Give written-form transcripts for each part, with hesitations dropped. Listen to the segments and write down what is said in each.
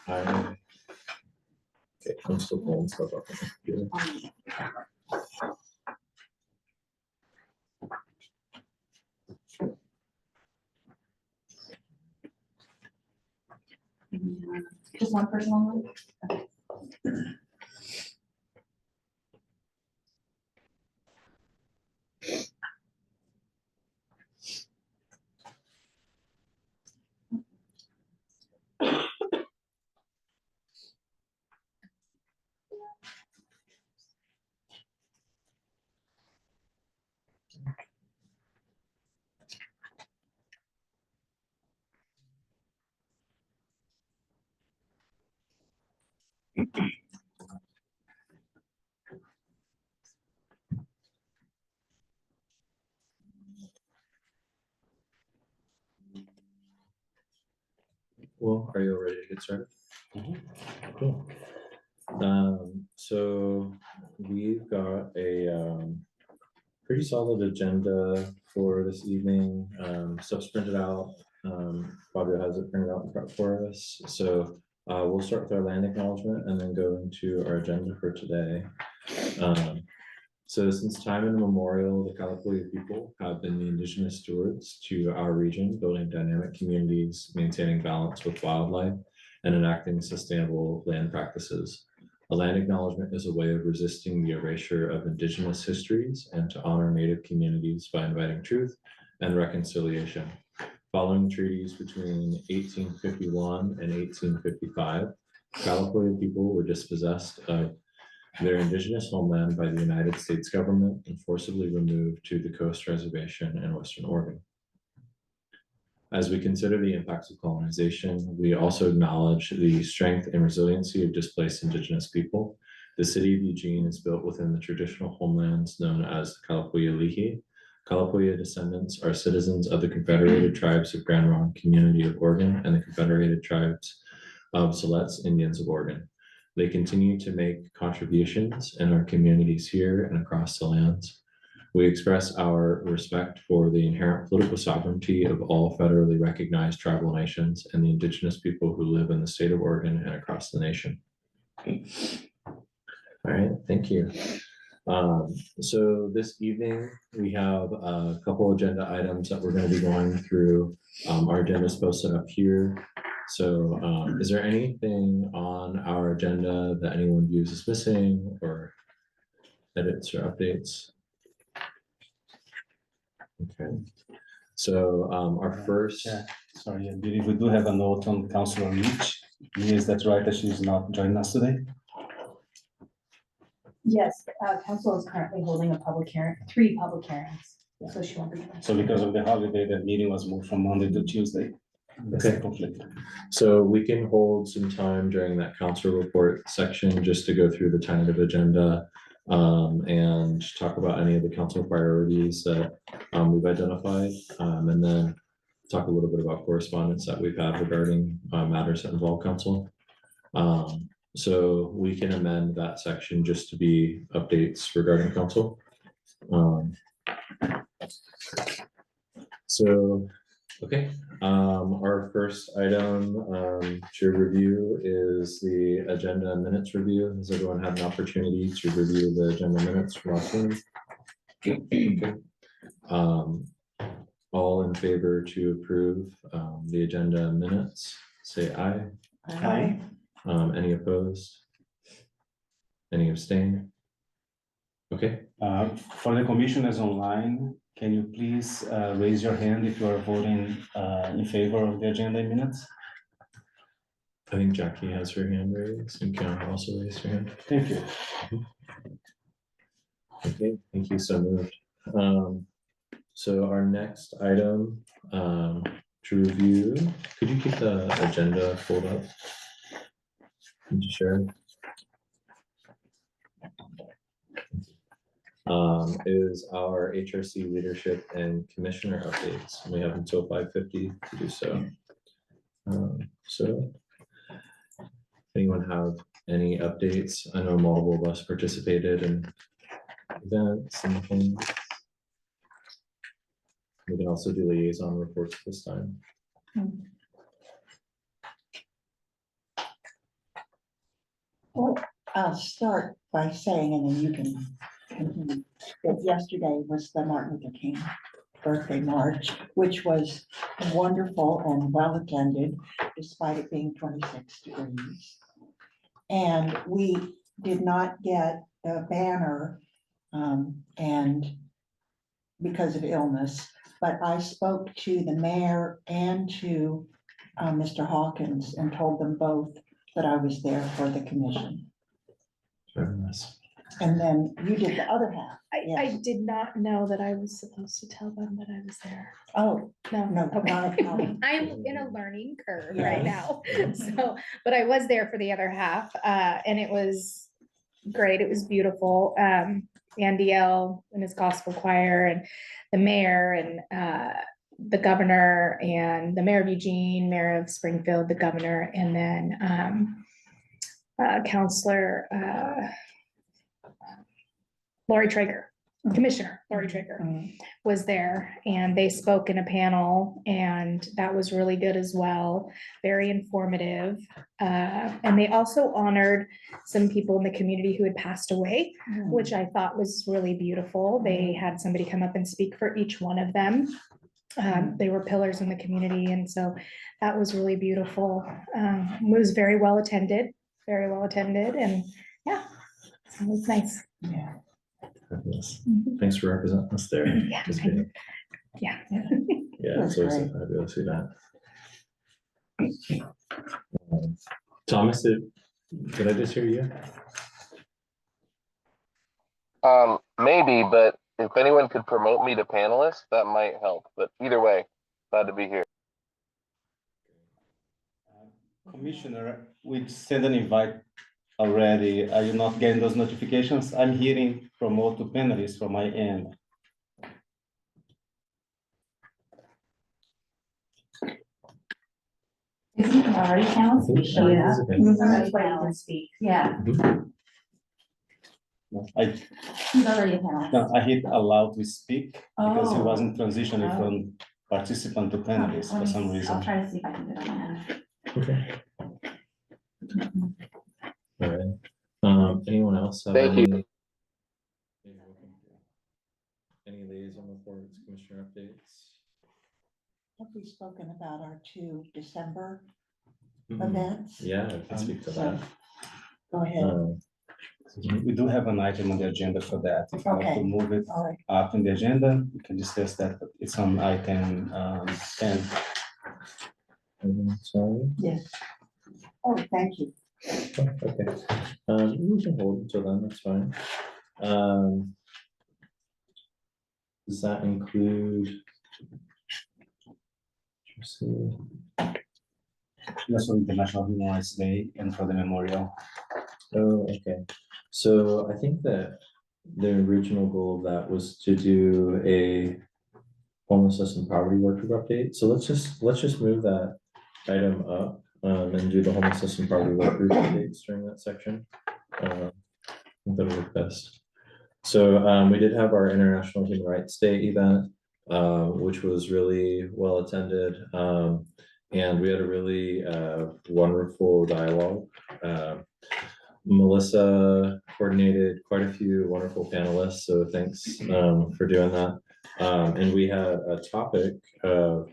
Aye. Okay, I'm still pulling stuff up on the computer. Just one person online? Okay. Well, are you all ready to get started? Cool. So we've got a pretty solid agenda for this evening. Stuff's printed out. Fabio has it printed out and prepped for us. So we'll start with our land acknowledgement and then go into our agenda for today. So since time immemorial, the Kalapuya people have been the indigenous stewards to our region, building dynamic communities, maintaining balance with wildlife, and enacting sustainable land practices. A land acknowledgement is a way of resisting the erasure of indigenous histories and to honor Native communities by inviting truth and reconciliation. Following treaties between 1851 and 1855, Kalapuya people were dispossessed of their indigenous homeland by the United States government and forcibly removed to the Coast Reservation in Western Oregon. As we consider the impacts of colonization, we also acknowledge the strength and resiliency of displaced indigenous people. The city of Eugene is built within the traditional homelands known as the Kalapuya Lihi. Kalapuya descendants are citizens of the Confederated Tribes of Grand Ronde Community of Oregon and the Confederated Tribes of Siletz Indians of Oregon. They continue to make contributions in our communities here and across the lands. We express our respect for the inherent political sovereignty of all federally recognized tribal nations and the indigenous people who live in the state of Oregon and across the nation. All right, thank you. So this evening we have a couple agenda items that we're going to be going through. Our agenda is posted up here. So is there anything on our agenda that anyone views as missing or edits or updates? Okay. So our first. Yeah, sorry, I believe we do have a note on Councilor Leach. Is that right that she's not joining us today? Yes, council is currently holding a public hearing, 3 public hearings, so she won't be. So because of the holiday, the meeting was moved from Monday to Tuesday. Okay. So we can hold some time during that council report section just to go through the tentative agenda and talk about any of the council priorities that we've identified, and then talk a little bit about correspondence that we've had regarding matters that involve council. So we can amend that section just to be updates regarding council. Okay, our first item to review is the agenda minutes review. Has everyone had an opportunity to review the agenda minutes from last meeting? Okay. All in favor to approve the agenda minutes, say aye. Aye. Any opposed? Any abstain? Okay. For the commissioners online, can you please raise your hand if you are voting in favor of the agenda minutes? I think Jackie has her hand raised and Kiana also raised her hand. Thank you. Okay, thank you, so moved. So our next item to review, could you keep the agenda pulled up and share? Is our HRC leadership and commissioner updates. We have until 5:50 to do so. So anyone have any updates? I know multiple of us participated in events and things. We can also do liaison reports this time. Well, I'll start by saying, and then you can continue, that yesterday was the Martin Luther King birthday march, which was wonderful and well attended, despite it being 26 degrees. And we did not get a banner, and because of illness, but I spoke to the mayor and to Mr. Hawkins and told them both that I was there for the commission. Very nice. And then you did the other half. I Yes. did not know that I was supposed to tell them that I was there. Oh, No. no, Okay. not a problem. I'm in a learning curve right Yes. now, so, but I was there for the other half, and it was great, it was beautiful. Andy L. and his gospel choir, and the mayor, and the governor, and the mayor of Eugene, mayor of Springfield, the governor, and then Counselor Lori Traeger, Commissioner Lori Traeger was there, and they spoke in a panel, and that was really good as well, very informative. And they also honored some people in the community who had passed away, which I thought was really beautiful. They had somebody come up and speak for each one of them. They were pillars in the community, and so that was really beautiful. It was very well attended, and yeah, it was nice. Yeah. Fabulous. Thanks for representing us there. Yeah, participating. Yeah. Yeah, it's always a That's fabulous event. Thomas, did I just hear you? Maybe, but if anyone could promote me to panelist, that might help. But either way, glad to be here. Commissioner, we sent an invite already. Are you not getting those notifications? I'm hearing promote to panelists from my end. Isn't it already counts? Yeah. That's why you can speak. Yeah, No, he's already counts. no, I hit allow to speak because he Oh. wasn't transitioning Oh. from participant to panelist for some reason. I'll try to see if I can do it on my end. Okay. All right. Anyone else? have Thank you. any- Any liaison reports, commissioner updates? Have we spoken about our 2 December Mhm. events? Yeah, I can speak to So, that. Go ahead. We do have an item on the agenda for that. If you want to Okay. move it All right. up in the agenda, we can discuss that, but it's on item 10. Sorry. Yes. Oh, thank you. Oh, okay. We can hold until then, that's fine. Does that include? HRC? That's for International Human Rights Day and for the memorial. Oh, okay. So I think that the original goal of that was to do a homelessness and poverty workgroup update. So let's just move that item up and do the homelessness and poverty workgroup updates during that section. I think that'll work best. So we did have our International Human Rights Day event, which was really well attended. And we had a really wonderful dialogue. Melissa coordinated quite a few wonderful panelists, so thanks for doing that. And we had a topic of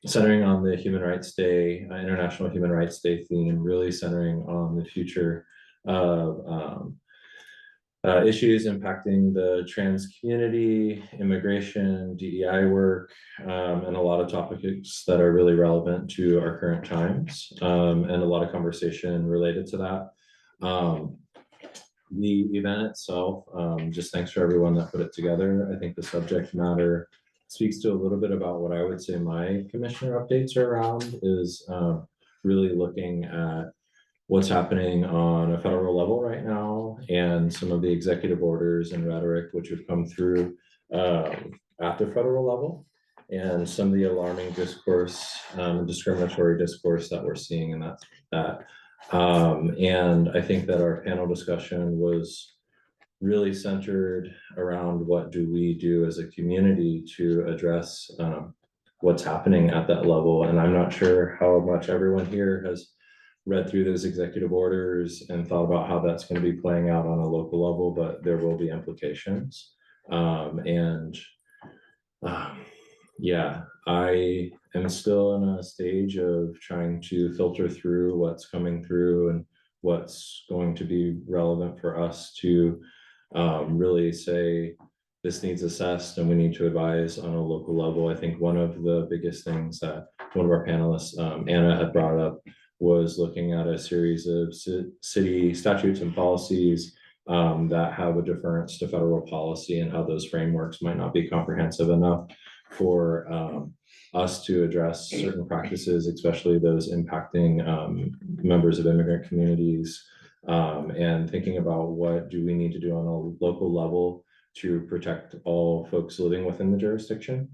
centering on the Human Rights Day, International Human Rights Day theme, really centering on the future of issues impacting the trans community, immigration, DEI work, and a lot of topics that are really relevant to our current times, and a lot of conversation related to that. The event itself, just thanks for everyone that put it together. I think the subject matter speaks to a little bit about what I would say my commissioner updates are around, is really looking at what's happening on a federal level right now and some of the executive orders and rhetoric which have come through at the federal level, and some of the alarming discourse, discriminatory discourse that we're seeing in that. And I think that our panel discussion was really centered around what do we do as a community to address what's happening at that level. And I'm not sure how much everyone here has read through those executive orders and thought about how that's going to be playing out on a local level, but there will be implications. Yeah, I am still in a stage of trying to filter through what's coming through and what's going to be relevant for us to really say this needs assessed and we need to advise on a local level. I think one of the biggest things that one of our panelists, Anna, had brought up was looking at a series of city statutes and policies that have a difference to federal policy and how those frameworks might not be comprehensive enough for us to address certain practices, especially those impacting members of immigrant communities, and thinking about what do we need to do on a local level to protect all folks living within the jurisdiction.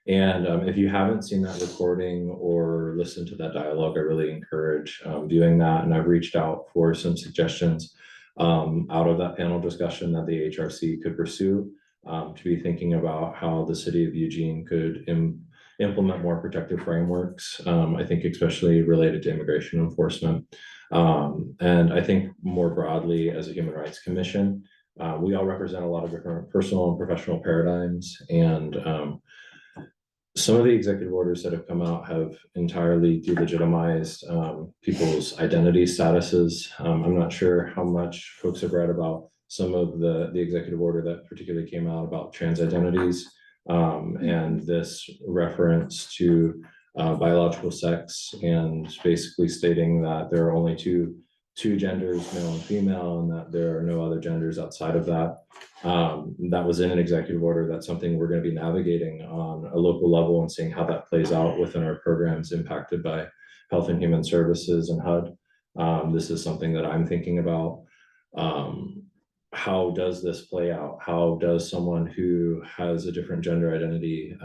And if you haven't seen that recording or listened to that dialogue, I really encourage viewing that. And I've reached out for some suggestions out of that panel discussion that the HRC could pursue to be thinking about how the city of Eugene could implement more protective frameworks, I think especially related to immigration enforcement. And I think more broadly as a Human Rights Commission, we all represent a lot of different personal and professional paradigms, and some of the executive orders that have come out have entirely delegitimized people's identity statuses. I'm not sure how much folks have read about some of the executive order that particularly came out about trans identities, and this reference to biological sex, and basically stating that there are only two genders, male and female, and that there are no other genders outside of that. That was in an executive order. That's something we're going to be navigating on a local level and seeing how that plays out within our programs impacted by Health and Human Services and HUD. This is something that I'm thinking about. How does this play out? How does someone who has a different gender identity,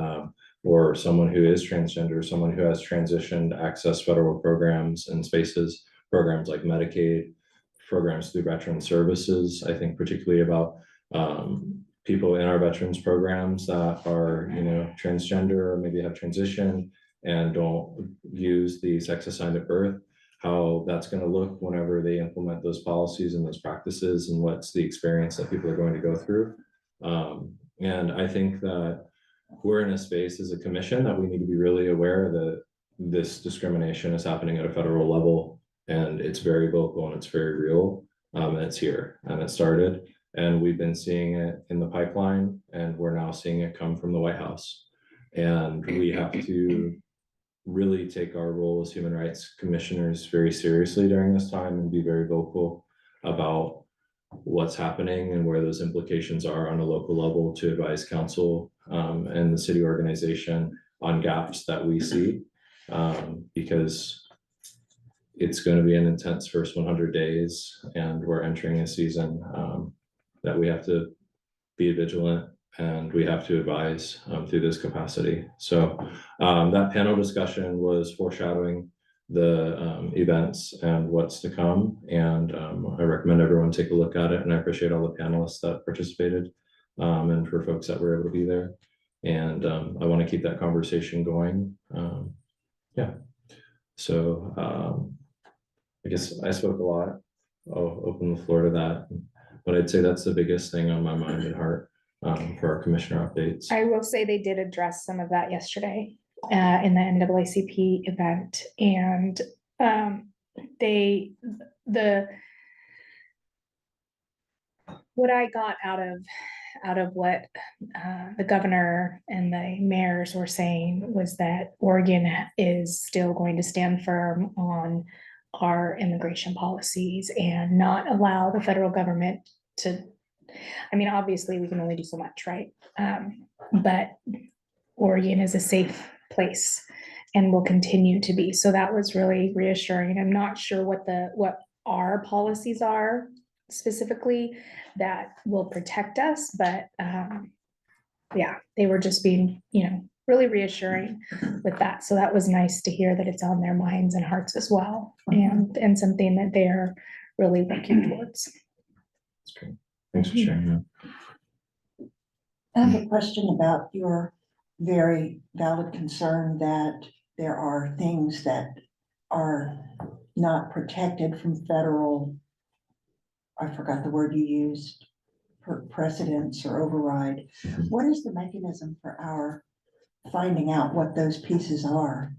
or someone who is transgender, someone who has transitioned, access federal programs and spaces, programs like Medicaid, programs through veteran services? I think particularly about people in our veterans programs that are, transgender or maybe have transitioned and don't use the sex assigned at birth, how that's going to look whenever they implement those policies and those practices, and what's the experience that people are going to go through. And I think that we're in a space as a commission that we need to be really aware that this discrimination is happening at a federal level, and it's very vocal and it's very real, and it's here and it started, and we've been seeing it in the pipeline, and we're now seeing it come from the White House. And we have to really take our role as human rights commissioners very seriously during this time and be very vocal about what's happening and where those implications are on a local level to advise council and the city organization on gaps that we see, because it's going to be an intense first 100 days, and we're entering a season that we have to be vigilant and we have to advise through this capacity. So that panel discussion was foreshadowing the events and what's to come. And I recommend everyone take a look at it. And I appreciate all the panelists that participated and for folks that were able to be there. And I want to keep that conversation going. Yeah. So I guess I spoke a lot. I'll open the floor to that. But I'd say that's the biggest thing on my mind and heart for our commissioner updates. I will say they did address some of that yesterday in the NAACP event, and what I got out of what the governor and the mayors were saying was that Oregon is still going to stand firm on our immigration policies and not allow the federal government to, I mean, obviously we can only do so much, right? But Oregon is a safe place and will continue to be. So that was really reassuring. I'm not sure what our policies are specifically that will protect us, but yeah, they were just being, really reassuring with that. So that was nice to hear that it's on their minds and hearts as well, and something that they are really working towards. That's great. Thanks for sharing that. I have a question about your very valid concern that there are things that are not protected from federal, I forgot the word you used, precedence or override. What is the mechanism for our finding out what those pieces are?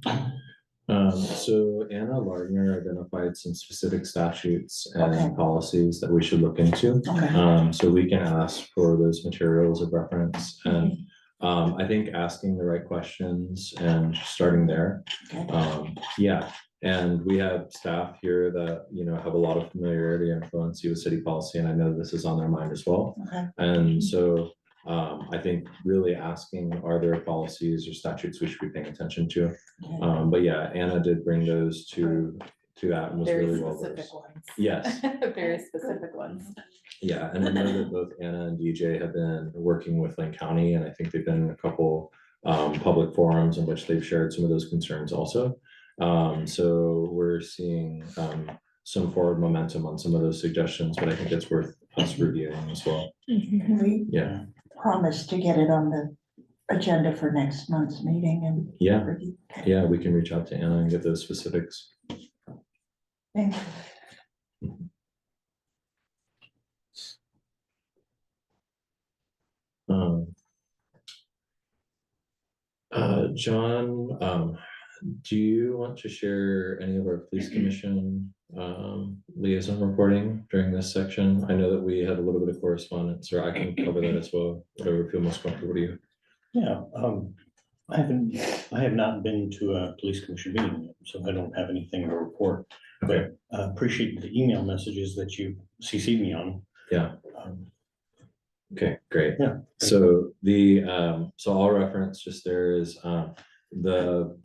So Anna Lardner identified some specific statutes and Okay. policies that we should look into. Okay. So we can ask for those materials of reference, and I think asking the right questions and starting there. Okay. Yeah, and we have staff here that, you know, have a lot of familiarity and fluency with city policy, and I know this is on their mind as well. Okay. And so I think really asking, are there policies or statutes we should be paying attention to? Okay. But yeah, Anna did bring those to that and was Very really well specific versed. ones. Yes. Very specific ones. Yeah, and I know that both Anna and DJ have been working with Lane County, and I think they've been in a couple public forums in which they've shared some of those concerns also. So we're seeing some forward momentum on some of those suggestions, but I think it's worth us reviewing as well. We Yeah, promise to get it on the agenda for next month's meeting and. yeah, review. yeah, we can reach out to Anna and get those specifics. Thank you. John, do you want to share any of our police commission liaison reporting during this section? I know that we had a little bit of correspondence, or I can cover that as well, whatever feel most comfortable to you. Yeah, I have not been to a police commission meeting, yet, so I don't have anything to report. Okay. But appreciate the email messages that you CC'd me on. Yeah. Okay, great. Yeah. So so I'll reference just there is the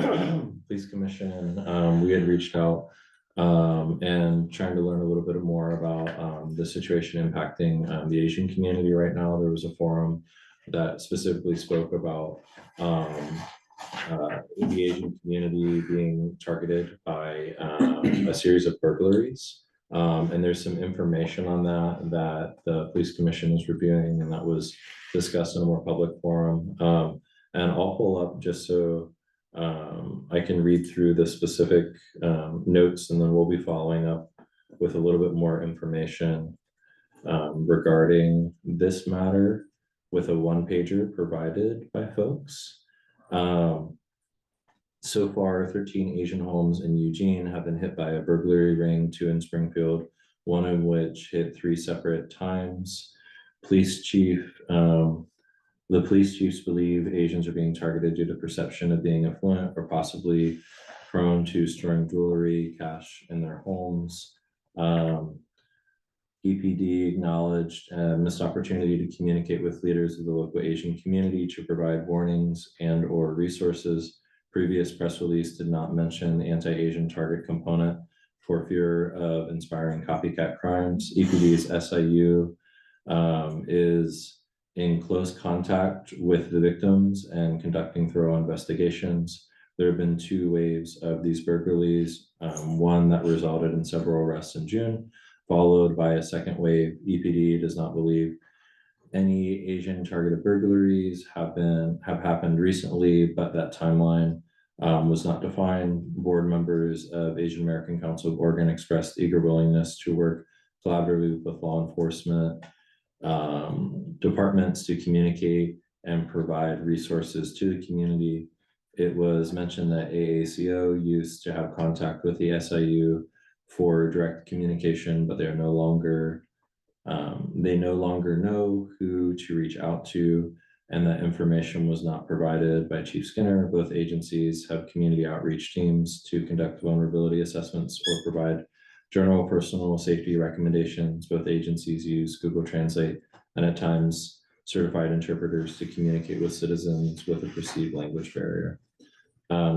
police commission, we had reached out and trying to learn a little bit more about the situation impacting the Asian community right now. There was a forum that specifically spoke about the Asian community being targeted by a series of burglaries. And there's some information on that the police commission is reviewing, and that was discussed in a more public forum. And I'll pull up just so I can read through the specific notes, and then we'll be following up with a little bit more information regarding this matter with a one-pager provided by folks. So far, 13 Asian homes in Eugene have been hit by a burglary ring, 2 in Springfield, 1 of which hit 3 separate times. The police chiefs believe Asians are being targeted due to perception of being affluent or possibly prone to storing jewelry, cash in their homes. EPD acknowledged a missed opportunity to communicate with leaders of the local Asian community to provide warnings and or resources. Previous press release did not mention the anti-Asian target component for fear of inspiring copycat crimes. EPD's SIU is in close contact with the victims and conducting thorough investigations. There have been 2 waves of these burglaries, one that resulted in several arrests in June, followed by a second wave. EPD does not believe any Asian targeted burglaries have happened recently, but that timeline was not defined. Board members of Asian American Council of Oregon expressed eager willingness to work collaboratively with law enforcement departments to communicate and provide resources to the community. It was mentioned that AACO used to have contact with the SIU for direct communication, but they no longer know who to reach out to, and that information was not provided by Chief Skinner. Both agencies have community outreach teams to conduct vulnerability assessments or provide general personal safety recommendations. Both agencies use Google Translate and at times certified interpreters to communicate with citizens with a perceived language barrier.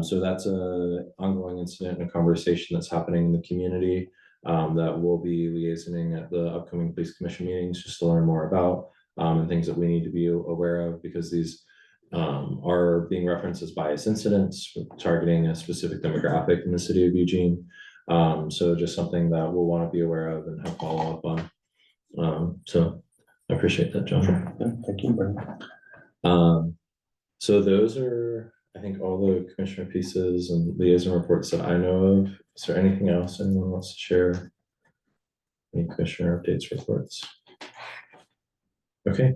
So that's an ongoing incident and a conversation that's happening in the community that we'll be liaisoning at the upcoming police commission meetings just to learn more about and things that we need to be aware of, because these are being referenced as bias incidents targeting a specific demographic in the city of Eugene. So just something that we'll want to be aware of and have follow up on. So I appreciate that, John. Yeah, thank you, Brandon. So those are, I think all the commissioner pieces and liaison reports that I know of. Is there anything else anyone wants to share? Any commissioner updates, reports? Okay.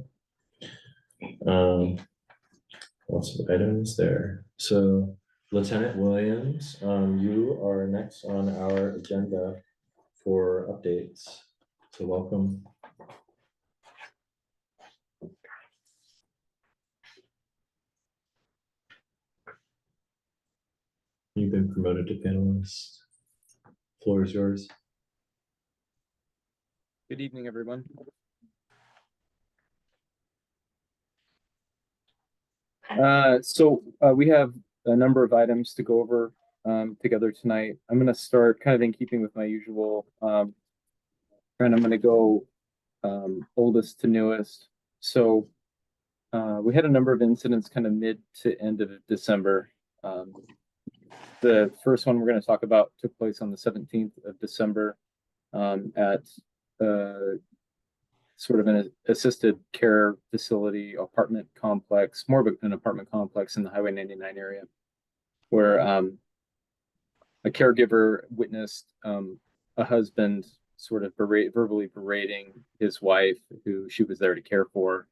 Lots of items there. So Lieutenant Williams, you are next on our agenda for updates. So welcome. You've been promoted to panelist. Floor is yours. Good evening, everyone. We have a number of items to go over together tonight. I'm going to start kind of in keeping with my usual trend. I'm going to go oldest to newest. So we had a number of incidents kind of mid to end of December. The first one we're going to talk about took place on the 17th of December at sort of an assisted care facility, apartment complex, more of an apartment complex in the Highway 99 area, where a caregiver witnessed a husband sort of verbally berating his wife, who she was there to care for,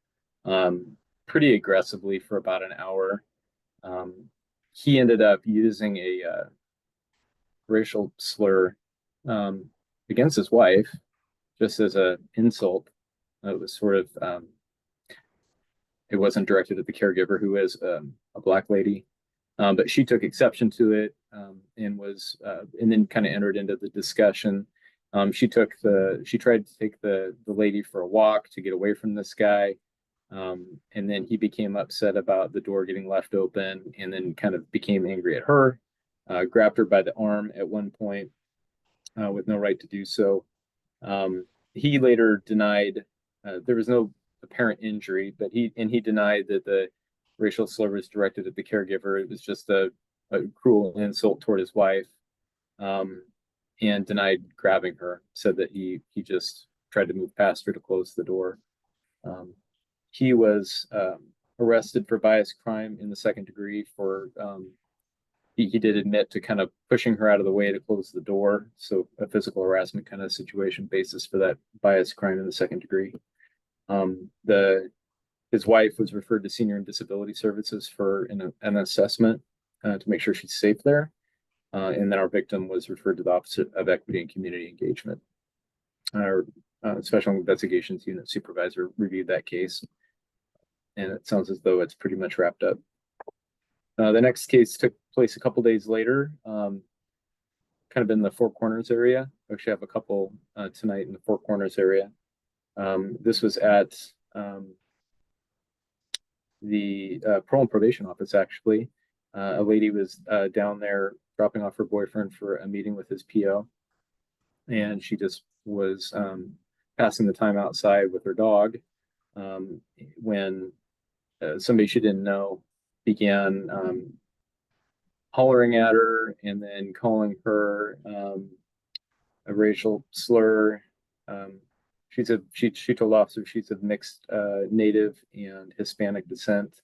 pretty aggressively for about an hour. He ended up using a racial slur against his wife, just as an insult. It was sort of, it wasn't directed at the caregiver, who is a Black lady, but she took exception to it and then kind of entered into the discussion. She tried to take the lady for a walk to get away from this guy. And then he became upset about the door getting left open, and then kind of became angry at her, grabbed her by the arm at one point with no right to do so. He later denied there was no apparent injury, but he denied that the racial slur was directed at the caregiver. It was just a cruel insult toward his wife, and denied grabbing her. Said that he just tried to move past her to close the door. He was arrested for bias crime in the second degree for he did admit to kind of pushing her out of the way to close the door. So a physical harassment kind of situation basis for that bias crime in the second degree. His wife was referred to Senior and Disability Services for an assessment to make sure she's safe there. And then our victim was referred to the Office of Equity and Community Engagement. Our Special Investigations Unit supervisor reviewed that case, and it sounds as though it's pretty much wrapped up. The next case took place a couple days later, kind of in the Four Corners area. We actually have a couple tonight in the Four Corners area. This was at the parole and probation office, actually. A lady was down there dropping off her boyfriend for a meeting with his PO, and she just was passing the time outside with her dog when somebody she didn't know began hollering at her and then calling her a racial slur. She told officers she's of mixed Native and Hispanic descent.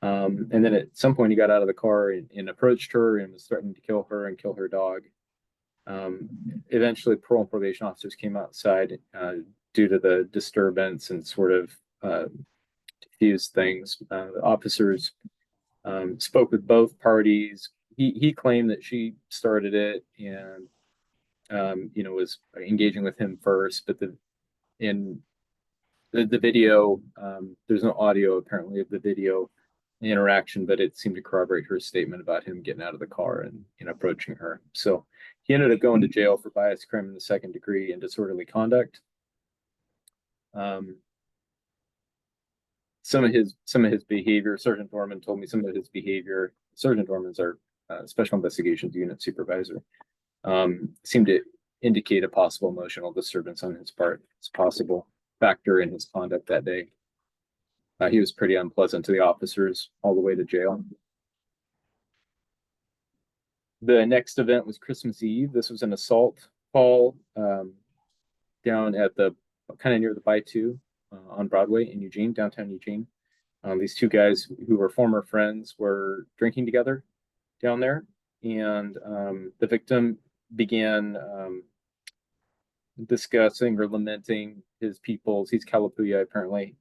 And then at some point he got out of the car and approached her and was threatening to kill her and kill her dog. Eventually parole and probation officers came outside due to the disturbance and sort of diffused things. The officers spoke with both parties. He claimed that she started it and was engaging with him first, but in the video, there's no audio apparently of the video interaction, but it seemed to corroborate her statement about him getting out of the car and approaching her. So he ended up going to jail for bias crime in the second degree and disorderly conduct. Some of his behavior, Sergeant Dorman told me some of his behavior, Sergeant Dorman's our Special Investigations Unit supervisor, seemed to indicate a possible emotional disturbance on his part. It's a possible factor in his conduct that day. He was pretty unpleasant to the officers all the way to jail. The next event was Christmas Eve. This was an assault call down at the kind of near the Y2 on Broadway in Eugene, downtown Eugene. These two guys who were former friends were drinking together down there, and the victim began discussing or lamenting his people's, he's Kalapuya apparently,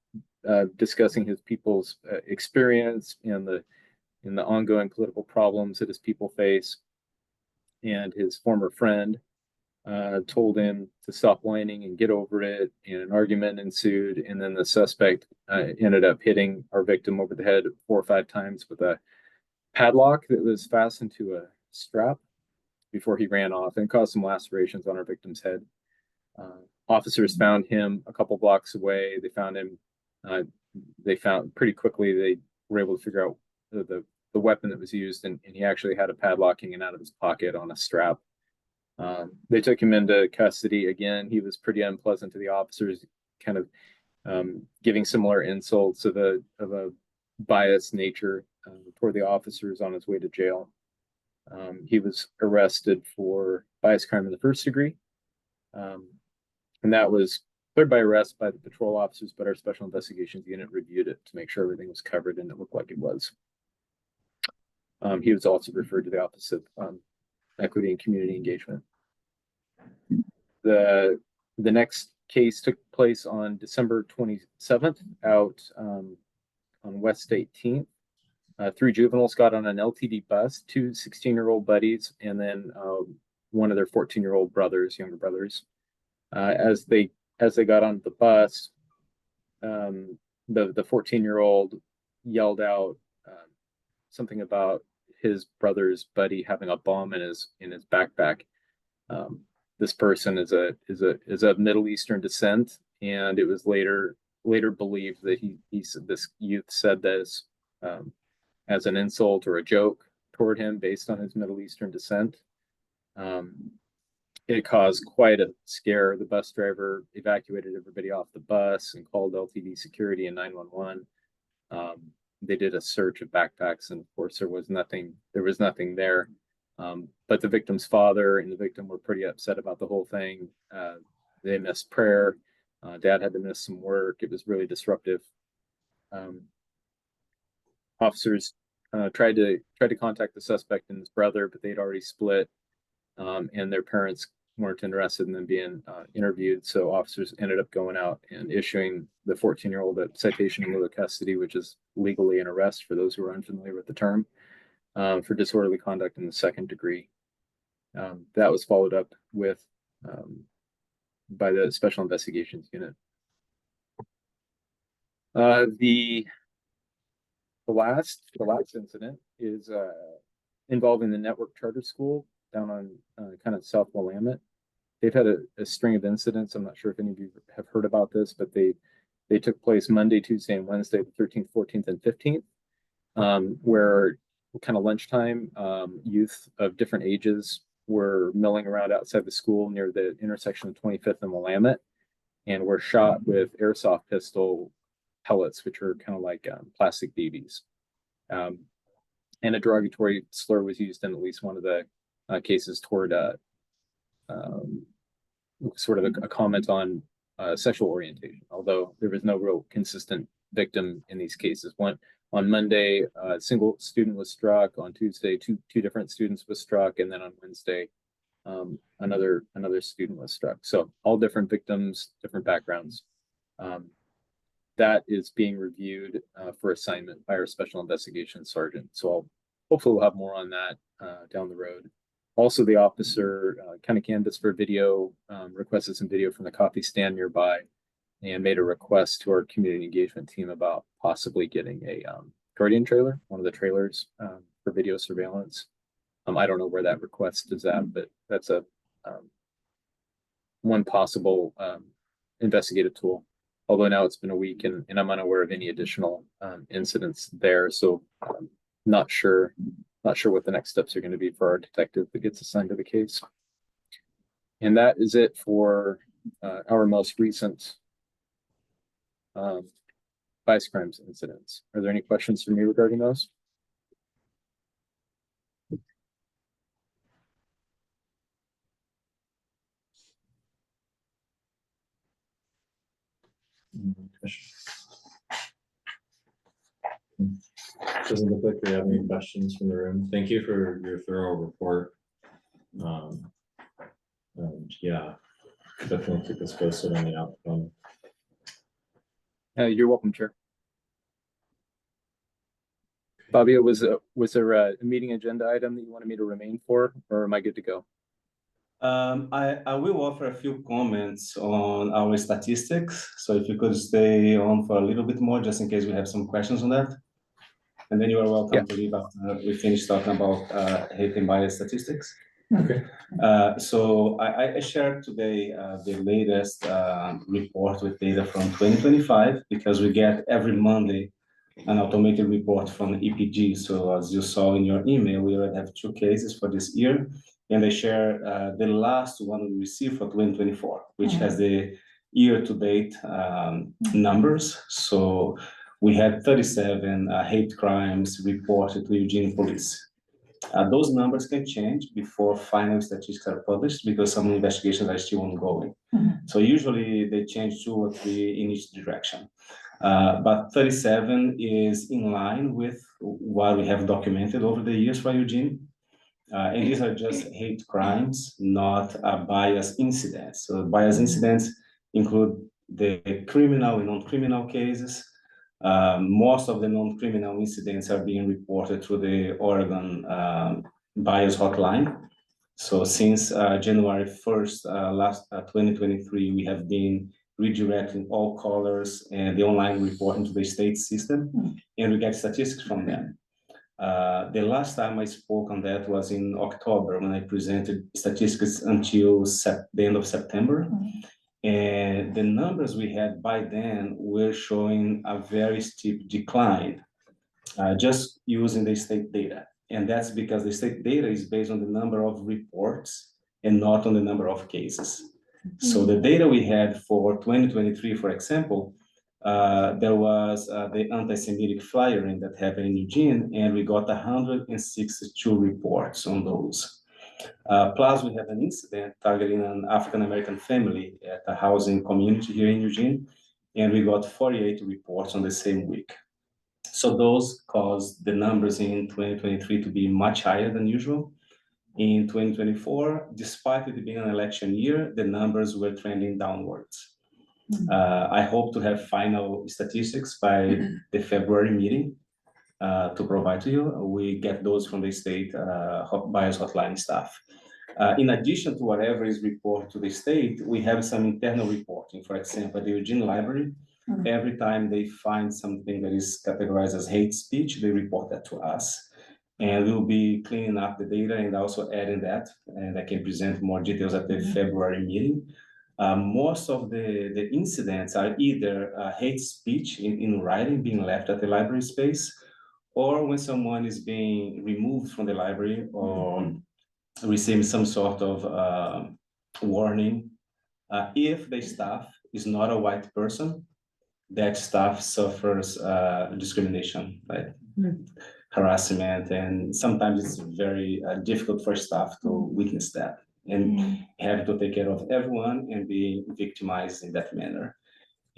discussing his people's experience in the ongoing political problems that his people face. And his former friend told him to stop whining and get over it, and an argument ensued. And then the suspect ended up hitting our victim over the head 4 or 5 times with a padlock that was fastened to a strap before he ran off, and caused some lacerations on our victim's head. Officers found him a couple blocks away. They found him. They found pretty quickly. They were able to figure out the weapon that was used, and he actually had a padlock hanging out of his pocket on a strap. They took him into custody. Again, he was pretty unpleasant to the officers, kind of giving similar insults of a biased nature toward the officers on his way to jail. He was arrested for bias crime in the 1st degree. And that was cleared by arrest by the patrol officers, but our special investigations unit reviewed it to make sure everything was covered and it looked like it was. He was also referred to the Office of Equity and Community Engagement. The next case took place on December 27th out on West 18th. 3 juveniles got on an LTD bus, 2 16-year-old buddies, and then one of their 14-year-old brothers, younger brothers. As they got onto the bus, the 14-year-old yelled out something about his brother's buddy having a bomb in his backpack. This person is of Middle Eastern descent, and it was later believed that this youth said this as an insult or a joke toward him based on his Middle Eastern descent. It caused quite a scare. The bus driver evacuated everybody off the bus and called LTD security and 911. They did a search of backpacks, and of course there was nothing there. But the victim's father and the victim were pretty upset about the whole thing. They missed prayer. Dad had to miss some work. It was really disruptive. Officers tried to contact the suspect and his brother, but they'd already split, and their parents weren't interested in them being interviewed. So officers ended up going out and issuing the 14-year-old a citation in lieu of custody, which is legally an arrest for those who are unfamiliar with the term, for disorderly conduct in the 2nd degree. That was followed up with by the Special Investigations Unit. The last incident is involving the Network Charter School down on kind of South Willamette. They've had a string of incidents. I'm not sure if any of you have heard about this, but they took place Monday, Tuesday, and Wednesday, the 13th, 14th, and 15th, where kind of lunchtime, youth of different ages were milling around outside the school near the intersection of 25th and Willamette, and were shot with airsoft pistol pellets, which are kind of like plastic BBs. And a derogatory slur was used in at least one of the cases toward sort of a comment on sexual orientation, although there was no real consistent victim in these cases. On Monday, a single student was struck. On Tuesday, two different students was struck, and then on Wednesday, another student was struck. So all different victims, different backgrounds. That is being reviewed for assignment by our special investigations sergeant. So hopefully we'll have more on that down the road. Also, the officer kind of canvassed for video, requested some video from the coffee stand nearby, and made a request to our community engagement team about possibly getting a Guardian trailer, one of the trailers for video surveillance. I don't know where that request is at, but that's a one possible investigative tool. Although now it's been a week and I'm unaware of any additional incidents there. So not sure what the next steps are going to be for our detective that gets assigned to the case. And that is it for our most recent vice crimes incidents. Are there any questions for me regarding those? Doesn't look like we have any questions from the room. Thank you for your thorough report. And yeah, definitely keep us posted on the outcome. You're welcome, Chair. Fabio, was there a meeting agenda item that you wanted me to remain for, or am I good to go? I will offer a few comments on our statistics. So if you could stay on for a little bit more, just in case we have some questions on that. And then you are welcome to leave after we finish talking about hate and bias statistics. Okay. So I shared today the latest report with data from 2025, because we get every Monday an automated report from EPG. So as you saw in your email, we already have 2 cases for this year. And I share the last one we received for 2024, which has the year-to-date numbers. So we had 37 hate crimes reported to Eugene police. Those numbers can change before final statistics are published, because some investigations are still ongoing. So usually they change 2 or 3 in each direction. But 37 is in line with what we have documented over the years for Eugene. And these are just hate crimes, not bias incidents. So bias incidents include the criminal and non-criminal cases. Most of the non-criminal incidents are being reported through the Oregon bias hotline. So since January 1st, last 2023, we have been redirecting all callers and the online reporting to the state system, and we get statistics from them. The last time I spoke on that was in October, when I presented statistics until the end of September. And the numbers we had by then were showing a very steep decline, just using the state data. And that's because the state data is based on the number of reports and not on the number of cases. So the data we had for 2023, for example, there was the anti-Semitic flyering that happened in Eugene, and we got 162 reports on those. Plus, we have an incident targeting an African-American family at a housing community here in Eugene, and we got 48 reports on the same week. So those caused the numbers in 2023 to be much higher than usual. In 2024, despite it being an election year, the numbers were trending downwards. I hope to have final statistics by the February meeting to provide to you. We get those from the state bias hotline staff. In addition to whatever is reported to the state, we have some internal reporting. For example, at the Eugene Library, every time they find something that is categorized as hate speech, they report that to us. And we'll be cleaning up the data and also adding that, and I can present more details at the February meeting. Most of the incidents are either hate speech in writing being left at the library space, or when someone is being removed from the library or receiving some sort of warning. If the staff is not a white person, that staff suffers discrimination, right? Harassment, and sometimes it's very difficult for staff to witness that and have to take care of everyone and be victimized in that manner.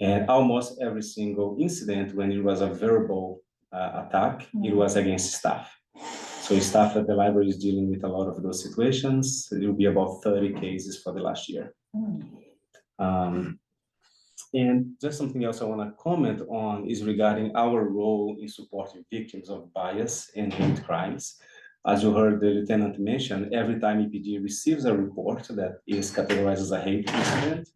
And almost every single incident, when it was a verbal attack, it was against staff. So staff at the library is dealing with a lot of those situations. It will be about 30 cases for the last year. And just something else I want to comment on is regarding our role in supporting victims of bias and hate crimes. As you heard the lieutenant mention, every time EPG receives a report that is categorized as a hate incident,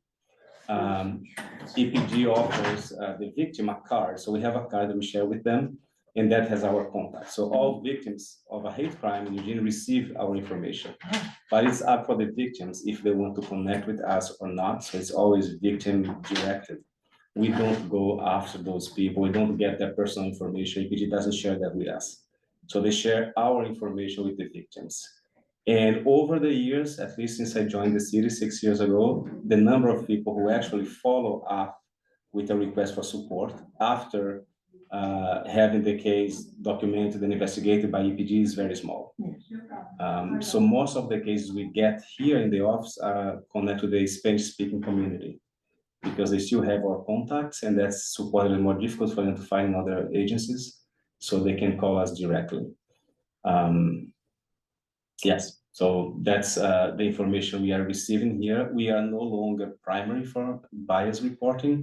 EPG offers the victim a card. So we have a card that we share with them, and that has our contact. So all victims of a hate crime in Eugene receive our information, but it's up for the victims if they want to connect with us or not. So it's always victim directed. We don't go after those people. We don't get their personal information. EPG doesn't share that with us. So they share our information with the victims. And over the years, at least since I joined the city 6 years ago, the number of people who actually follow up with a request for support after having the case documented and investigated by EPG is very small. So most of the cases we get here in the office are connected to the Spanish-speaking community, because they still have our contacts, and that's supposedly more difficult for them to find in other agencies. so they can call us directly. Yes, so that's the information we are receiving here. We are no longer primary for bias reporting,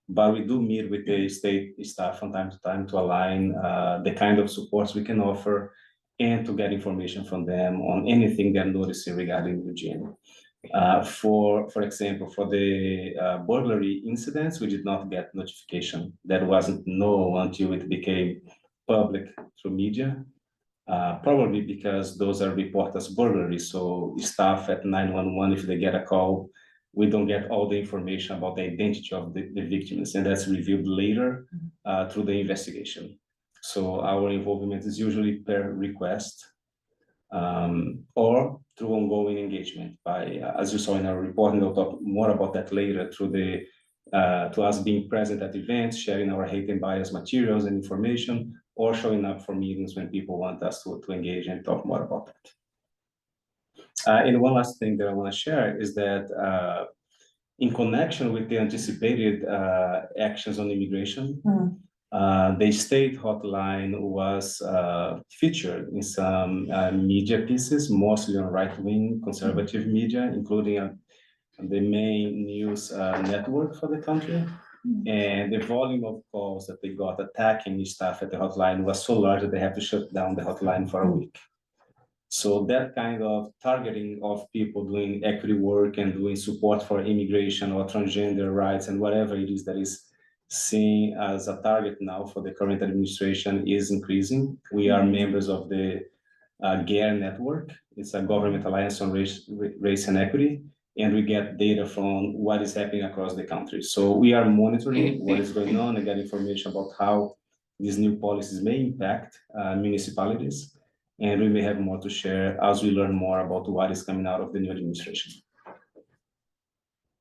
but we do meet with the state staff from time to time to align the kind of supports we can offer and to get information from them on anything they're noticing regarding Eugene. For example, for the burglary incidents, we did not get notification. That wasn't known until it became public through media. Probably because those are reported as burglary. So staff at 911, if they get a call, we don't get all the information about the identity of the victims, and that's revealed later through the investigation. So our involvement is usually per request or through ongoing engagement by, as you saw in our report, and we'll talk more about that later, through the to us being present at events, sharing our hate and bias materials and information, or showing up for meetings when people want us to engage and talk more about that. And one last thing that I want to share is that in connection with the anticipated actions on immigration, the state hotline was featured in some media pieces, mostly on right-wing conservative media, including the main news network for the country. And the volume of calls that they got attacking staff at the hotline was so large that they had to shut down the hotline for a week. So that kind of targeting of people doing equity work and doing support for immigration or transgender rights and whatever it is that is seen as a target now for the current administration is increasing. We are members of the GARE network. It's a government alliance on race and equity. And we get data from what is happening across the country. So we are monitoring what is going on and get information about how these new policies may impact municipalities. And we may have more to share as we learn more about what is coming out of the new administration.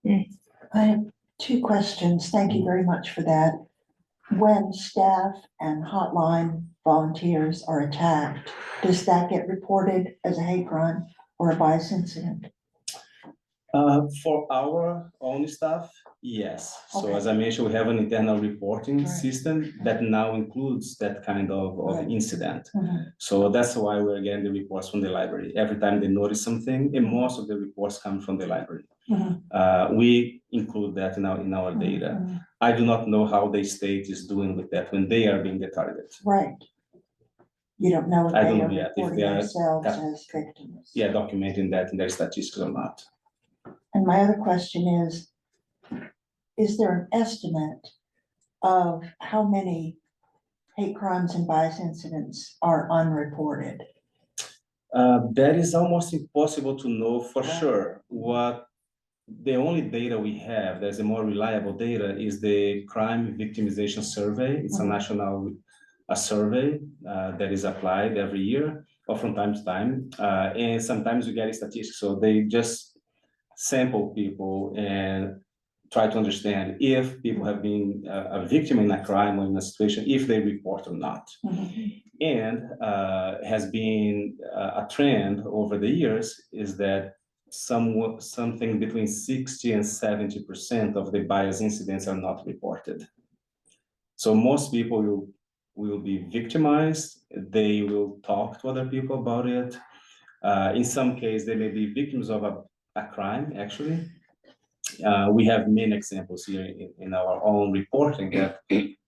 I have two questions. Thank you very much for that. When staff and hotline volunteers are attacked, does that get reported as a hate crime or a bias incident? For our own staff, yes. So Okay. as I mentioned, we have an internal reporting Right. system that now includes that kind of Right. incident. Mhm. So that's why we're getting the reports from the library. Every time they notice something, and most of the reports come from the library. We include that in our data. I do not know how the state is doing with that when they are being the target. Right. You don't know if I they don't are know yet if reporting they are themselves as victims. Yeah, documenting that in their statistics or not. And my other question is there an estimate of how many hate crimes and bias incidents are unreported? That is almost impossible to know for Right. sure. The only data we have, there's a more reliable data, is the crime victimization survey. It's a national survey that is applied every year or from time to time. And sometimes we get statistics. So they just sample people and try to understand if people have been a victim in a crime or in a situation, if they report or not. And has been a trend over the years is that something between 60 and 70% of the bias incidents are not reported. So most people will be victimized. They will talk to other people about it. In some cases, they may be victims of a crime, actually. We have many examples here in our own reporting that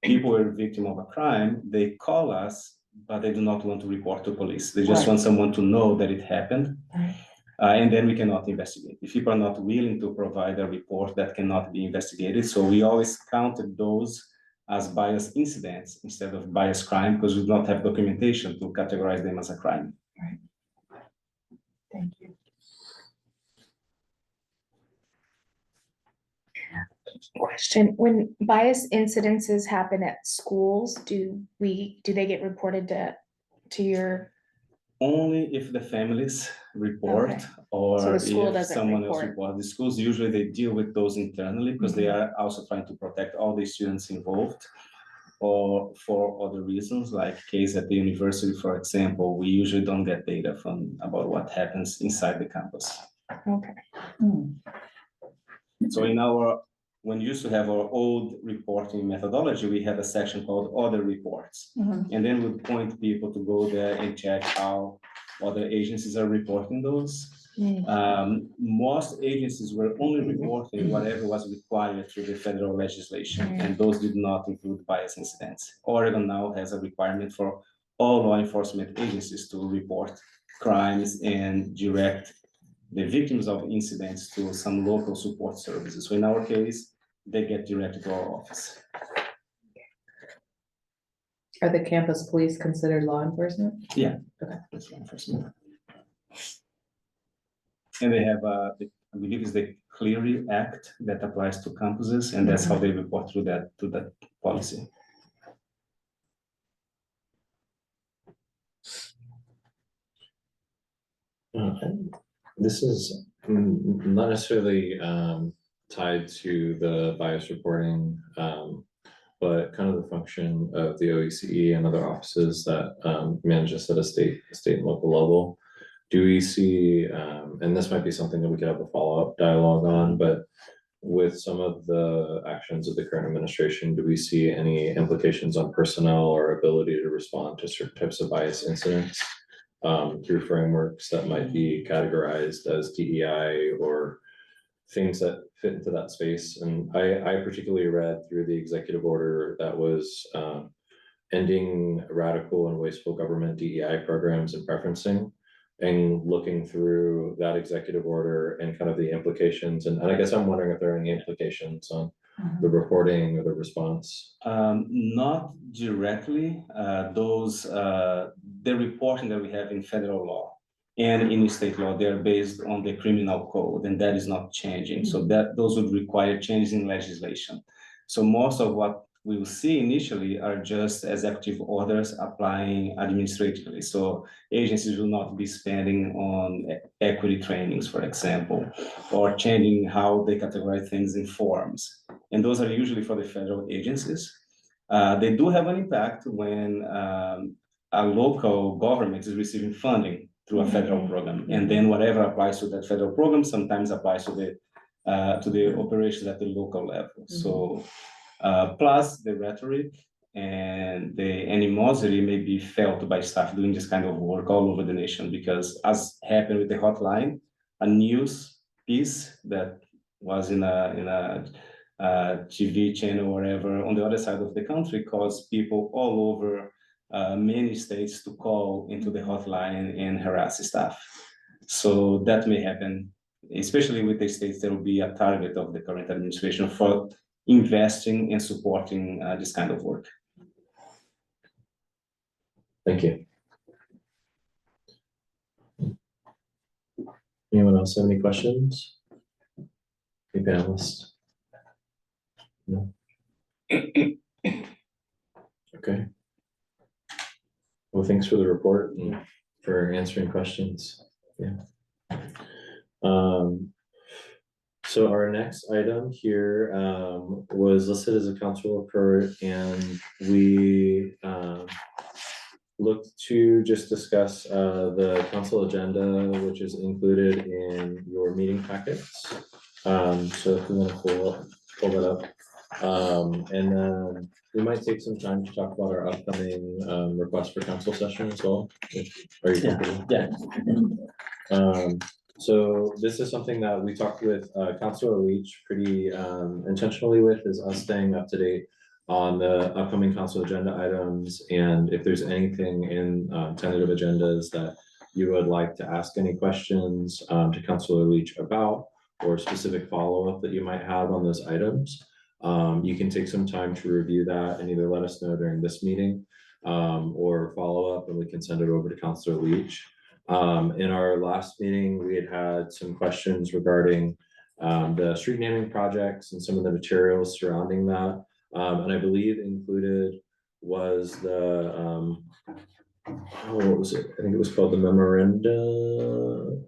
people were victim of a crime, they call us, but they do not want to report to police. They just want someone to know that it happened. And then we cannot investigate. If people are not willing to provide a report, that cannot be investigated. So we always counted those as bias incidents instead of bias crime because we do not have documentation to categorize them as a crime. Right. Thank you. Question, when bias incidences happen at schools, do they get reported to your, Only if the families report Okay. or So the school if doesn't someone else report. reports. The schools usually they deal with those internally because they are also trying to protect all the students involved, or for other reasons, like case at the university, for example, we usually don't get data about what happens inside the campus. okay, So in our when we used to have our old reporting methodology, we had a section called other reports. And then we'd point people to go there and check how other agencies are reporting those. Most agencies were only reporting whatever was required through the federal legislation, and those did not include bias incidents. Oregon now has a requirement for all law enforcement agencies to report crimes and direct the victims of incidents to some local support services. So in our case, they get directed to our office. Are the campus police considered law enforcement? Yeah. Okay. That's law enforcement. And they have, I believe it's the Clery Act that applies to campuses, and that's how they report to that policy. This is not necessarily tied to the bias reporting, but kind of the function of the OECE and other offices that manage this at a state and local level. Do we see, and this might be something that we could have a follow-up dialogue on, but with some of the actions of the current administration, do we see any implications on personnel or ability to respond to certain types of bias incidents through frameworks that might be categorized as DEI or things that fit into that space? And I particularly read through the executive order that was ending radical and wasteful government DEI programs and preferencing, and looking through that executive order and kind of the implications. And I guess I'm wondering if there are any implications on the reporting or the response. Not directly. The reporting that we have in federal law and in state law, they're based on the criminal code, and that is not changing. So those would require changes in legislation. So most of what we will see initially are just executive orders applying administratively. So agencies will not be spending on equity trainings, for example, or changing how they categorize things in forms. And those are usually for the federal agencies. They do have an impact when a local government is receiving funding through a federal program, and then whatever applies to that federal program sometimes applies to the operations at the local level. So plus the rhetoric and the animosity may be felt by staff doing this kind of work all over the nation, because as happened with the hotline, a news piece that was in a TV channel or whatever on the other side of the country caused people all over many states to call into the hotline and harass staff. So that may happen, especially with the states that will be a target of the current administration for investing and supporting this kind of work. Thank you. Anyone else have any questions? Any panelists? No. Okay. Well, thanks for the report and for answering questions. Yeah. So our next item here was listed as a council report, and we looked to just discuss the council agenda, which is included in your meeting packets. So if you want to pull that up, and then we might take some time to talk about our upcoming request for council session as well. Are you comfortable? Yeah. So this is something that we talked with Councilor Leach pretty intentionally with, is us staying up to date on the upcoming council agenda items, and if there's anything in tentative agendas that you would like to ask any questions to Councilor Leach about, or specific follow-up that you might have on those items, you can take some time to review that and either let us know during this meeting or follow up, and we can send it over to Councilor Leach. In our last meeting, we had some questions regarding the street naming projects and some of the materials surrounding that. And I believe included was the, what was it? I think it was called the memoranda.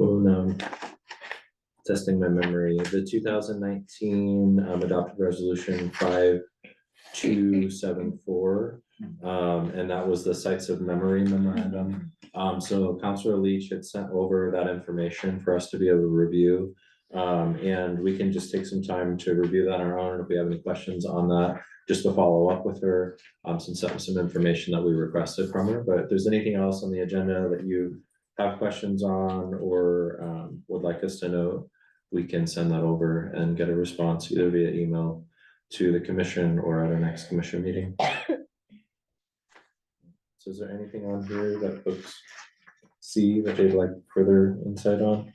Oh no, testing my memory. The 2019 adopted resolution 5274. And that was the Sites of Memory memorandum. So Councilor Leach had sent over that information for us to be able to review. And we can just take some time to review that on our own. If we have any questions on that, just to follow up with her, since that was some information that we requested from her. But if there's anything else on the agenda that you have questions on or would like us to know, we can send that over and get a response either via email to the commission or at our next commission meeting. So is there anything on here that folks see that they'd like further insight on?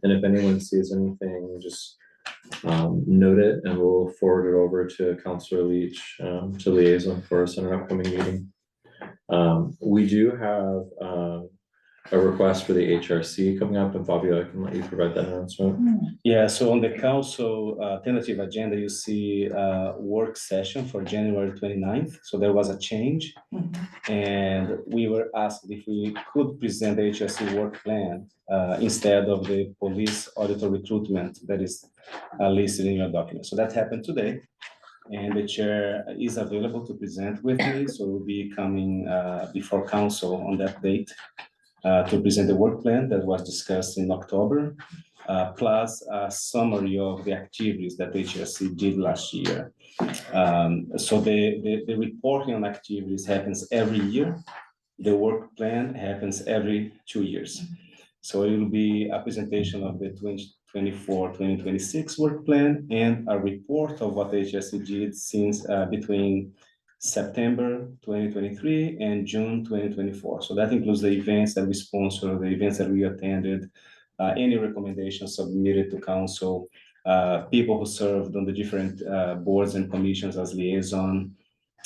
And if anyone sees anything, just note it and we'll forward it over to Counselor Leach to liaison for us in an upcoming meeting. We do have a request for the HRC coming up, and Fabio, I can let you provide that announcement. Yeah, so on the council tentative agenda, you see work session for January 29th. So there was a change. And we were asked if we could present the HRC work plan instead of the police auditor recruitment that is listed in your document. So that happened today. And the chair is available to present with me. So we'll be coming before council on that date to present the work plan that was discussed in October, plus a summary of the activities that HRC did last year. So the reporting on activities happens every year. The work plan happens every 2 years. So it will be a presentation of the 2024-2026 work plan and a report of what HRC did since between September 2023 and June 2024. So that includes the events that we sponsor, the events that we attended, any recommendations submitted to council, people who served on the different boards and commissions as liaison.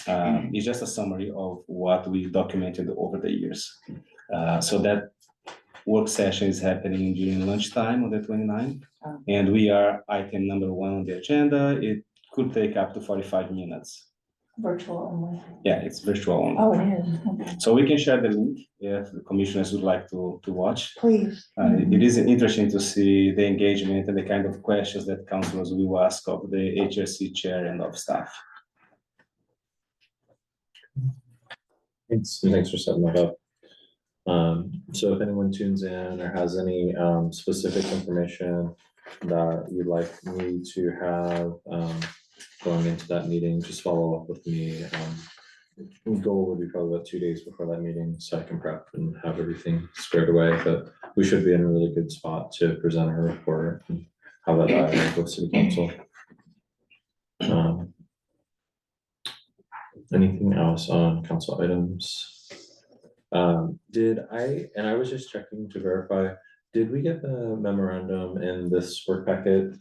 It's just a summary of what we documented over the years. So that work session is happening during lunchtime on the 29th. And we are item number 1 on the agenda. It could take up to 45 minutes. Virtual only. Yeah, it's virtual only. Oh, it is. Okay. So we can share the link if the commissioners would like to watch. Please. It is interesting to see the engagement and the kind of questions that councilors will ask of the HRC chair and of staff. Thanks for setting that up. So if anyone tunes in or has any specific information that you'd like me to have going into that meeting, just follow up with me. The goal would be probably about 2 days before that meeting, so I can prep and have everything squared away, but we should be in a really good spot to present our report and how that goes to the council. Anything else on council items? I was just checking to verify, did we get the memorandum in this work packet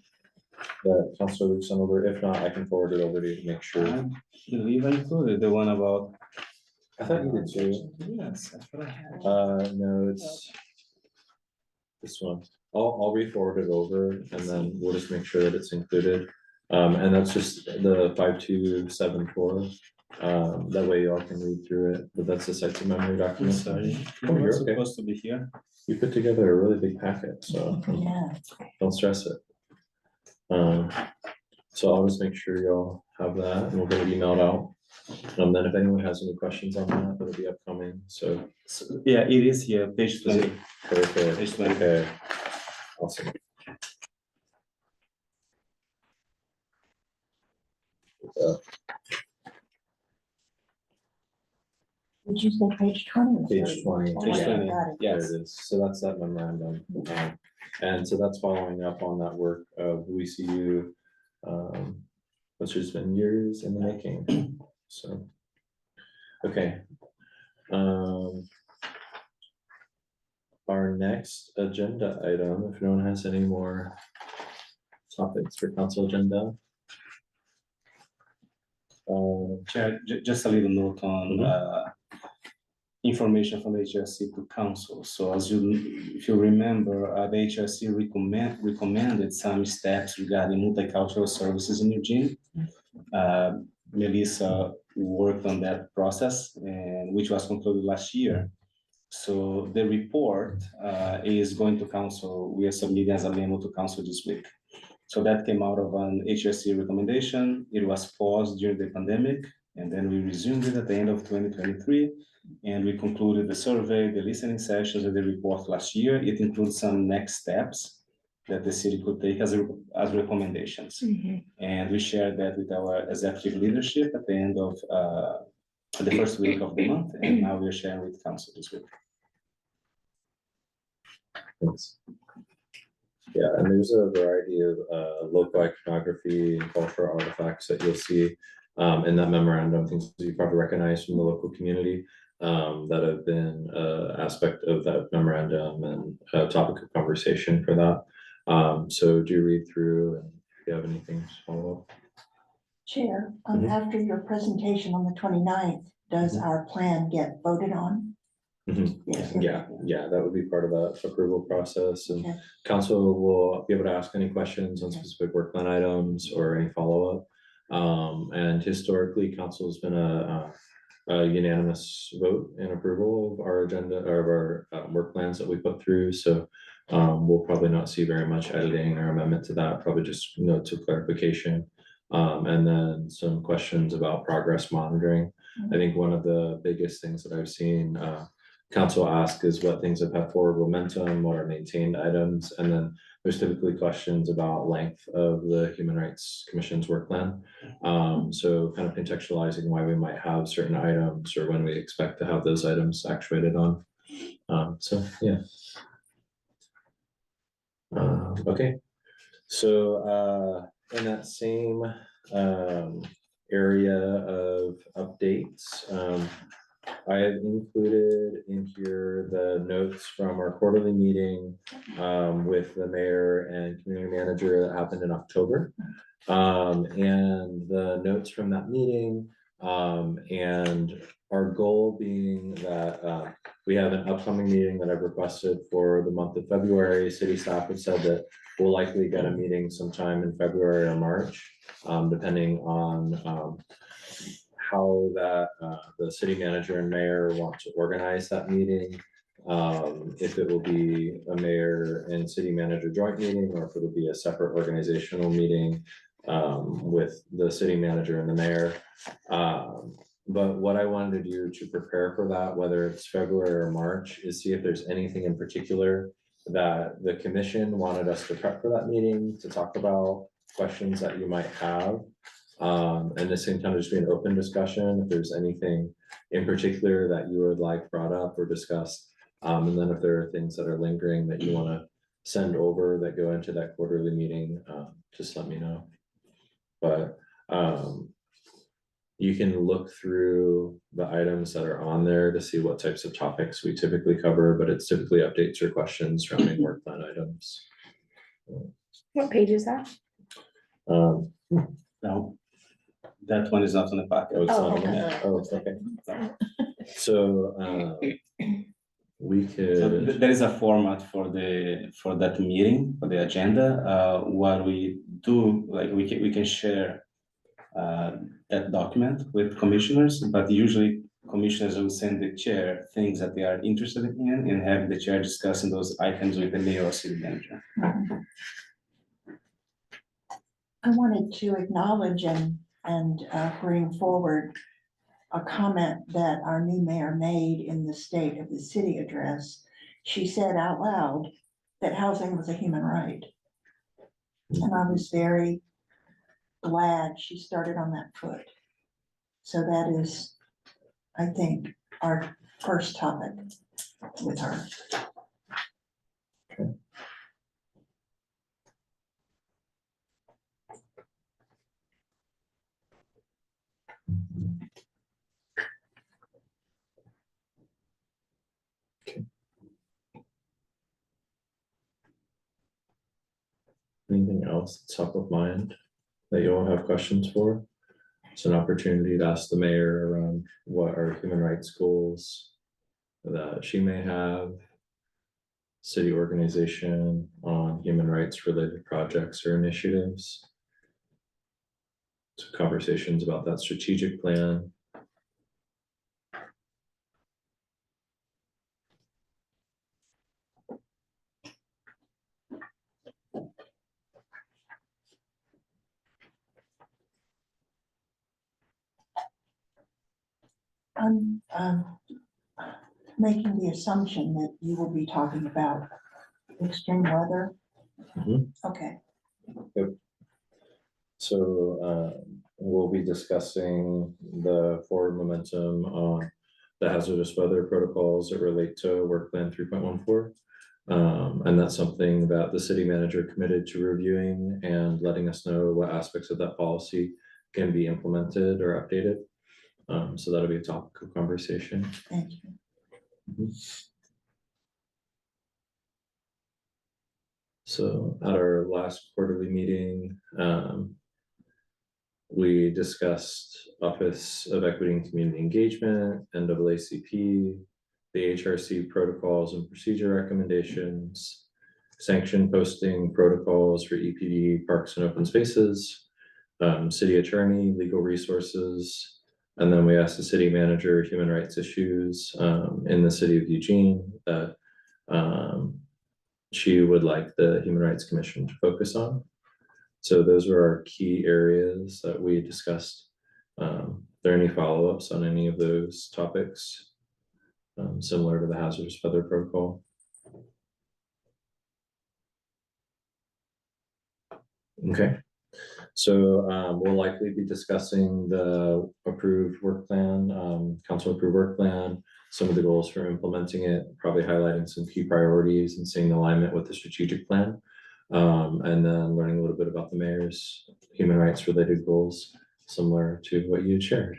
that Councilor Luke sent over? If not, I can forward it over to you to make sure. I believe I included the one about. I thought you did too. Yes, I thought I had. No, it's this one. I'll re-forward it over and then we'll just make sure that it's included. And that's just the 5274. That way y'all can read through it, but that's the sites and memory document. Sorry, Oh, you're you're okay. supposed to be here. You put together a really big packet, so Yeah. don't stress it. So I'll just make sure y'all have that and we'll get it emailed out. Then if anyone has any questions on that, it'll be upcoming, so. Yeah, it is here, page 20. Perfect. Page 20. Okay. Awesome. Did you say page 20? Page 20. Oh, Page I 20. got it. There Yes. it is. So that's that memorandum. And so that's following up on that work of WCU, which has been years in the making. So, okay. Our next agenda item, if no one has any more topics for council agenda. Chair, just a little note on information from the HRC to council. So as if you remember, the HRC recommended some steps regarding multicultural services in Eugene. Melissa worked on that process, and which was concluded last year. So the report is going to council. We are submitting as a memo to council this week. So that came out of an HRC recommendation. It was paused during the pandemic, and then we resumed it at the end of 2023. And we concluded the survey, the listening sessions, and the report last year. It includes some next steps that the city could take as recommendations. And we shared that with our executive leadership at the end of the first week of the month, and now we're sharing with council this week. Thanks. Yeah, and there's a variety of local iconography and cultural artifacts that you'll see in that memorandum, things that you probably recognize from the local community that have been aspect of that memorandum and a topic of conversation for that. So do read through, and if you have anything to follow up. Chair, Mhm. after your presentation on the 29th, does Mhm. our plan get voted on? Mhm. Yes. Yeah, that would be part of that approval process, and Okay. council will be able to ask any questions on specific work plan items or any follow-up. And historically, council's been a unanimous vote in approval of our agenda or of our work plans that we put through, so we'll probably not see very much editing or amendment to that, probably just notes of clarification. And then some questions about progress monitoring. I think one of the biggest things that I've seen council ask is what things have had forward momentum, what are maintained items, and then there's typically questions about length of the Human Rights Commission's work plan. So kind of contextualizing why we might have certain items or when we expect to have those items actuated on. So yeah. Okay, so in that same area of updates, I have included in here the notes from our quarterly meeting with the mayor and community manager that happened in October. And the notes from that meeting, and our goal being that we have an upcoming meeting that I've requested for the month of February. City staff have said that we'll likely get a meeting sometime in February or March, depending on how that the city manager and mayor want to organize that meeting. If it will be a mayor and city manager joint meeting, or if it'll be a separate organizational meeting with the city manager and the mayor. But what I wanted to do to prepare for that, whether it's February or March, is see if there's anything in particular that the commission wanted us to prep for that meeting, to talk about questions that you might have. And at the same time, just be an open discussion, if there's anything in particular that you would like brought up or discussed. And then if there are things that are lingering that you want to send over that go into that quarterly meeting, just let me know. But you can look through the items that are on there to see what types of topics we typically cover, but it's typically updates or questions surrounding work plan items. What page is that? No, that one is not on the packet. Oh, it's Oh, not on okay. that. Oh, it's okay. So we So could, there is a format for that meeting, for the agenda. What we do, like we can share that document with commissioners, but usually commissioners will send the chair things that they are interested in and having the chair discussing those items with the mayor or city manager. I wanted to acknowledge and bring forward a comment that our new mayor made in the State of the City address. She said out loud that housing was a human right. And I was very glad she started on that foot. So that is, I think, our first topic with her. anything else that's top of mind that you all have questions for? It's an opportunity to ask the mayor around what are human rights goals that she may have, city organization on human rights related projects or initiatives. some conversations about that strategic plan. I'm making the assumption that you will be talking about extreme weather. Mhm. Okay, So we'll be discussing the forward momentum on the hazardous weather protocols that relate to work plan 3.14. And that's something that the city manager committed to reviewing and letting us know what aspects of that policy can be implemented or updated. So that'll be a topic of conversation. thank you. So at our last quarterly meeting, we discussed Office of Equity and Community Engagement, NAACP, the HRC protocols and procedure recommendations, sanction posting protocols for EPD, parks and open spaces, city attorney, legal resources, and then we asked the city manager human rights issues in the city of Eugene that she would like the Human Rights Commission to focus on. So those were our key areas that we discussed. Are there any follow-ups on any of those topics? Similar to the hazardous weather protocol? Okay, so we'll likely be discussing the approved work plan, council approved work plan, some of the goals for implementing it, probably highlighting some key priorities and seeing alignment with the strategic plan. And then learning a little bit about the mayor's human rights related goals, similar to what you shared.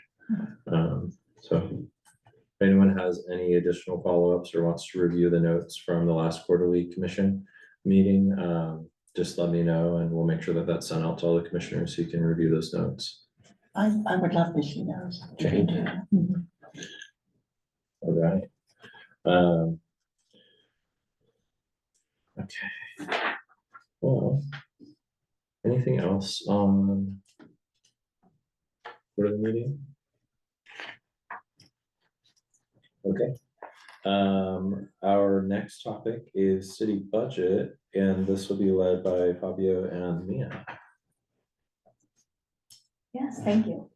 So if anyone has any additional follow-ups or wants to review the notes from the last quarterly commission meeting, just let me know and we'll make sure that that's sent out to all the commissioners so you can review those notes. I would love to see those. if you do. Mhm. All right. Okay. Well, anything else on for the meeting? Okay. Our next topic is city budget, and this will be led by Fabio and Mia. Yes, thank you.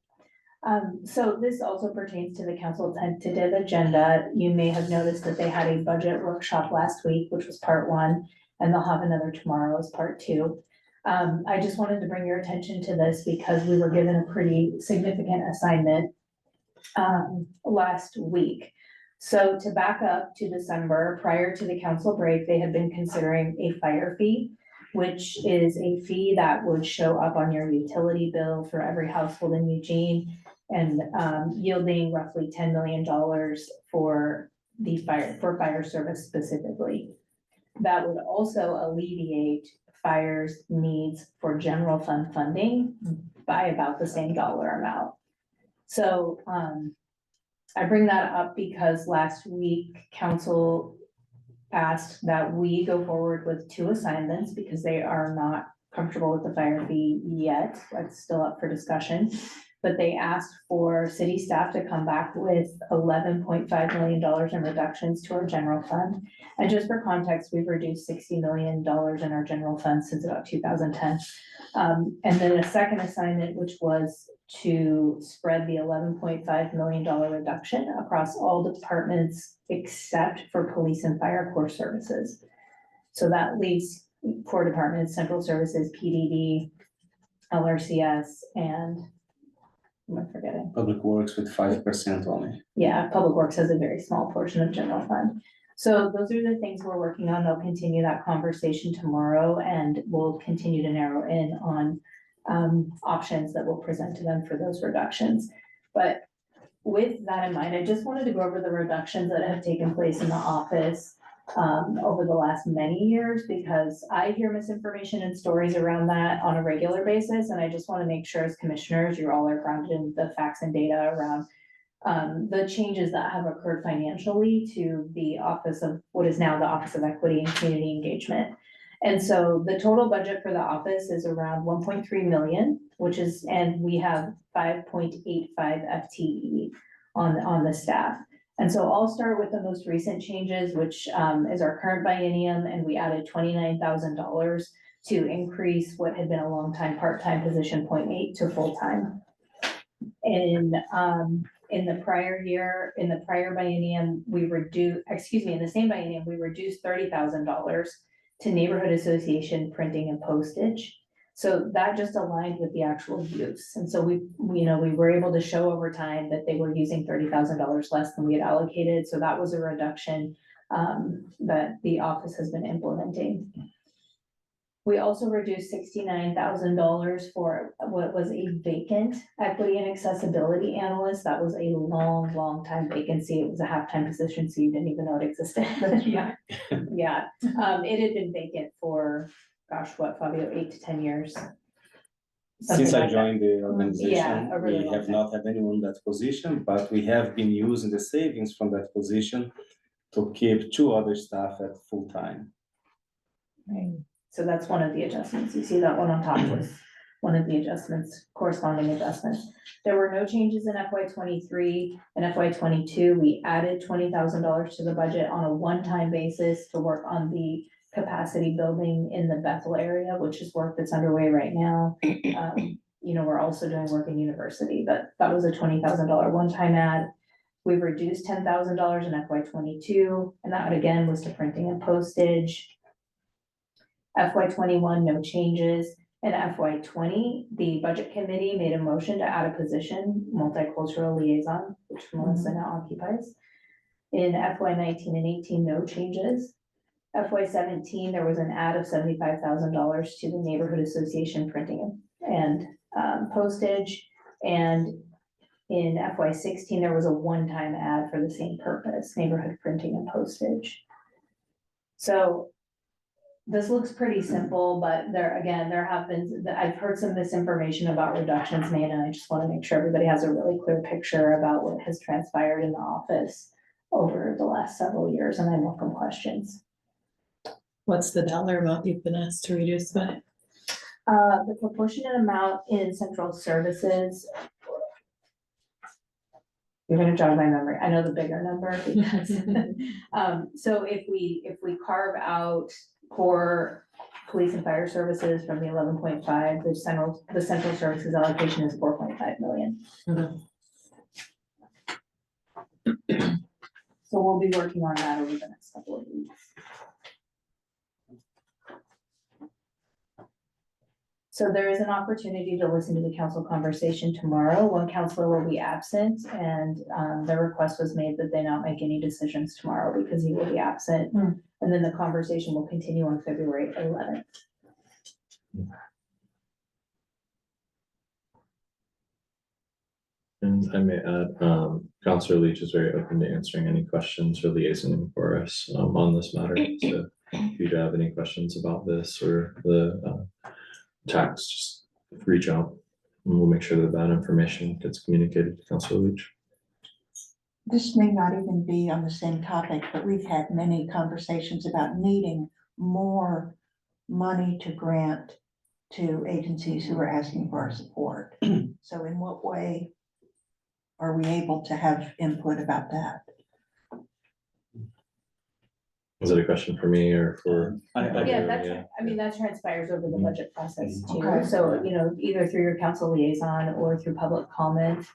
So this also pertains to the council tentative agenda. You may have noticed that they had a budget workshop last week, which was part one, and they'll have another tomorrow as part two. I just wanted to bring your attention to this because we were given a pretty significant assignment last week. So to back up to December, prior to the council break, they had been considering a fire fee, which is a fee that would show up on your utility bill for every household in Eugene and yielding roughly $10 million for the fire service specifically. That would also alleviate fire's needs for general fund funding by about the same dollar amount. So I bring that up because last week council asked that we go forward with 2 assignments because they are not comfortable with the fire fee yet. That's still up for discussion. But they asked for city staff to come back with $11.5 million in reductions to our general fund. And just for context, we've reduced $60 million in our general fund since about 2010. And then a second assignment, which was to spread the $11.5 million reduction across all departments except for police and fire core services. So that leaves core departments, central services, PDD, LRCS, and am I forgetting? Public Works with 5% only. Yeah, Public Works has a very small portion of general fund. So those are the things we're working on. They'll continue that conversation tomorrow and we'll continue to narrow in on options that we'll present to them for those reductions. But with that in mind, I just wanted to go over the reductions that have taken place in the office over the last many years, because I hear misinformation and stories around that on a regular basis. And I just want to make sure as commissioners, you all are grounded in the facts and data around the changes that have occurred financially to the office of what is now the Office of Equity and Community Engagement. And so the total budget for the office is around 1.3 million, which is, and we have 5.85 FTE on the staff. And so I'll start with the most recent changes, which is our current biennium, and we added $29,000 to increase what had been a long time part-time position, 0.8 to full-time. In the prior year, in the prior biennium, in the same biennium, we reduced $30,000 to neighborhood association printing and postage. So that just aligned with the actual use. And so we were able to show over time that they were using $30,000 less than we had allocated. So that was a reduction that the office has been implementing. We also reduced $69,000 for what was a vacant equity and accessibility analyst. That was a long time vacancy. It was a half-time position, so you didn't even know it existed. Yeah. It had been vacant for, gosh, what, Fabio, 8 to 10 years? Since Something I like joined the Yeah, organization, a really we long have time. not had anyone in that position, but we have been using the savings from that position to keep 2 other staff at full time. Right. So that's one of the adjustments. You see that one on top was one of the adjustments, corresponding adjustments. There were no changes in FY '23 and FY '22. We added $20,000 to the budget on a one-time basis to work on the capacity building in the Bethel area, which is work that's underway right now. We're also doing work in university, but that was a $20,000 one-time add. We've reduced $10,000 in FY '22, and that again was to printing and postage. FY '21, no changes. In FY '20, the budget committee made a motion to add a position, multicultural liaison, which Melissa now occupies. In FY '19 and '18, no changes. FY '17, there was an add of $75,000 to the neighborhood association printing and postage. And in FY '16, there was a one-time add for the same purpose, neighborhood printing and postage. So this looks pretty simple, but there have been, I've heard some misinformation about reductions made, and I just want to make sure everybody has a really clear picture about what has transpired in the office over the last several years, and I welcome questions. What's the dollar amount you've been asked to reduce by? The proportionate amount in central services. You're gonna jog my memory. I know the bigger number because, so if we carve out core police and fire services from the 11.5, the central services allocation is 4.5 million. So we'll be working on that over the next couple of weeks. So there is an opportunity to listen to the council conversation tomorrow. One counselor will be absent, and the request was made that they not make any decisions tomorrow because he will be absent. And then the conversation will continue on February 11th. And I may add, Counselor Leach is very open to answering any questions or liaisoning for us on this matter. So if you do have any questions about this or the tax, just reach out and we'll make sure that that information gets communicated to Counselor Leach. This may not even be on the same topic, but we've had many conversations about needing more money to grant to agencies who are asking for our support. So in what way are we able to have input about that? Is it a question for me or for? That transpires over the budget process too. Okay. So, either through your council liaison or through public comment,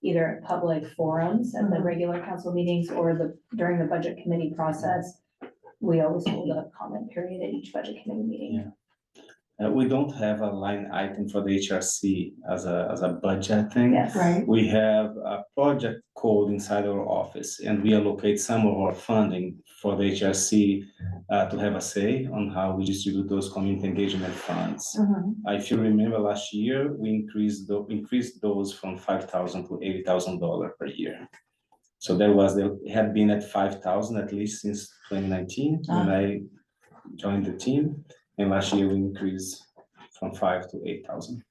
either at public forums and the regular council meetings or during the budget committee process. We always hold a comment period at each budget committee meeting. We don't have a line item for the HRC as a budget thing. Yes. Right. We have a project code inside our office, and we allocate some of our funding for the HRC to have a say on how we distribute those community engagement funds. If you remember last year, we increased those from $5,000 to $80,000 per year. So it had been at 5,000 at least since 2019 when I joined the team. And last year we increased from 5,000 to 8,000.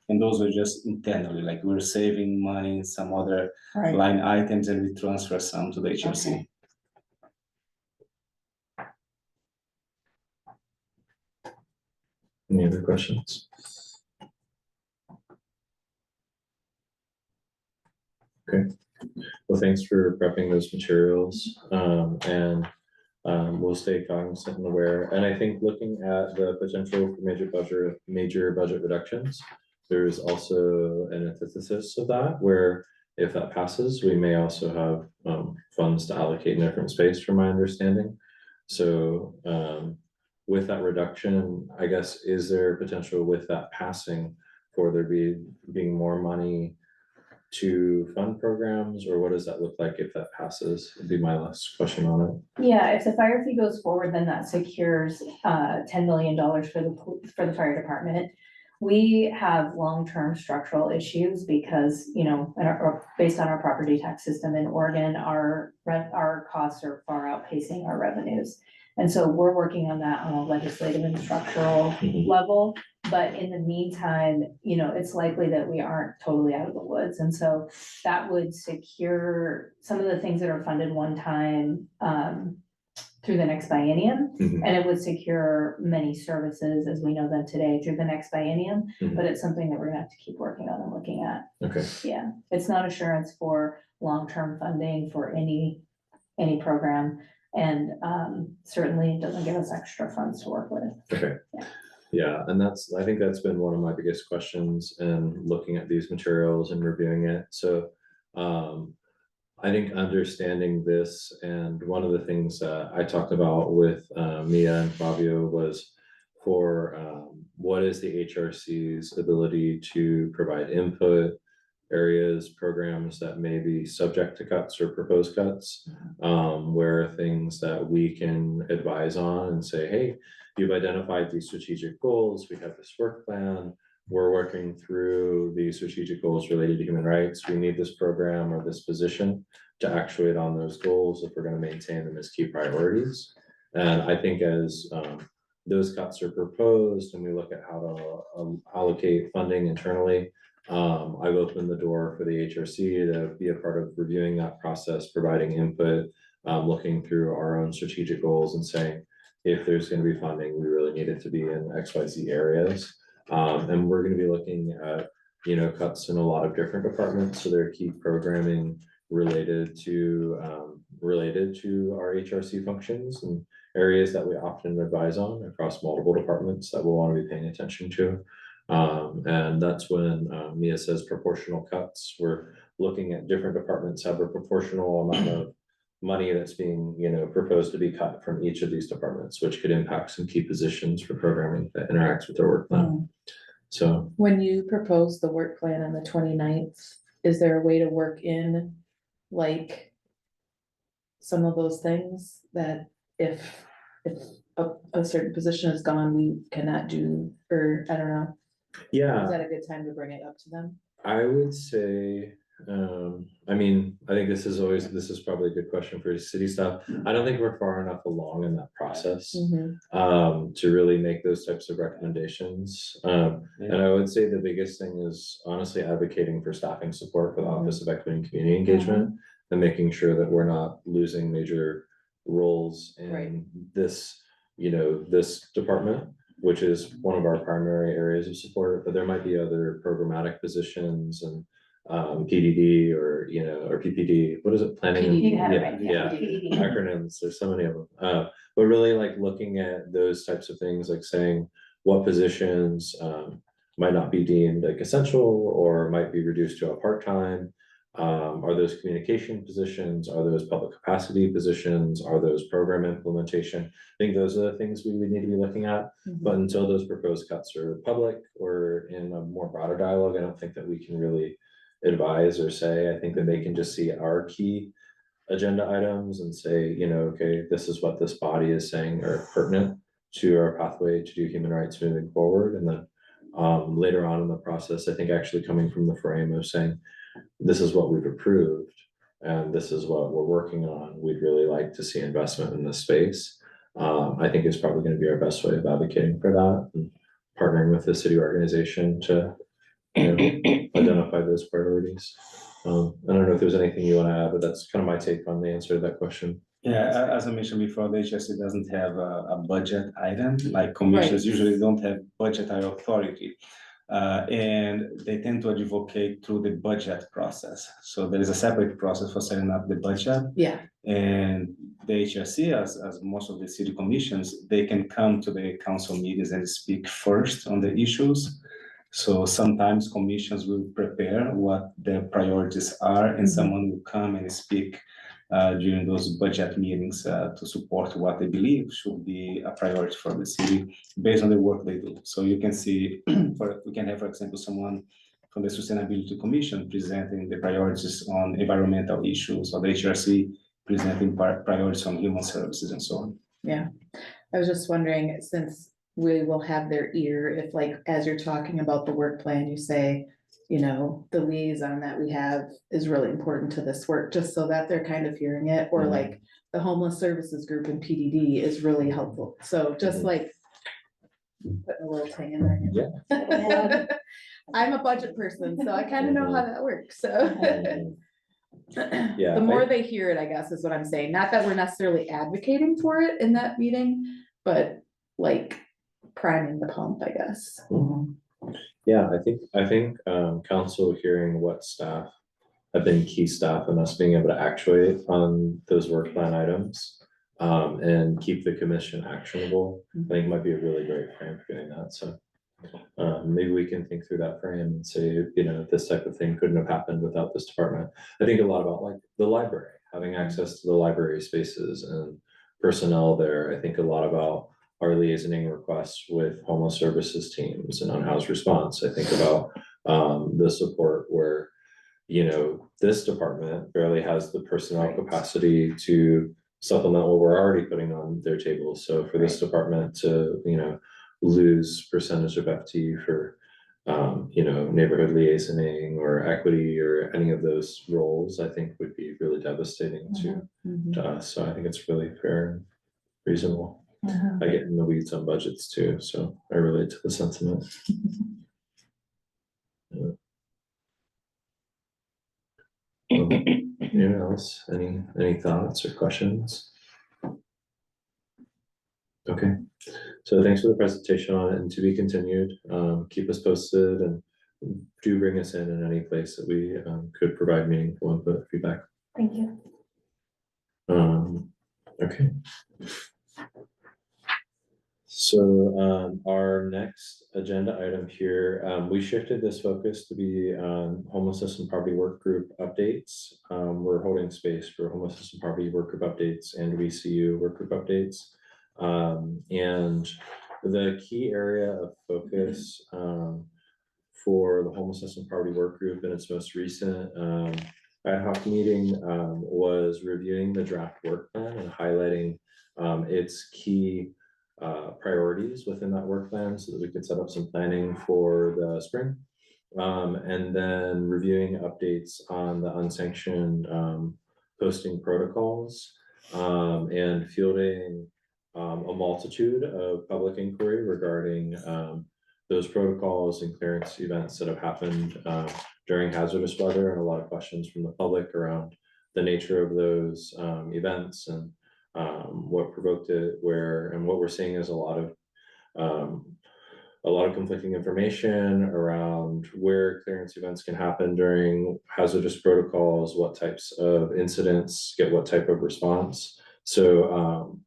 And those were just internally, like we're saving money in some other line items and we transfer some to the HRC. Okay. Any other questions? Okay, well, thanks for prepping those materials, and we'll stay cognizant and aware. And I think looking at the potential for major budget reductions, there's also an antithesis of that, where if that passes, we may also have funds to allocate in a different space, from my understanding. So with that reduction, I guess, is there potential with that passing for there being more money to fund programs, or what does that look like if that passes? Would be my last question on it. Yeah, if the fire fee goes forward, then that secures $10 million for the fire department. We have long-term structural issues because, you know, based on our property tax system in Oregon, our costs are far outpacing our revenues. And so we're working on that on a legislative and structural level. But in the meantime, you know, it's likely that we aren't totally out of the woods. And so that would secure some of the things that are funded one time through the next biennium. And it would secure many services as we know them today through the next biennium. But it's something that we're gonna have to keep working on and looking at. Okay. Yeah, it's not assurance for long-term funding for any program. And certainly it doesn't give us extra funds to work with. Okay. Yeah, and I think that's been one of my biggest questions in looking at these materials and reviewing it. So I think understanding this, and one of the things that I talked about with Mia and Fabio was for what is the HRC's ability to provide input, areas, programs that may be subject to cuts or proposed cuts, where are things that we can advise on and say, hey, you've identified these strategic goals, we have this work plan, we're working through these strategic goals related to human rights, we need this program or this position to actuate on those goals if we're going to maintain them as key priorities. And I think as those cuts are proposed and we look at how to allocate funding internally, I've opened the door for the HRC to be a part of reviewing that process, providing input, looking through our own strategic goals and saying, if there's going to be funding, we really need it to be in XYZ areas. And we're going to be looking at, you know, cuts in a lot of different departments. So there are key programming related to our HRC functions and areas that we often advise on across multiple departments that we'll want to be paying attention to. And that's when Mia says proportional cuts. We're looking at different departments have a proportional amount of money that's being, you know, proposed to be cut from each of these departments, which could impact some key positions for programming that interacts with their work plan. So When you propose the work plan on the 29th, is there a way to work in like some of those things that if a certain position is gone, we cannot do, or I don't know. yeah, Is that a good time to bring it up to them? I would say, I mean, I think this is probably a good question for city staff. I don't think we're far enough along in that process to really make those types of recommendations. And I would say the biggest thing is honestly advocating for staffing support for the Office of Equity and Community Engagement and making sure that we're not losing major roles in this, you know, this department, which is one of our primary areas of support, but there might be other programmatic positions and PDD or, you know, or PPD, what is it, planning? You can have it Yeah, right, yeah, PDD. acronyms, there's so many of them. But really like looking at those types of things, like saying what positions might not be deemed like essential or might be reduced to a part-time. Are those communication positions? Are those public capacity positions? Are those program implementation? I think those are the things we would need to be looking at. But until those proposed cuts are public or in a more broader dialogue, I don't think that we can really advise or say. I think that they can just see our key agenda items and say, you know, okay, this is what this body is saying are pertinent to our pathway to do human rights moving forward. And then later on in the process, I think actually coming from the frame of saying, this is what we've approved and this is what we're working on. We'd really like to see investment in this space. I think is probably going to be our best way of advocating for that and partnering with the city organization to, you know, identify those priorities. I don't know if there's anything you want to add, but that's kind of my take on the answer to that question. Yeah, as I mentioned before, the HRC doesn't have a budget item, like commissions Right. usually don't have budgetary authority. And they tend to advocate through the budget process. So there is a separate process for setting up the budget. Yeah, And the HRC, as most of the city commissions, they can come to the council meetings and speak first on the issues. So sometimes commissions will prepare what their priorities are, and someone will come and speak during those budget meetings to support what they believe should be a priority for the city based on the work they do. So you can see, we can have, for example, someone from the Sustainability Commission presenting the priorities on environmental issues, or the HRC presenting priorities on human services and so on. yeah. I was just wondering, since we will have their ear, if like, as you're talking about the work plan, you say, you know, the liaison that we have is really important to this work, just so that they're kind of hearing it, or Mhm. like the homeless services group in PDD is really helpful. So just Mhm. like putting a little thing in there. Yeah. I'm a budget person, so I kind of know how that works, so. Yeah, The more I- they hear it, I guess, is what I'm saying. Not that we're necessarily advocating for it in that meeting, but like priming the pump, I guess. Yeah, I think council hearing what staff have been key staff and us being able to actuate on those work plan items. And keep the commission actionable, I think might be a really great frame for doing that, so. Maybe we can think through that frame and say, you know, this type of thing couldn't have happened without this department. I think a lot about like the library, having access to the library spaces and personnel there. I think a lot about our liaisoning requests with homeless services teams and unhoused response. I think about the support where, you know, this department barely has the personnel Right. capacity to supplement what we're already putting on their tables. So for this department to, you know, lose percentage of FT for, you know, neighborhood liaisoning or equity or any of those roles, I think would be really devastating to us. So I think it's really fair and reasonable. I get in the weeds on budgets too, so I relate to the sentiment. Anyone else? Any thoughts or questions? Okay, so thanks for the presentation on it, and to be continued. Keep us posted and do bring us in any place that we could provide meaningful input, feedback. Thank you. Okay. So our next agenda item here, we shifted this focus to be homelessness and poverty work group updates. We're holding space for homelessness and poverty work group updates and VCU work group updates. And the key area of focus for the homelessness and poverty work group in its most recent ad hoc meeting was reviewing the draft work plan and highlighting its key priorities within that work plan so that we could set up some planning for the spring. And then reviewing updates on the unsanctioned posting protocols and fielding a multitude of public inquiry regarding those protocols and clearance events that have happened during hazardous weather, and a lot of questions from the public around the nature of those events and what provoked it, where, and what we're seeing is a lot of conflicting information around where clearance events can happen during hazardous protocols, what types of incidents get what type of response. So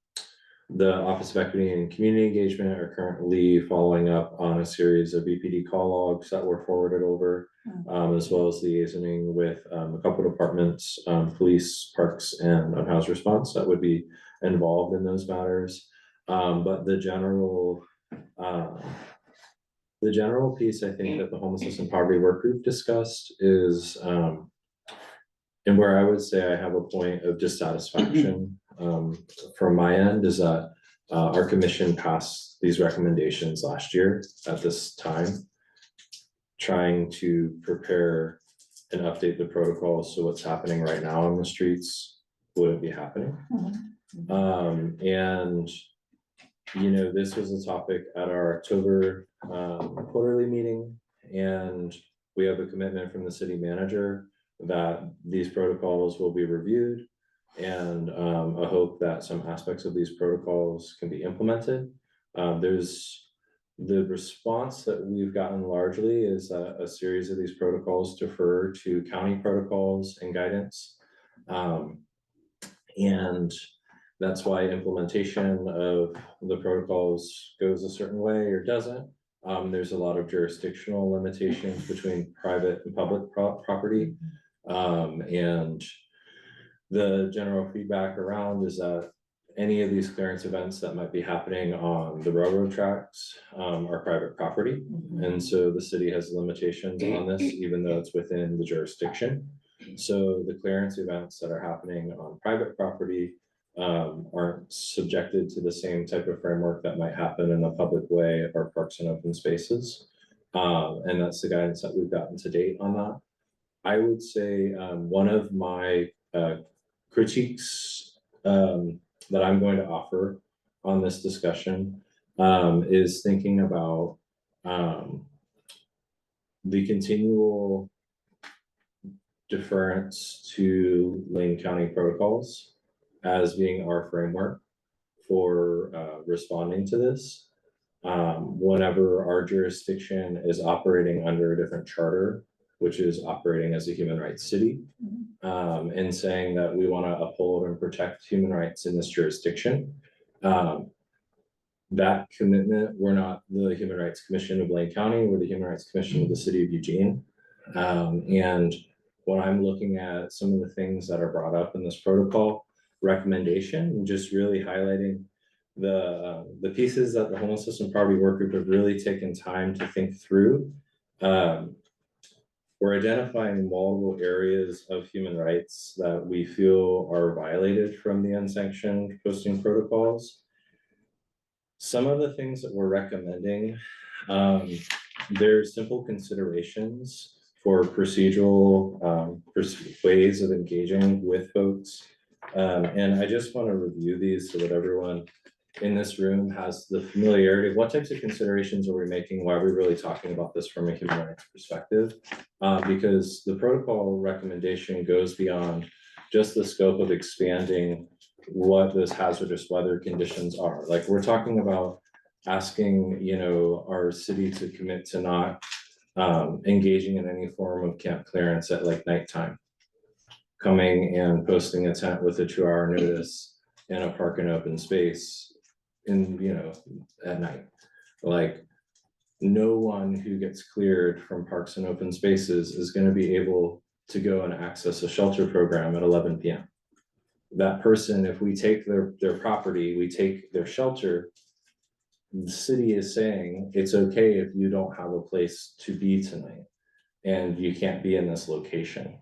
the Office of Equity and Community Engagement are currently following up on a series of BPD call logs that were forwarded over, as well as liaisoning with a couple departments, police, parks, and unhoused response that would be involved in those matters. But the general piece, I think, that the homelessness and poverty work group discussed is, and where I would say I have a point of dissatisfaction from my end, is that our commission passed these recommendations last year at this time, trying to prepare and update the protocols so what's happening right now on the streets wouldn't be happening. And you know, this was a topic at our October quarterly meeting, and we have a commitment from the city manager that these protocols will be reviewed and a hope that some aspects of these protocols can be implemented. There's the response that we've gotten largely is a series of these protocols defer to county protocols and guidance. And that's why implementation of the protocols goes a certain way or doesn't. There's a lot of jurisdictional limitations between private and public property. And the general feedback around is that any of these clearance events that might be happening on the railroad tracks are private property. And so the city has limitations on this, even though it's within the jurisdiction. So the clearance events that are happening on private property aren't subjected to the same type of framework that might happen in a public way of our parks and open spaces. And that's the guidance that we've gotten to date on that. I would say one of my critiques that I'm going to offer on this discussion is thinking about the continual deference to Lane County protocols as being our framework for responding to this. Whenever our jurisdiction is operating under a different charter, which is operating as a human rights city, and saying that we want to uphold and protect human rights in this jurisdiction. That commitment, we're not the Human Rights Commission of Lane County, we're the Human Rights Commission of the City of Eugene. And when I'm looking at some of the things that are brought up in this protocol recommendation, and just really highlighting the pieces that the Homelessness and Poverty Work Group have really taken time to think through. We're identifying multiple areas of human rights that we feel are violated from the unsanctioned posting protocols. Some of the things that we're recommending, there's simple considerations for procedural ways of engaging with folks. And I just want to review these so that everyone in this room has the familiarity of what types of considerations are we making, why are we really talking about this from a human rights perspective, because the protocol recommendation goes beyond just the scope of expanding what those hazardous weather conditions are. Like we're talking about asking, you know, our city to commit to not engaging in any form of camp clearance at like nighttime, coming and posting a tent with a 2-hour notice in a park and open space in, you know, at night. Like no one who gets cleared from parks and open spaces is going to be able to go and access a shelter program at 11 p.m. That person, if we take their property, we take their shelter, the city is saying it's okay if you don't have a place to be tonight and you can't be in this location.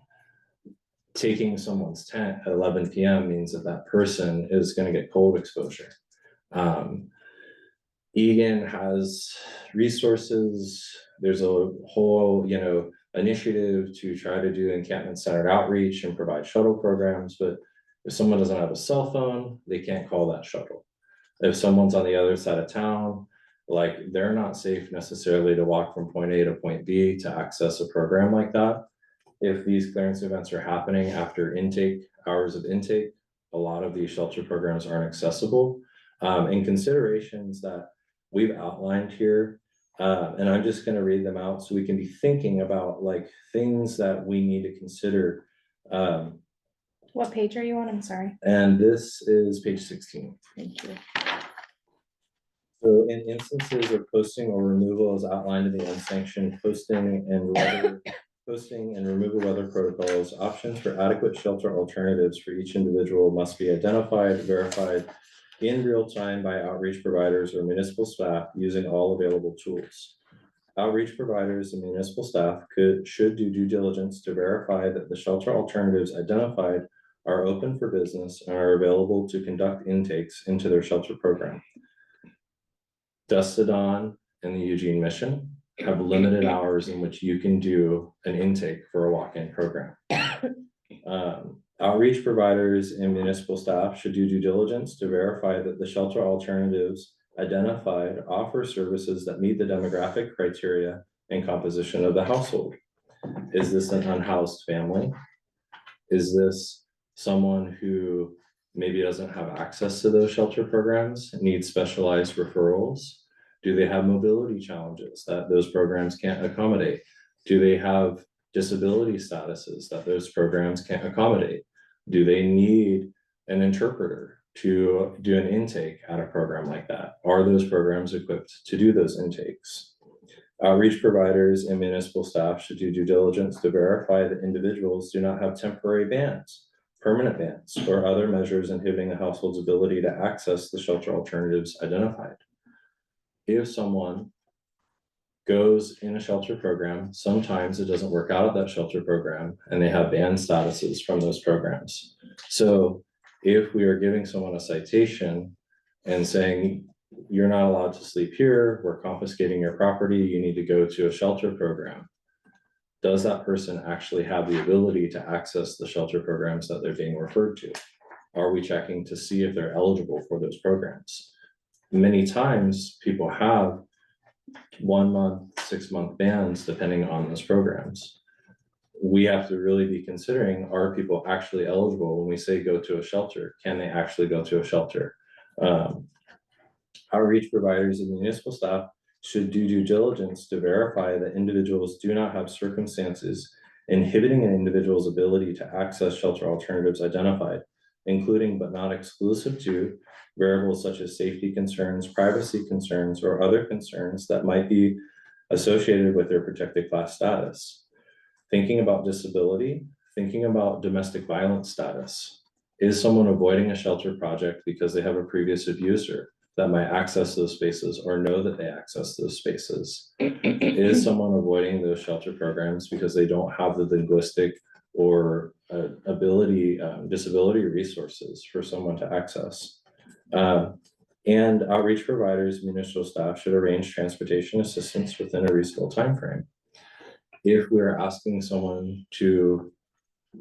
Taking someone's tent at 11 p.m. means that that person is going to get cold exposure. Egan has resources. There's a whole, you know, initiative to try to do encampment centered outreach and provide shuttle programs. But if someone doesn't have a cell phone, they can't call that shuttle. If someone's on the other side of town, like they're not safe necessarily to walk from point A to point B to access a program like that. If these clearance events are happening after intake, hours of intake, a lot of these shelter programs aren't accessible. And considerations that we've outlined here, and I'm just going to read them out so we can be thinking about like things that we need to consider. What page are you on? I'm sorry. And this is page 16. Thank you. So in instances of posting or removal as outlined in the unsanctioned posting and removal weather protocols, options for adequate shelter alternatives for each individual must be identified, verified in real time by outreach providers or municipal staff using all available tools. Outreach providers and municipal staff should do due diligence to verify that the shelter alternatives identified are open for business and are available to conduct intakes into their shelter program. Dusk to Dawn and the Eugene Mission have limited hours in which you can do an intake for a walk-in program. Outreach providers and municipal staff should do due diligence to verify that the shelter alternatives identified offer services that meet the demographic criteria and composition of the household. Is this an unhoused family? Is this someone who maybe doesn't have access to those shelter programs, needs specialized referrals? Do they have mobility challenges that those programs can't accommodate? Do they have disability statuses that those programs can't accommodate? Do they need an interpreter to do an intake at a program like that? Are those programs equipped to do those intakes? Outreach providers and municipal staff should do due diligence to verify that individuals do not have temporary bans, permanent bans, or other measures inhibiting the household's ability to access the shelter alternatives identified. If someone goes in a shelter program, sometimes it doesn't work out at that shelter program and they have banned statuses from those programs. So if we are giving someone a citation and saying, you're not allowed to sleep here, we're confiscating your property, you need to go to a shelter program, does that person actually have the ability to access the shelter programs that they're being referred to? Are we checking to see if they're eligible for those programs? Many times people have 1 month, 6 month bans depending on those programs. We have to really be considering, are people actually eligible when we say go to a shelter? Can they actually go to a shelter? Outreach providers and municipal staff should do due diligence to verify that individuals do not have circumstances inhibiting an individual's ability to access shelter alternatives identified, including but not exclusive to variables such as safety concerns, privacy concerns, or other concerns that might be associated with their protected class status. Thinking about disability, thinking about domestic violence status. Is someone avoiding a shelter project because they have a previous abuser that might access those spaces or know that they access those spaces? Is someone avoiding those shelter programs because they don't have the linguistic or disability resources for someone to access? And outreach providers, municipal staff should arrange transportation assistance within a reasonable timeframe. If we're asking someone to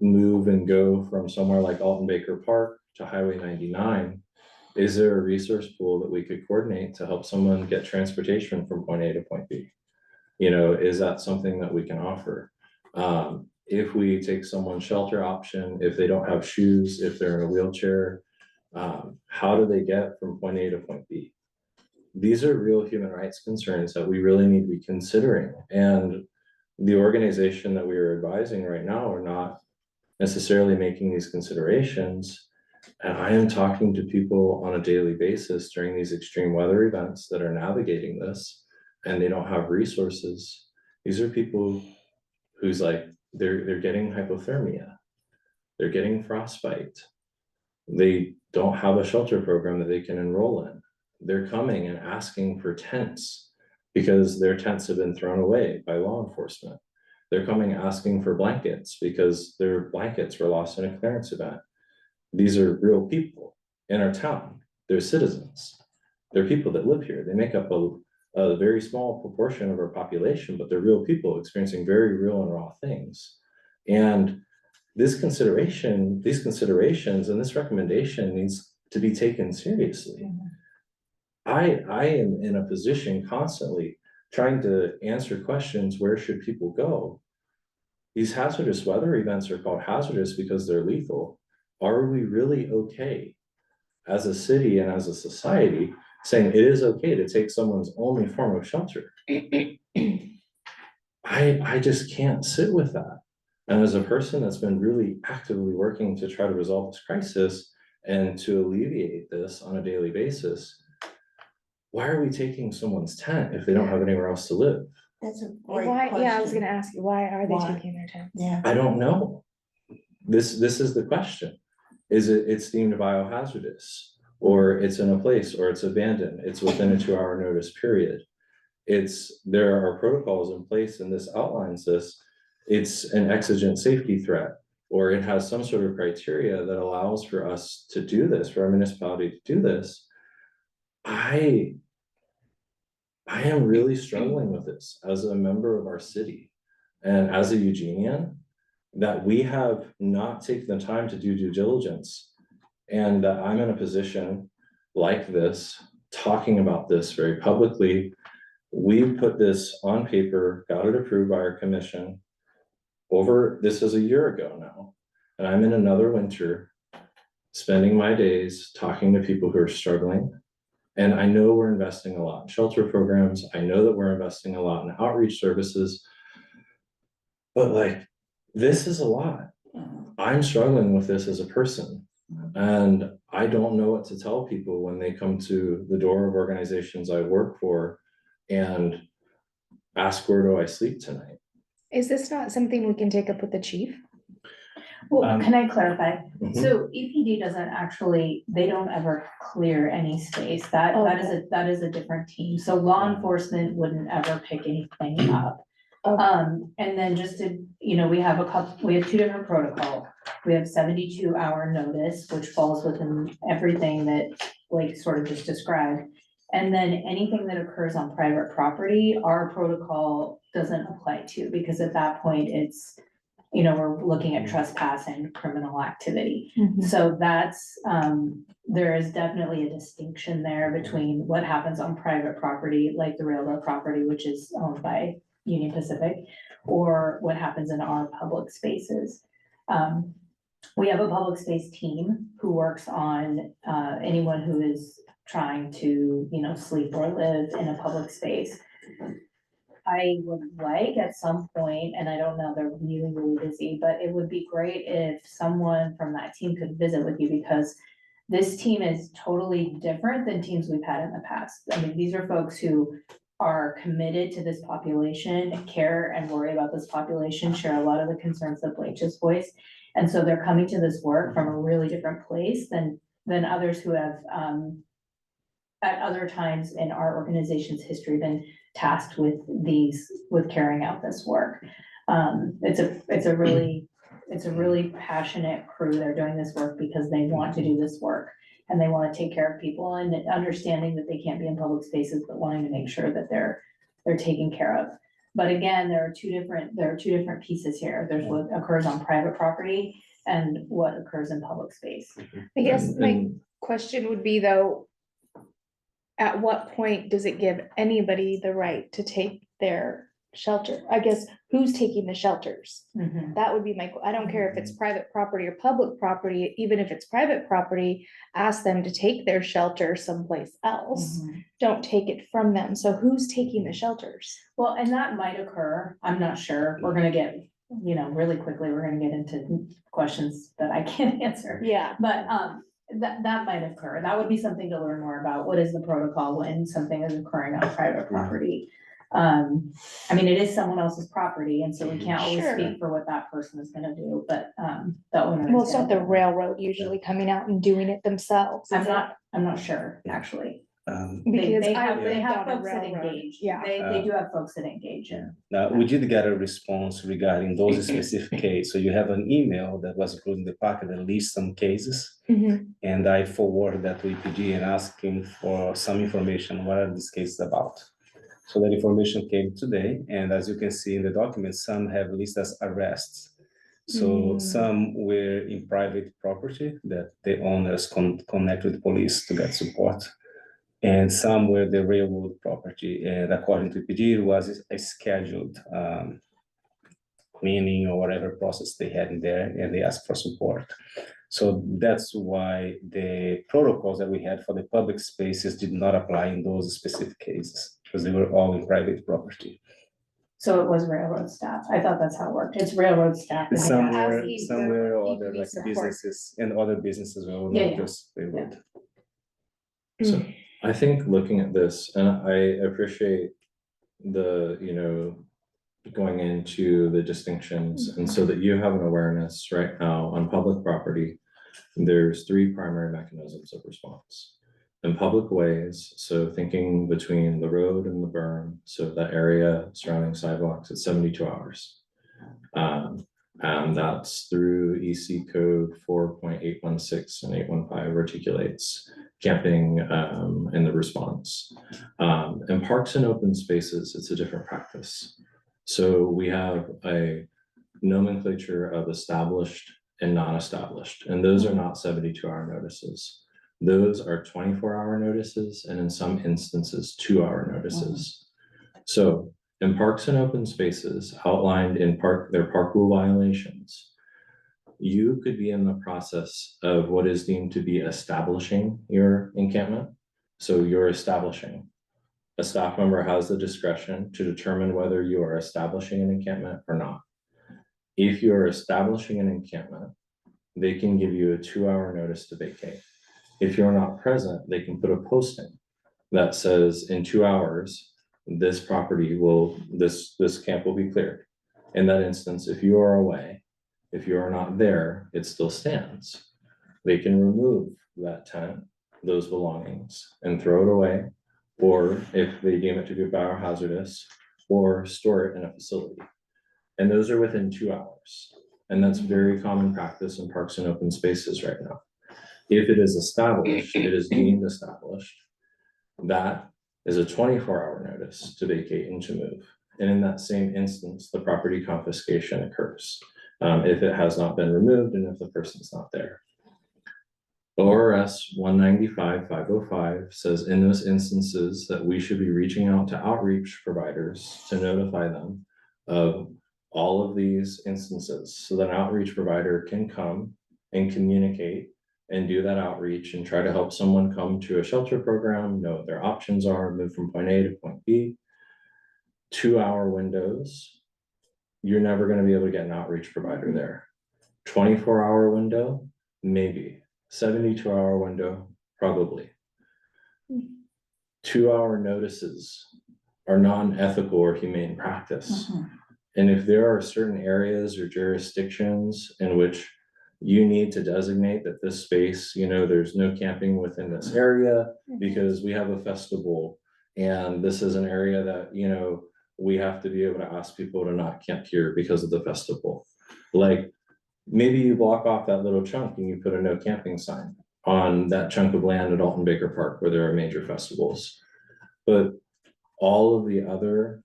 move and go from somewhere like Alton Baker Park to Highway 99, is there a resource pool that we could coordinate to help someone get transportation from point A to point B? You know, is that something that we can offer? If we take someone's shelter option, if they don't have shoes, if they're in a wheelchair, how do they get from point A to point B? These are real human rights concerns that we really need to be considering. And the organization that we are advising right now are not necessarily making these considerations. And I am talking to people on a daily basis during these extreme weather events that are navigating this, and they don't have resources. These are people who's like, they're getting hypothermia, they're getting frostbite, they don't have a shelter program that they can enroll in. They're coming and asking for tents because their tents have been thrown away by law enforcement. They're coming asking for blankets because their blankets were lost in a clearance event. These are real people in our town. They're citizens. They're people that live here. They make up a very small proportion of our population, but they're real people experiencing very real and raw things. And these considerations and this recommendation needs to be taken seriously. I am in a position constantly trying to answer questions, where should people go? These hazardous weather events are called hazardous because they're lethal. Are we really okay as a city and as a society saying it is okay to take someone's only form of shelter? I just can't sit with that. And as a person that's been really actively working to try to resolve this crisis and to alleviate this on a daily basis, why are we taking someone's tent if they don't have anywhere else to live? That's a great Why, question. yeah, I was gonna ask you, why are they Why? taking their tents? Yeah, I don't know. This is the question. It's deemed biohazardous, or it's in a place, or it's abandoned, it's within a 2-hour notice period. There are protocols in place, and this outlines this. It's an exigent safety threat, or it has some sort of criteria that allows for us to do this, for our municipality to do this. I am really struggling with this as a member of our city and as a Eugenian, that we have not taken the time to do due diligence, and that I'm in a position like this, talking about this very publicly. We put this on paper, got it approved by our commission. This is a year ago now. and I'm in another winter, spending my days talking to people who are struggling. And I know we're investing a lot in shelter programs. I know that we're investing a lot in outreach services. But like, this is a lot. I'm struggling with this as a person. And I don't know what to tell people when they come to the door of organizations I work for and ask, where do I sleep tonight? Is this not something we can take up with the chief? Well, can I clarify? Mhm. So EPD doesn't actually, they don't ever clear any space. That is a different team. So law enforcement wouldn't ever pick anything up. And then just to, we have two different protocols. We have 72-hour notice, which falls within everything that Blake sort of just described. And then anything that occurs on private property, our protocol doesn't apply to, because at that point it's, we're looking at trespass and criminal activity. So that's, there is definitely a distinction there between what happens on private property, like the railroad property, which is owned by Union Pacific, or what happens in our public spaces. We have a public space team who works on anyone who is trying to, sleep or live in a public space. I would like at some point, and I don't know, they're really, really busy, but it would be great if someone from that team could visit with you, because this team is totally different than teams we've had in the past. I mean, these are folks who are committed to this population, care and worry about this population, share a lot of the concerns that Blake just voiced. And so they're coming to this work from a really different place than others who have, at other times in our organization's history, been tasked with carrying out this work. It's a really passionate crew. They're doing this work because they want to do this work and they want to take care of people, and understanding that they can't be in public spaces, but wanting to make sure that they're taken care of. But again, there are two different pieces here. There's what occurs on private property and what occurs in public space. I guess my question would be though, at what point does it give anybody the right to take their shelter? I guess, who's taking the shelters? That would be I don't care if it's private property or public property, even if it's private property, ask them to take their shelter someplace else. Don't take it from them. So who's taking the shelters? Well, and that might occur. I'm not sure. We're gonna get, really quickly, we're gonna get into questions that I can't answer. Yeah. But, that might occur. That would be something to learn more about. What is the protocol when something is occurring on private property? I mean, it is someone else's property, and so we can't always Sure. speak for what that person is gonna do, but, the owner. Well, it's not the railroad usually coming out and doing it themselves. I'm is it? not sure, actually. Because They I have lived on a folks that railroad. engage. Yeah. They do have folks that engage in. Now, we did get a response regarding those specific cases. So you have an email that was included in the packet that lists some cases. And I forwarded that to EPG and asking for some information, what are these cases about? So that information came today, and as you can see in the document, some have listed as arrests. So some were in private property that the owners connect with police to get support. And some were the railroad property, and according to EPG, it was a scheduled cleaning or whatever process they had in there, and they asked for support. So that's why the protocols that we had for the public spaces did not apply in those specific cases, because they were all in private property. So it was railroad staff. I thought that's how it worked. It's railroad staff. and they have- Somewhere other like support. businesses and other businesses will Yeah, not yeah. just railroad. So I think looking at this, and I appreciate the, going into the distinctions, and so that you have an awareness right now on public property, there's three primary mechanisms of response. In public ways, so thinking between the road and the berm, so that area surrounding sidewalks, it's 72 hours. And that's through EC code 4.816 and 815 articulates camping in the response. In parks and open spaces, it's a different practice. So we have a nomenclature of established and non-established, and those are not 72-hour notices. Those are 24-hour notices, and in some instances, 2-hour notices. So in parks and open spaces outlined in their park rule violations, you could be in the process of what is deemed to be establishing your encampment. So you're establishing. A staff member has the discretion to determine whether you are establishing an encampment or not. If you are establishing an encampment, they can give you a 2-hour notice to vacate. If you're not present, they can put a posting that says in 2 hours, this property will, this camp will be cleared. In that instance, if you are away, if you are not there, it still stands. They can remove that tent, those belongings, and throw it away. Or if they deem it to be biohazardous, or store it in a facility. And those are within 2 hours. And that's very common practice in parks and open spaces right now. If it is established, it is deemed established, that is a 24-hour notice to vacate and to move. And in that same instance, the property confiscation occurs if it has not been removed and if the person's not there. ORS 195-505 says in those instances that we should be reaching out to outreach providers to notify them of all of these instances, so that an outreach provider can come and communicate and do that outreach and try to help someone come to a shelter program, know what their options are, move from point A to point B. 2-hour windows, you're never going to be able to get an outreach provider there. 24-hour window, maybe. 72-hour window, probably. 2-hour notices are non-ethical or humane practice. And if there are certain areas or jurisdictions in which you need to designate that this space, there's no camping within this area because we have a festival and this is an area that, we have to be able to ask people to not camp here because of the festival. Like, maybe you block off that little chunk and you put a no camping sign on that chunk of land at Alton Baker Park where there are major festivals. But all of the other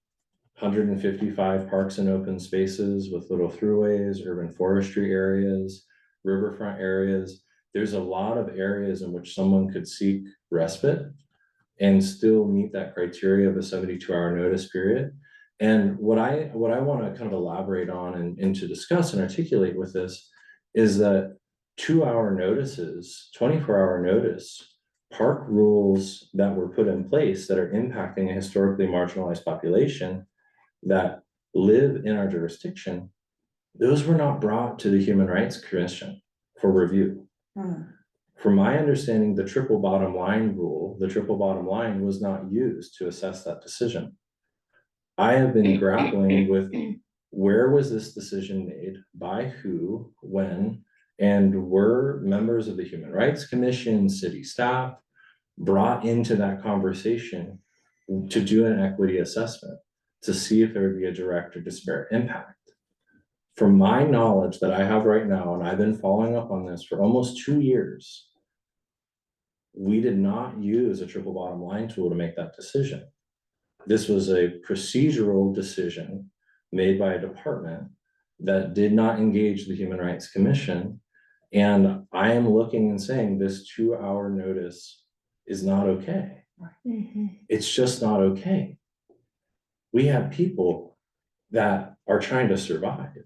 155 parks and open spaces with little throughways, urban forestry areas, riverfront areas, there's a lot of areas in which someone could seek respite and still meet that criteria of a 72-hour notice period. And what I want to kind of elaborate on and to discuss and articulate with this is that 2-hour notices, 24-hour notice, park rules that were put in place that are impacting a historically marginalized population that live in our jurisdiction, those were not brought to the Human Rights Commission for review. From my understanding, the triple bottom line rule, the triple bottom line was not used to assess that decision. I have been grappling with where was this decision made, by who, when, and were members of the Human Rights Commission, city staff brought into that conversation to do an equity assessment to see if there would be a direct or disparate impact. From my knowledge that I have right now, and I've been following up on this for almost 2 years, we did not use a triple bottom line tool to make that decision. This was a procedural decision made by a department that did not engage the Human Rights Commission. And I am looking and saying this 2-hour notice is not okay. It's just not okay. We have people that are trying to survive,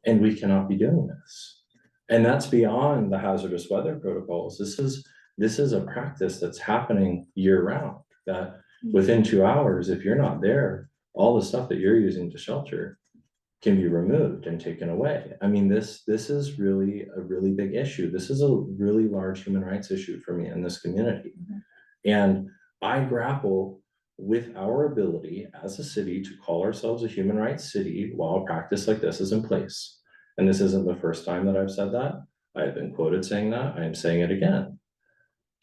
and we cannot be doing this. And that's beyond the hazardous weather protocols. This is a practice that's happening year round, that within 2 hours, if you're not there, all the stuff that you're using to shelter can be removed and taken away. I mean, this is really a really big issue. This is a really large human rights issue for me in this community. And I grapple with our ability as a city to call ourselves a human rights city while a practice like this is in place. And this isn't the first time that I've said that. I have been quoted saying that. I am saying it again.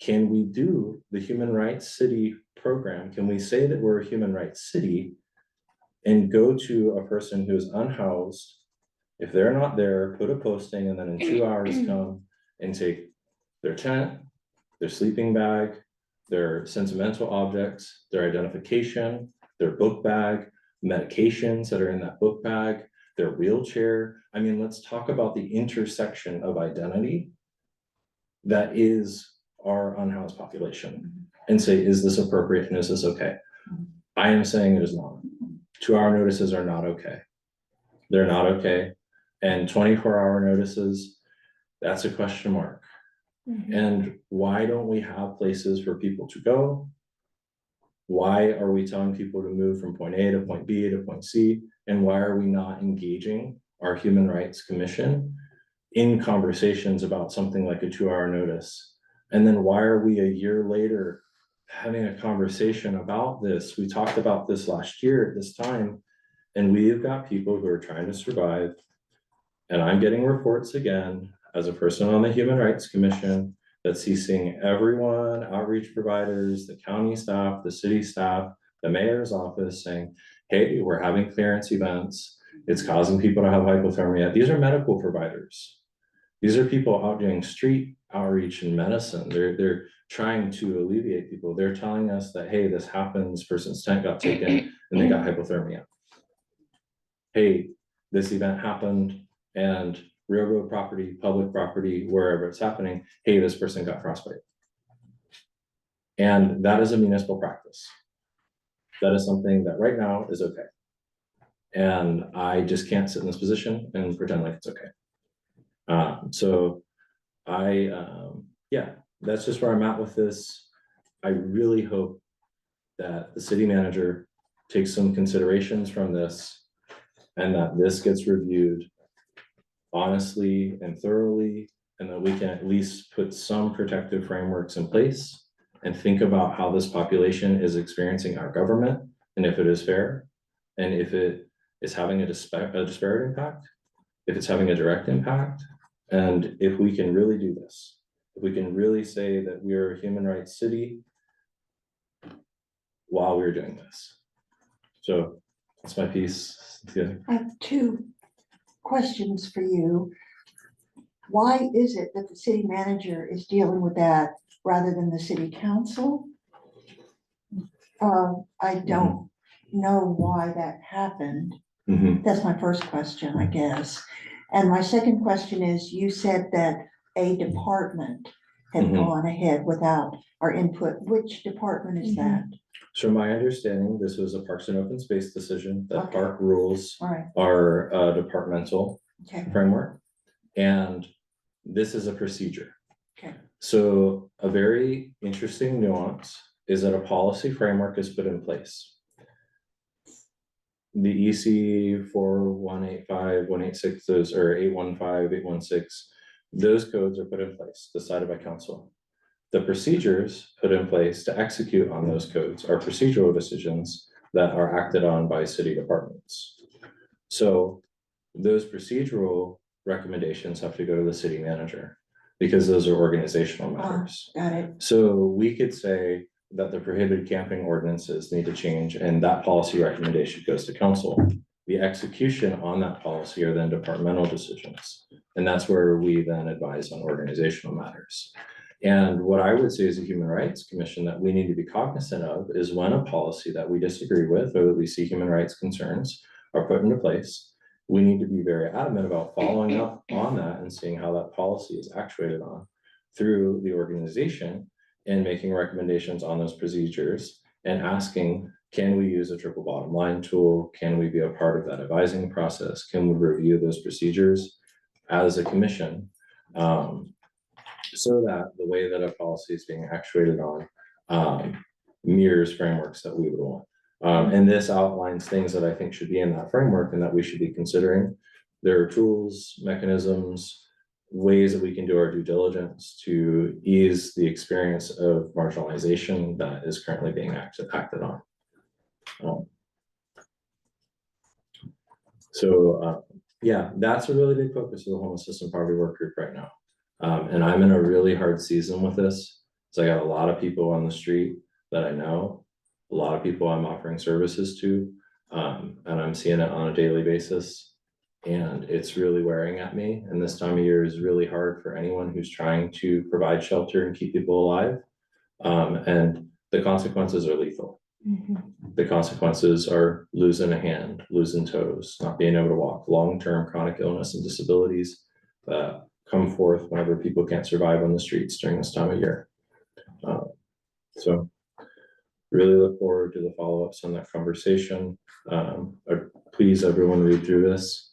Can we do the human rights city program? Can we say that we're a human rights city and go to a person who is unhoused? If they're not there, put a posting, and then in 2 hours come and take their tent, their sleeping bag, their sentimental objects, their identification, their book bag, medications that are in that book bag, their wheelchair. I mean, let's talk about the intersection of identity that is our unhoused population and say, is this appropriate and is this okay? I am saying it is not. 2-hour notices are not okay. They're not okay. And 24-hour notices, that's a question mark. And why don't we have places for people to go? Why are we telling people to move from point A to point B to point C? And why are we not engaging our Human Rights Commission in conversations about something like a 2-hour notice? And then why are we a year later having a conversation about this? We talked about this last year at this time, and we have got people who are trying to survive. And I'm getting reports again, as a person on the Human Rights Commission, that's seeing everyone, outreach providers, the county staff, the city staff, the mayor's office saying, hey, we're having clearance events. It's causing people to have hypothermia. These are medical providers. These are people out doing street outreach and medicine. They're trying to alleviate people. They're telling us that, hey, this happens, person's tent got taken and they got hypothermia. Hey, this event happened and railroad property, public property, wherever it's happening, hey, this person got frostbite. And that is a municipal practice. That is something that right now is okay. And I just can't sit in this position and pretend like it's okay. Yeah, that's just where I'm at with this. I really hope that the city manager takes some considerations from this and that this gets reviewed honestly and thoroughly, and that we can at least put some protective frameworks in place and think about how this population is experiencing our government, and if it is fair, and if it is having a disparate impact, if it's having a direct impact, and if we can really do this, if we can really say that we are a human rights city while we're doing this. So that's my piece. Yeah. I have two questions for you. Why is it that the city manager is dealing with that rather than the city council? I don't know why that happened. That's my first question, I guess. And my second question is, you said that a department had gone ahead without our input. Which department is that? So my understanding, this was a Parks and Open Space decision, that Okay. park rules All right, are a departmental okay, framework. And this is a procedure. okay, So a very interesting nuance is that a policy framework is put in place. The EC 4185, 186, those or 815, 816, those codes are put in place, decided by council. The procedures put in place to execute on those codes are procedural decisions that are acted on by city departments. So those procedural recommendations have to go to the city manager because those are organizational matters. got it. So we could say that the prohibited camping ordinances need to change and that policy recommendation goes to council. The execution on that policy are then departmental decisions. And that's where we then advise on organizational matters. And what I would say as a Human Rights Commission that we need to be cognizant of is when a policy that we disagree with or that we see human rights concerns are put into place, we need to be very adamant about following up on that and seeing how that policy is actuated on through the organization and making recommendations on those procedures and asking, can we use a triple bottom line tool? Can we be a part of that advising process? Can we review those procedures as a commission? So that the way that a policy is being actuated on mirrors frameworks that we would want. And this outlines things that I think should be in that framework and that we should be considering. There are tools, mechanisms, ways that we can do our due diligence to ease the experience of marginalization that is currently being acted on. Yeah, that's a really big focus of the homelessness and poverty work group right now. And I'm in a really hard season with this. So I got a lot of people on the street that I know, a lot of people I'm offering services to, and I'm seeing it on a daily basis. And it's really wearing at me. And this time of year is really hard for anyone who's trying to provide shelter and keep people alive. And the consequences are lethal. The consequences are losing a hand, losing toes, not being able to walk, long-term chronic illness and disabilities that come forth whenever people can't survive on the streets during this time of year. So really look forward to the follow-ups on that conversation. Please, everyone read through this.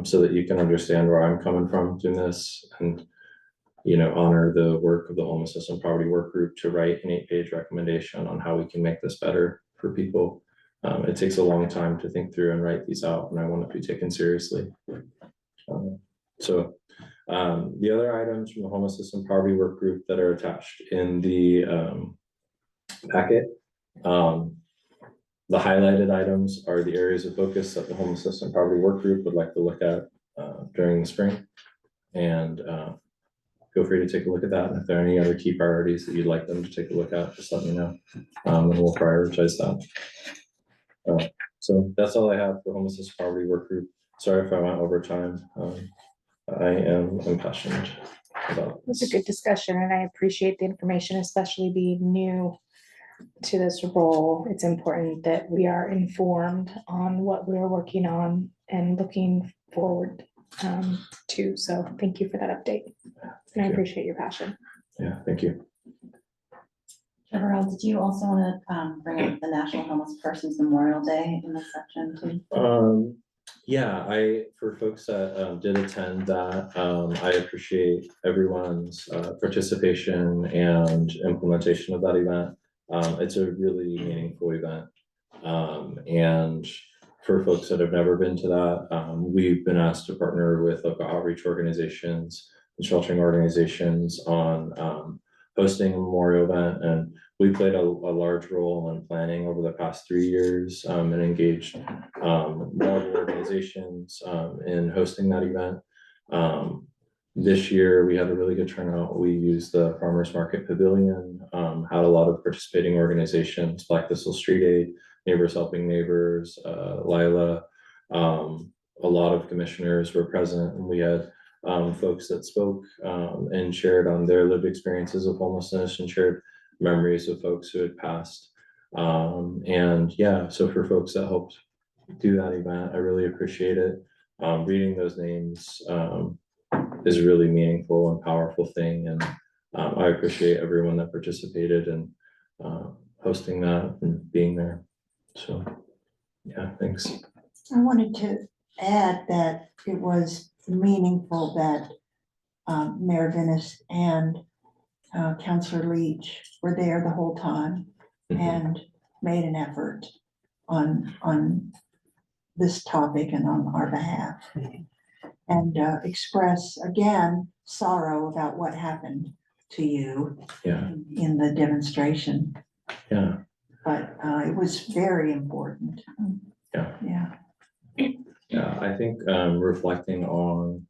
so that you can understand where I'm coming from doing this and, honor the work of the Homelessness and Poverty Work Group to write an 8-page recommendation on how we can make this better for people. It takes a long time to think through and write these out, and I want to be taken seriously. The other items from the Homelessness and Poverty Work Group that are attached in the packet, the highlighted items are the areas of focus that the Homelessness and Poverty Work Group would like to look at during the spring. And feel free to take a look at that. And if there are any other key priorities that you'd like them to take a look at, just let me know, and we'll prioritize that. So that's all I have for Homelessness and Poverty Work Group. Sorry if I went over time. I am impassioned about It was this. a good discussion, and I appreciate the information, especially being new to this role. It's important that we are informed on what we're working on and looking forward to. So thank you for that update. And I appreciate your passion. Yeah, thank you. Trevor, did you also want to bring up the National Homeless Persons Memorial Day in this section too? Yeah, for folks that did attend that, I appreciate everyone's participation and implementation of that event. It's a really meaningful event. And for folks that have never been to that, we've been asked to partner with local outreach organizations and sheltering organizations on hosting a memorial event. And we played a large role in planning over the past 3 years and engaged multiple organizations in hosting that event. This year, we had a really good turnout. We used the Farmers Market Pavilion, had a lot of participating organizations, Black Thistle Street Aid, Neighbors Helping Neighbors, Lila. A lot of commissioners were present, and we had folks that spoke and shared on their lived experiences of homelessness and shared memories of folks who had passed. And yeah, so for folks that helped do that event, I really appreciate it. Reading those names is a really meaningful and powerful thing. And I appreciate everyone that participated in hosting that and being there. So yeah, thanks. I wanted to add that it was meaningful that Mayor Venus and Councilor Leach were there the whole time and made an effort on this topic and on our behalf. And express again sorrow about what happened to you in the demonstration. Yeah. But it was very important. Yeah, I think reflecting on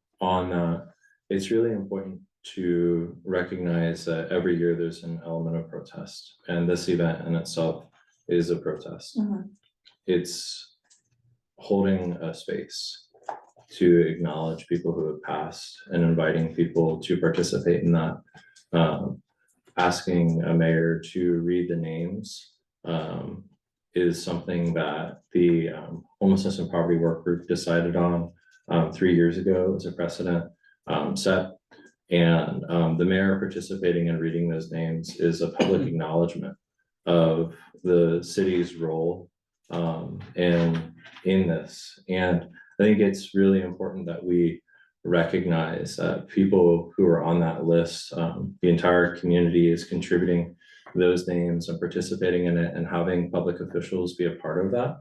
that, it's really important to recognize that every year there's an element of protest, and this event in itself is a protest. It's holding a space to acknowledge people who have passed and inviting people to participate in that. Asking a mayor to read the names is something that the Homelessness and Poverty Work Group decided on 3 years ago as a precedent set. And the mayor participating in reading those names is a public acknowledgement of the city's role in this. And I think it's really important that we recognize that people who are on that list, the entire community is contributing those names and participating in it, and having public officials be a part of that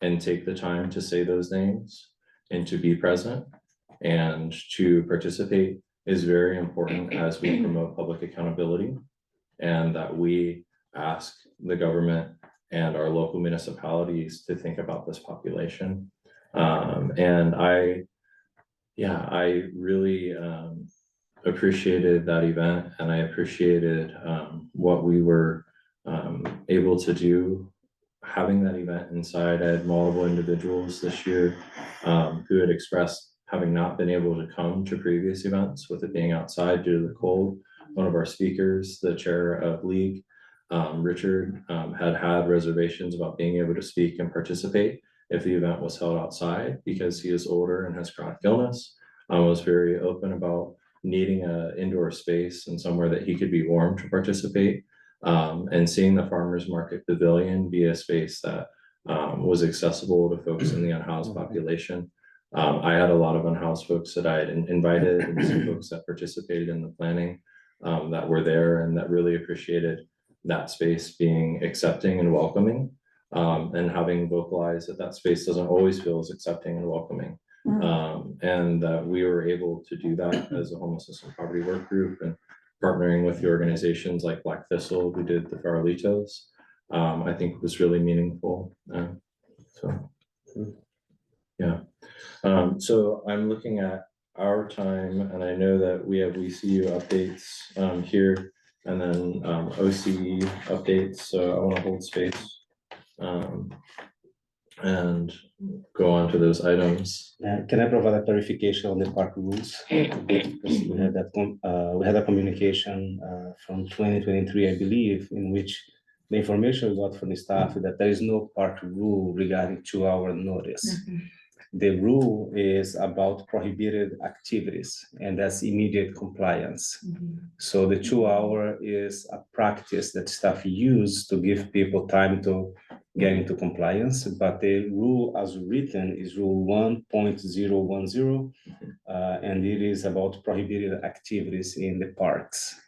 and take the time to say those names and to be present and to participate is very important as we promote public accountability, and that we ask the government and our local municipalities to think about this population. And I really appreciated that event, and I appreciated what we were able to do having that event inside. I had multiple individuals this year who had expressed having not been able to come to previous events with it being outside due to the cold. One of our speakers, the chair of League, Richard, had reservations about being able to speak and participate if the event was held outside because he is older and has chronic illness. Was very open about needing an indoor space and somewhere that he could be warm to participate. And seeing the Farmers Market Pavilion be a space that was accessible to folks in the unhoused population I had a lot of unhoused folks that I had invited and some folks that participated in the planning that were there and that really appreciated that space being accepting and welcoming, and having vocalized that that space doesn't always feel as accepting and welcoming. And we were able to do that as a homelessness and poverty work group, and partnering with the organizations like Black Thistle, who did the Farolitos, I think was really meaningful. So, yeah. So I'm looking at our time, and I know that we have WeCU updates here, and then OCE updates. So I want to hold space and go on to those items. Can I provide a clarification on the park rules? Because we had that, we had a communication from 2023, I believe, in which the information we got from the staff that there is no park rule regarding 2-hour notice. The rule is about prohibited activities, and that's immediate compliance. So the 2-hour is a practice that staff use to give people time to get into compliance, but the rule as written is rule 1.010, and it is about prohibited activities in the parks.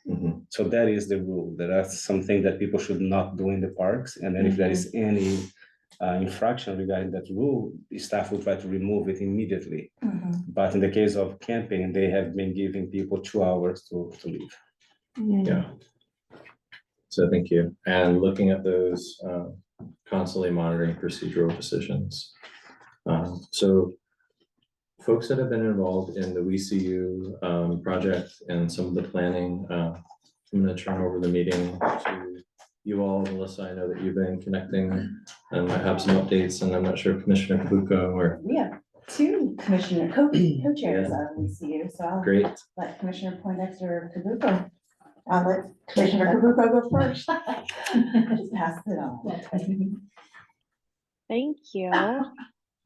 So that is the rule. There are something that people should not do in the parks, and then if there is any infraction regarding that rule, the staff will try to remove it immediately. But in the case of camping, they have been giving people 2 hours to leave. Yeah. So thank you. And looking at those constantly monitoring procedural decisions. So folks that have been involved in the WeCU project and some of the planning, I'm going to turn over the meeting to you all. Melissa, I know that you've been connecting and might have some updates, and I'm not sure Commissioner Kabuka or. We have two commissioner co-chairs of WeCU, so I'll Great. let Commissioner Poindexter Kabuka. I'll let Commissioner Kabuka go first. Just pass it on. Thank you.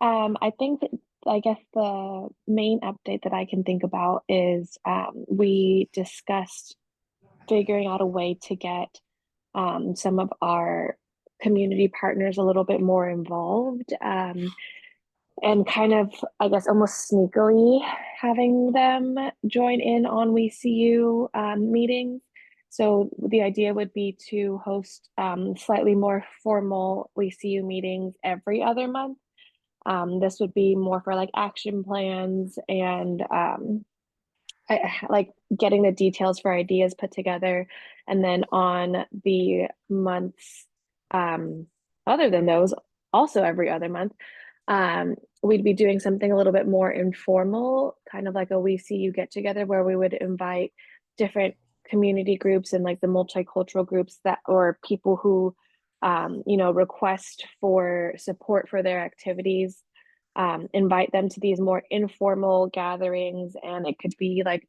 I think that, I guess the main update that I can think about is we discussed figuring out a way to get some of our community partners a little bit more involved, and kind of, I guess, almost sneakily having them join in on WeCU meetings. So the idea would be to host slightly more formal WeCU meetings every other month. This would be more for like action plans and like getting the details for ideas put together. And then on the months other than those, also every other month, we'd be doing something a little bit more informal, kind of like a WeCU get together, where we would invite different community groups and like the multicultural groups that, or people who you know, request for support for their activities, invite them to these more informal gatherings. And it could be like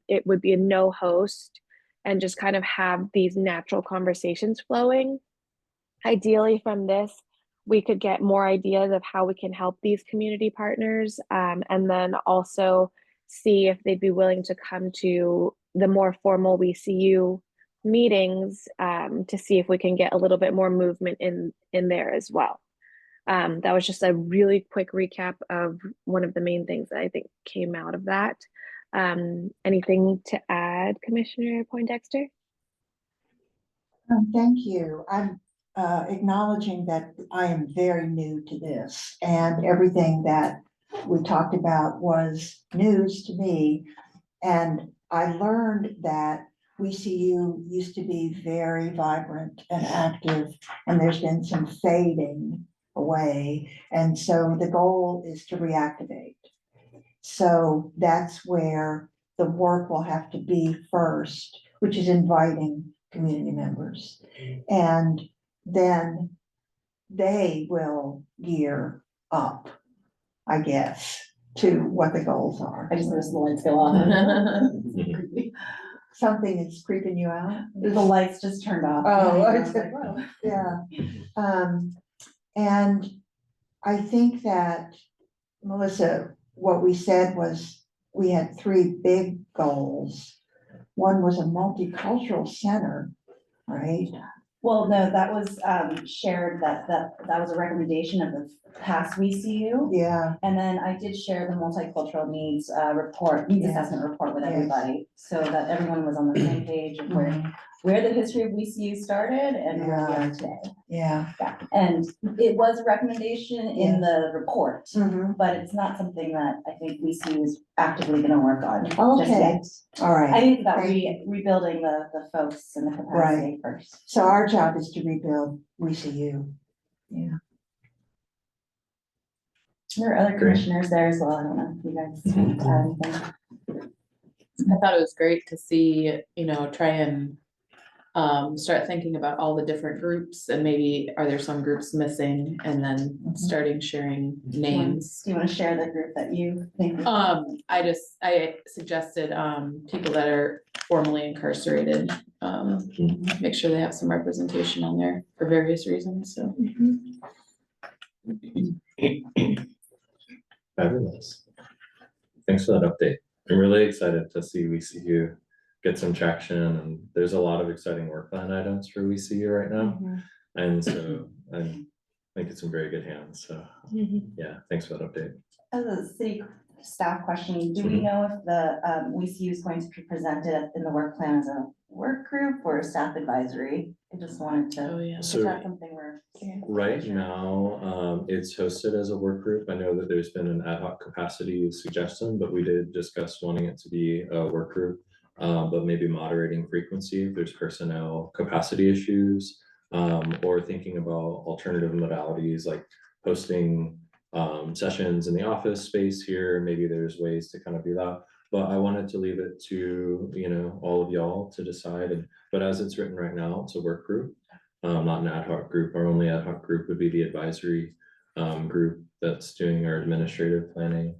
it would be a no host, and just kind of have these natural conversations flowing. Ideally from this, we could get more ideas of how we can help these community partners, and then also see if they'd be willing to come to the more formal WeCU meetings, to see if we can get a little bit more movement in there as well. That was just a really quick recap of one of the main things that I think came out of that. Anything to add, Commissioner Poindexter? Thank you. I'm acknowledging that I am very new to this, and everything that we talked about was news to me. And I learned that WeCU used to be very vibrant and active, and there's been some fading away. And so the goal is to reactivate. So that's where the work will have to be first, which is inviting community members. And then they will gear up, I guess, to what the goals are. I just noticed the lights go on. Something is creeping you out? The lights just turned off. Oh, I was like, whoa. yeah. And I think that, Melissa, what we said was we had 3 big goals. One was a multicultural center, right? Well, no, that was shared, that was a recommendation of the past WeCU. Yeah, And then I did share the multicultural needs needs Yeah. assessment report with Yes. everybody, so that everyone was on the same page of where the history of WeCU started and where we Yeah. are today. yeah. Yeah, and it was a recommendation in the report, Mhm. but it's not something that I think WeCU is actively gonna work on just Okay. yet. All right. I think about Thank rebuilding the folks and the capacity first. So our job is to rebuild WeCU. Yeah. There are other Great. commissioners there as well, I don't know if you guys want to add anything. I thought it was great to see, try and start thinking about all the different groups and maybe are there some groups missing and then starting sharing names. Do you wanna share the group that you think? I suggested, people that are formerly incarcerated, make sure they have some representation on there for various reasons, so. Fabulous. Thanks for that update. I'm really excited to see WeCU get some traction, and there's a lot of exciting work plan items for WeCU right now. And so I think it's in very good hands. So yeah, thanks for that update. As a city staff question, do we know if the WeCU is going to be presented in the work plan as a work group or a staff advisory? I just wanted to, yeah. is So that something we're? right now, it's hosted as a work group. I know that there's been an ad hoc capacity suggestion, but we did discuss wanting it to be a work group, but maybe moderating frequency if there's personnel capacity issues, or thinking about alternative modalities like hosting sessions in the office space here. Maybe there's ways to kind of do that. But I wanted to leave it to, all of y'all to decide. But as it's written right now, it's a work group. Not an ad hoc group. Our only ad hoc group would be the advisory group that's doing our administrative planning.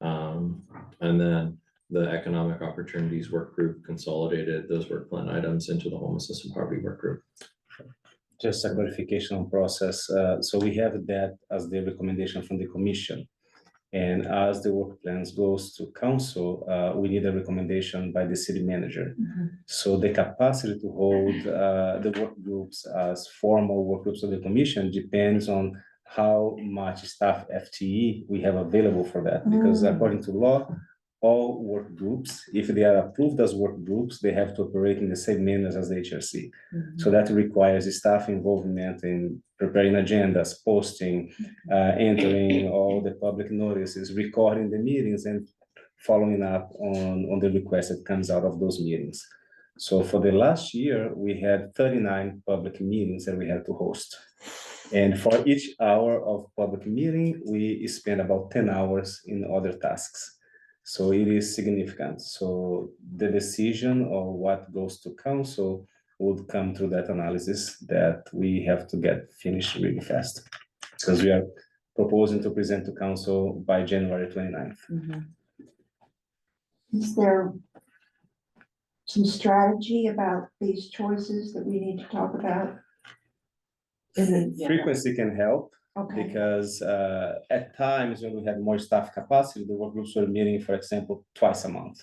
And then the economic opportunities work group consolidated those work plan items into the homelessness and poverty work group. Just a clarification on process. So we have that as the recommendation from the commission. And as the work plans goes to council, we need a recommendation by the city manager. So the capacity to hold the work groups as formal work groups of the commission depends on how much staff FTE we have available for that. Because according to law, all work groups, if they are approved as work groups, they have to operate in the same manner as the HRC. So that requires staff involvement in preparing agendas, posting, entering all the public notices, recording the meetings and following up on the request that comes out of those meetings. So for the last year, we had 39 public meetings that we had to host. And for each hour of public meeting, we spent about 10 hours in other tasks. So it is significant. So the decision of what goes to council would come through that analysis that we have to get finished really fast. Because we are proposing to present to council by January 29th. Is there some strategy about these choices that we need to talk about? Frequency can help. Okay, Because at times when we had more staff capacity, the work groups were meeting, for example, twice a month.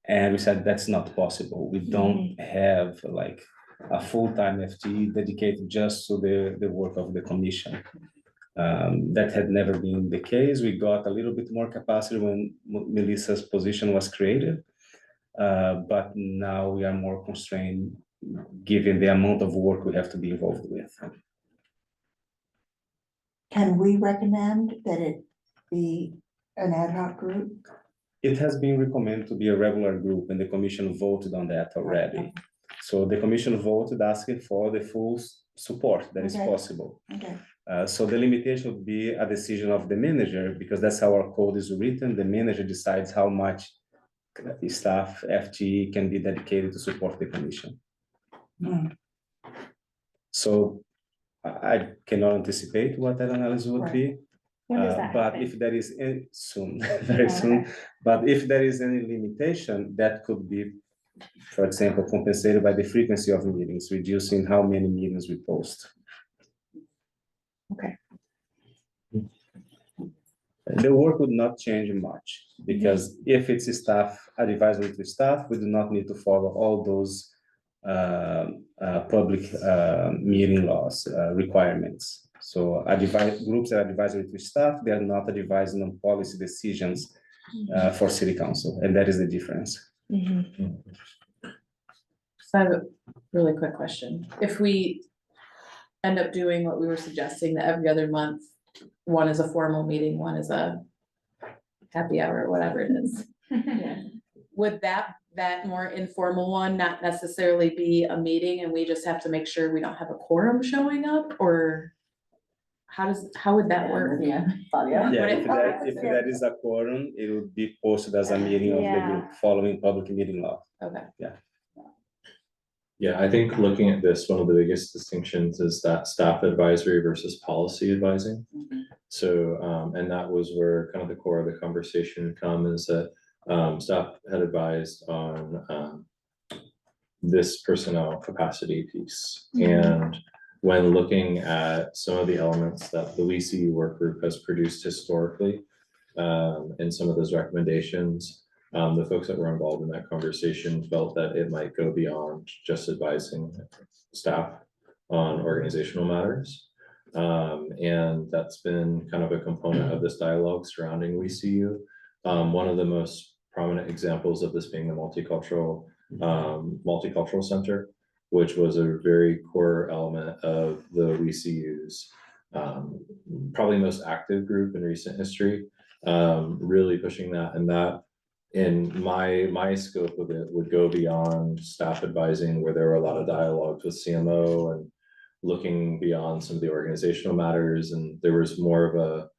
And we said that's not possible. We don't have like a full-time FTE dedicated just to the work of the commission. That had never been the case. We got a little bit more capacity when Melissa's position was created. But now we are more constrained given the amount of work we have to be involved with. can we recommend that it be an ad hoc group? It has been recommended to be a regular group and the commission voted on that already. So the commission voted asking for the full support that is possible. Okay, So the limitation would be a decision of the manager because that's how our code is written. The manager decides how much staff FTE can be dedicated to support the commission. So I cannot anticipate what that analysis would be. When does that But happen? if there is any soon, very soon, but if there is any limitation, that could be, for example, compensated by the frequency of meetings, reducing how many meetings we post. Okay. The work would not change much because if it's staff, advisory to staff, we do not need to follow all those public meeting laws requirements. So groups that are advisory to staff, they are not advising on policy decisions for city council, and that is the difference. So I have a really quick question. If we end up doing what we were suggesting, that every other month, one is a formal meeting, one is a happy hour, whatever it is. Would that more informal one not necessarily be a meeting and we just have to make sure we don't have a quorum showing up, or how would that work? Yeah, Yeah, Would it- if that is a quorum, it would be posted as a meeting of the Yeah. group following public meeting law. Okay. Yeah, I think looking at this, one of the biggest distinctions is that staff advisory versus policy advising. So, and that was where kind of the core of the conversation come, is that staff had advised on this personnel capacity piece. And when looking at some of the elements that the WeCU work group has produced historically, and some of those recommendations, the folks that were involved in that conversation felt that it might go beyond just advising staff on organizational matters. And that's been kind of a component of this dialogue surrounding WeCU. One of the most prominent examples of this being the multicultural center, which was a very core element of the WeCU's probably most active group in recent history, really pushing that. And that, in my scope of it, would go beyond staff advising, where there were a lot of dialogues with CMO and looking beyond some of the organizational matters. And there was more of a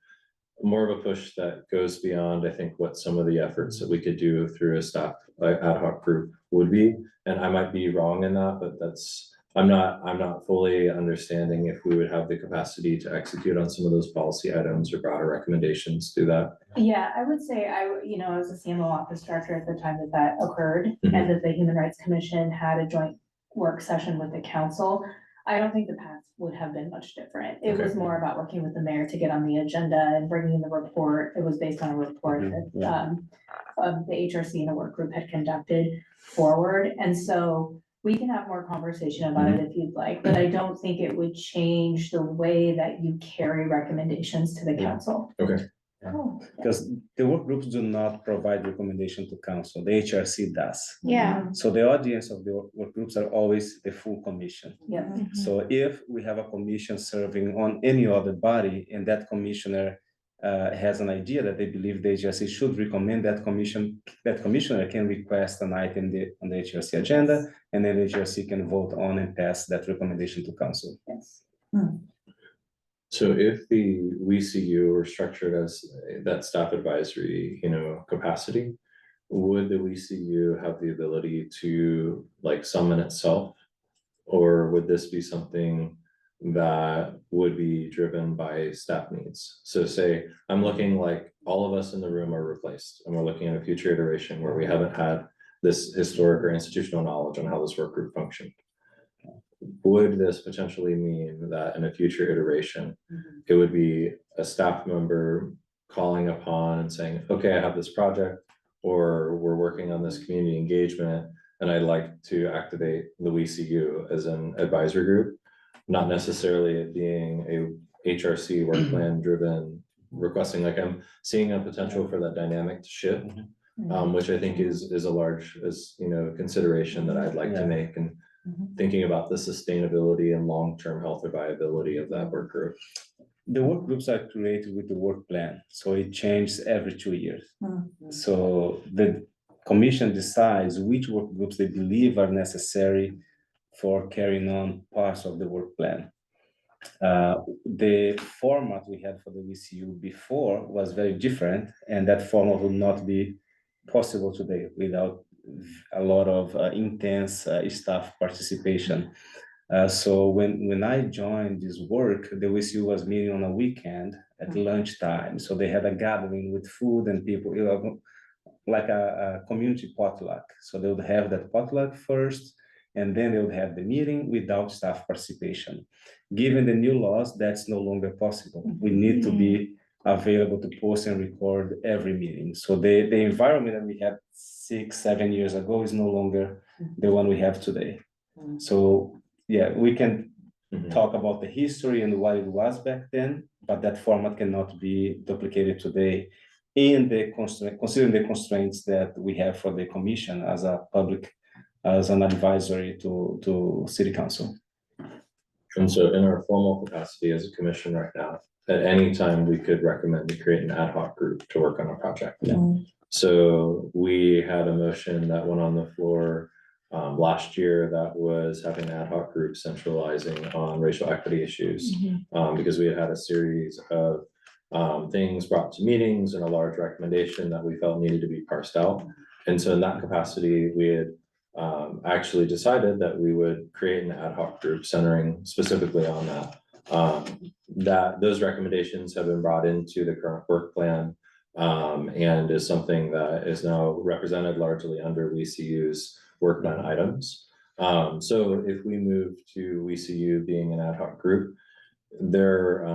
push that goes beyond, I think, what some of the efforts that we could do through a staff ad hoc group would be. And I might be wrong in that, but I'm not fully understanding if we would have the capacity to execute on some of those policy items or broader recommendations through that. Yeah, I would say I was a CMO office director at the time that occurred, and that the Human Rights Commission had a joint work session with the council. I don't think the path would have been much different. It was more about working with the mayor to get on the agenda and bringing in the report. It was based on a report that the HRC and a work group had conducted forward. And so we can have more conversation about it if you'd like, but I don't think it would change the way that you carry recommendations to the council. Okay. Because the work groups do not provide recommendation to council, the HRC does. Yeah. So the audience of the work groups are always the full commission. Yeah. So if we have a commission serving on any other body, and that commissioner has an idea that they believe the HRC should recommend, that commissioner can request an item on the HRC agenda, and then the HRC can vote on and pass that recommendation to council. Yes. So if the WeCU were structured as that staff advisory, capacity, would the WeCU have the ability to summon itself? Or would this be something that would be driven by staff needs? So say I'm looking like all of us in the room are replaced, and we're looking at a future iteration where we haven't had this historic or institutional knowledge on how this work group functioned. Would this potentially mean that in a future iteration, it would be a staff member calling upon and saying, okay, I have this project, or we're working on this community engagement, and I'd like to activate the WeCU as an advisory group, not necessarily it being a HRC work plan driven requesting, I'm seeing a potential for that dynamic to shift, which I think is a large, consideration that I'd like to make, and thinking about the sustainability and long-term health or viability of that work group. The work groups are created with the work plan, so it changes every 2 years. So the commission decides which work groups they believe are necessary for carrying on parts of the work plan. The format we had for the WeCU before was very different, and that format will not be possible today without a lot of intense staff participation. So when I joined this work, the WeCU was meeting on a weekend at lunchtime. So they had a gathering with food and people, like a community potluck. So they would have that potluck first, and then they would have the meeting without staff participation. Given the new laws, that's no longer possible. We need to be available to post and record every meeting. So the environment that we had 6-7 years ago is no longer the one we have today. So, yeah, we can Mhm. talk about the history and what it was back then, but that format cannot be duplicated today in the constraint, considering the constraints that we have for the commission as a public, as an advisory to city council. And so in our formal capacity as a commission right now, at any time, we could recommend to create an ad hoc group to work on a project. So we had a motion that went on the floor last year that was having an ad hoc group centralizing on racial equity issues. Because we had had a series of things brought to meetings and a large recommendation that we felt needed to be parsed out. And so in that capacity, we had actually decided that we would create an ad hoc group centering specifically on that. That those recommendations have been brought into the current work plan and is something that is now represented largely under WCU's work plan items. So if we move to WCU being an ad hoc group, there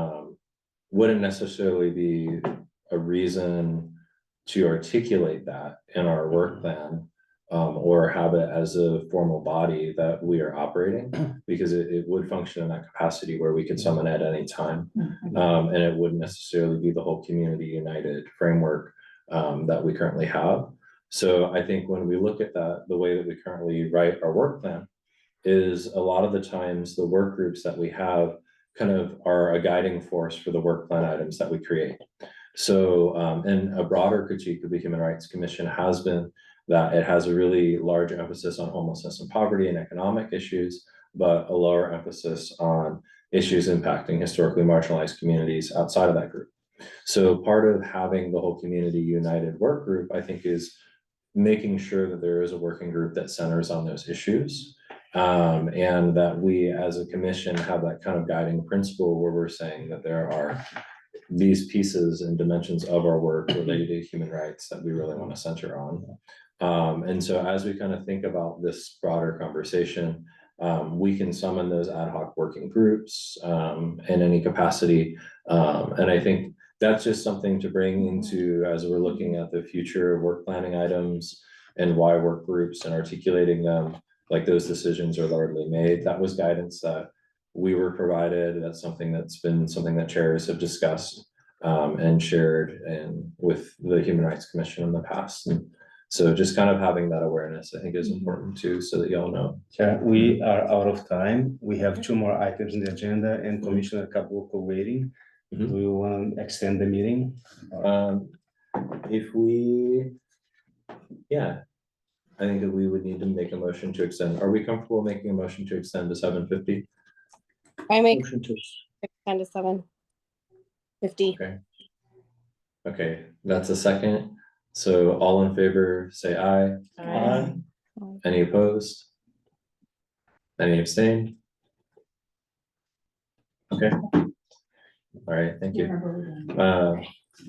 wouldn't necessarily be a reason to articulate that in our work plan or have it as a formal body that we are operating, because it would function in that capacity where we could summon at any time. And it wouldn't necessarily be the whole community united framework that we currently have. So I think when we look at that, the way that we currently write our work plan is a lot of the times the work groups that we have kind of are a guiding force for the work plan items that we create. So, and a broader critique of the Human Rights Commission has been that it has a really large emphasis on homelessness and poverty and economic issues, but a lower emphasis on issues impacting historically marginalized communities outside of that group. So part of having the whole community united work group, I think, is making sure that there is a working group that centers on those issues. And that we as a commission have that kind of guiding principle where we're saying that there are these pieces and dimensions of our work related to human rights that we really want to center on. And so as we kind of think about this broader conversation, we can summon those ad hoc working groups in any capacity. And I think that's just something to bring into as we're looking at the future of work planning items and why work groups and articulating them, like those decisions are largely made. That was guidance that we were provided. That's something that's been something that chairs have discussed and shared and with the Human Rights Commission in the past. And so just kind of having that awareness, I think, is important too, so that y'all know. Yeah, we are out of time. We have 2 more items in the agenda and Commissioner Cabuco waiting. Do you want to extend the meeting? If we, yeah, I think that we would need to make a motion to extend. Are we comfortable making a motion to extend to 7:50? I make Motion to 10 to 7:50. Okay. Okay, that's a second. So all in favor, say aye. Aye. Any opposed? Any abstain? Okay. All right, thank you.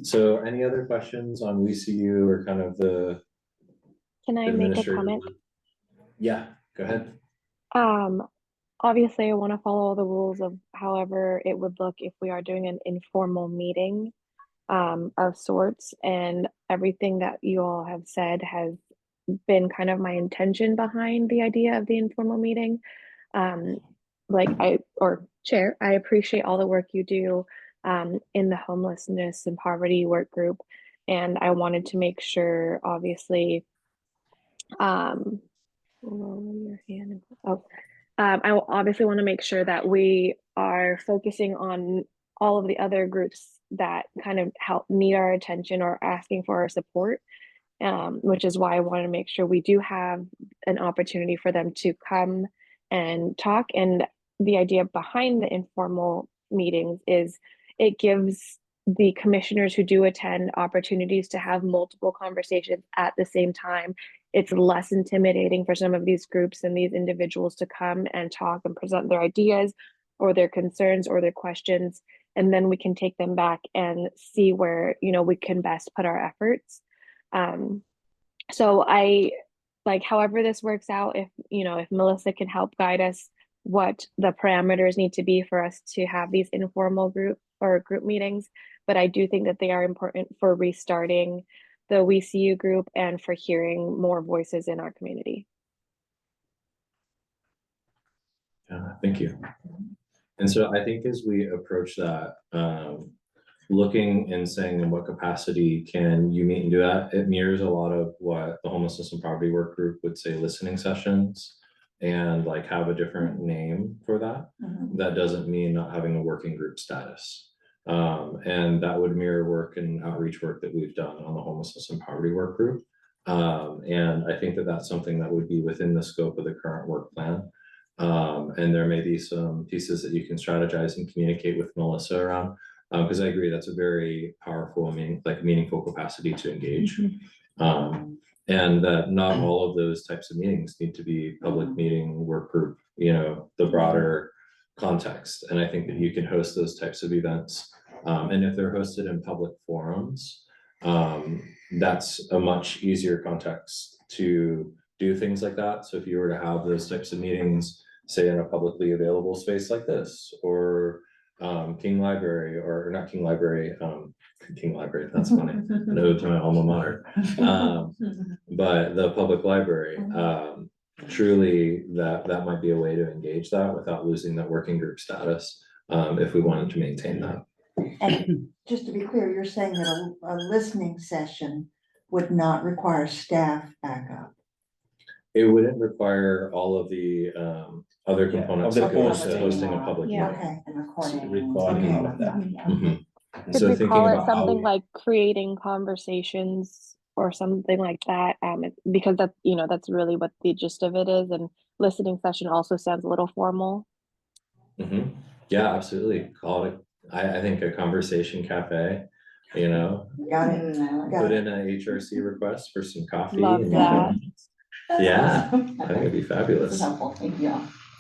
So any other questions on WCU or kind of the Can I make a administrative? comment? Yeah, go ahead. Obviously I want to follow the rules of however it would look if we are doing an informal meeting of sorts, and everything that you all have said has been kind of my intention behind the idea of the informal meeting. Chair, I appreciate all the work you do in the homelessness and poverty work group, and I wanted to make sure, obviously, I obviously want to make sure that we are focusing on all of the other groups that kind of help need our attention or asking for our support, which is why I want to make sure we do have an opportunity for them to come and talk. And the idea behind the informal meetings is it gives the commissioners who do attend opportunities to have multiple conversations at the same time. It's less intimidating for some of these groups and these individuals to come and talk and present their ideas or their concerns or their questions, and then we can take them back and see where, you know, we can best put our efforts. So I like however this works out, if you know, if Melissa can help guide us what the parameters need to be for us to have these informal group meetings, but I do think that they are important for restarting the WCU group and for hearing more voices in our community. Thank you. And so I think as we approach that, looking and saying in what capacity can you meet and do that, it mirrors a lot of what the homelessness and poverty work group would say listening sessions, and like have a different name for that. That doesn't mean not having a working group status. And that would mirror work and outreach work that we've done on the homelessness and poverty work group. And I think that that's something that would be within the scope of the current work plan. And there may be some pieces that you can strategize and communicate with Melissa around, because I agree that's a very powerful, meaningful capacity to engage. And that not all of those types of meetings need to be public meeting, work group, the broader context. And I think that you can host those types of events. And if they're hosted in public forums, that's a much easier context to do things like that. So if you were to have those types of meetings, say in a publicly available space like this, or King Library, or not King Library, King Library, that's funny, an ode to my alma mater, but the public library, truly that might be a way to engage that without losing that working group status, if we wanted to maintain that. And just to be clear, you're saying that a listening session would not require staff backup? It wouldn't require all of the other components of that the go hosting. into hosting a public Yeah. meeting. Okay, and recording. Recording all of that. Mhm. Could So we thinking call it about how something we- like creating conversations or something like that? Because that's, that's really what the gist of it is. And listening session also sounds a little formal. Mhm. Yeah, absolutely. Call it, I think, a conversation cafe, Got it. Got put it. in a HRC request for some coffee. Love and that. Yeah, I think it'd be fabulous. helpful, thank you.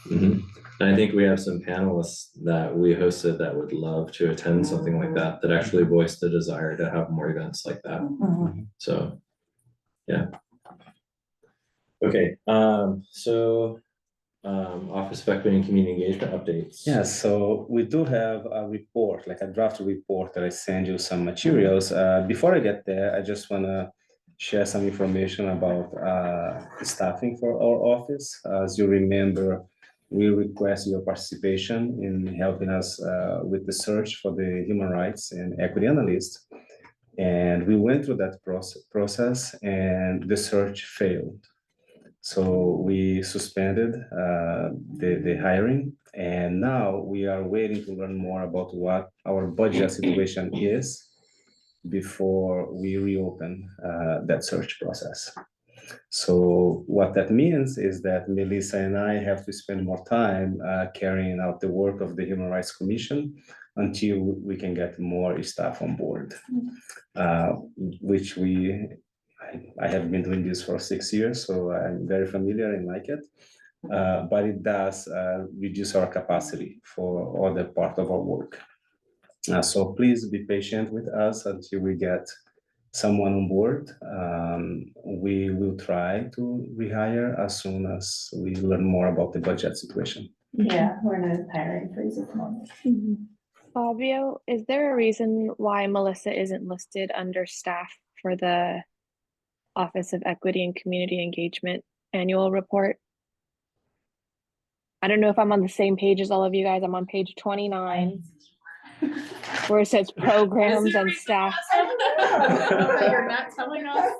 Mhm. And I think we have some panelists that we hosted that would love to attend something like that actually voiced the desire to have more events like that. Mhm. So, yeah. Okay, so Office of Equity and Community Engagement updates. Yeah, so we do have a report, like a draft report that I send you some materials. Before I get there, I just want to share some information about staffing for our office. As you remember, we request your participation in helping us with the search for the human rights and equity analyst. And we went through that process and the search failed. So we suspended the hiring, and now we are waiting to learn more about what our budget situation is before we reopen that search process. So what that means is that Melissa and I have to spend more time carrying out the work of the Human Rights Commission until we can get more staff on board, which I have been doing this for 6 years, so I'm very familiar and like it. But it does reduce our capacity for other part of our work. So please be patient with us until we get someone on board. We will try to rehire as soon as we learn more about the budget situation. Yeah, we're in a hiring freeze at the moment. Fabio, is there a reason why Melissa isn't listed under staff for the Office of Equity and Community Engagement annual report? I don't know if I'm on the same page as all of you guys. I'm on page 29, where it says programs and staff. You're not telling us?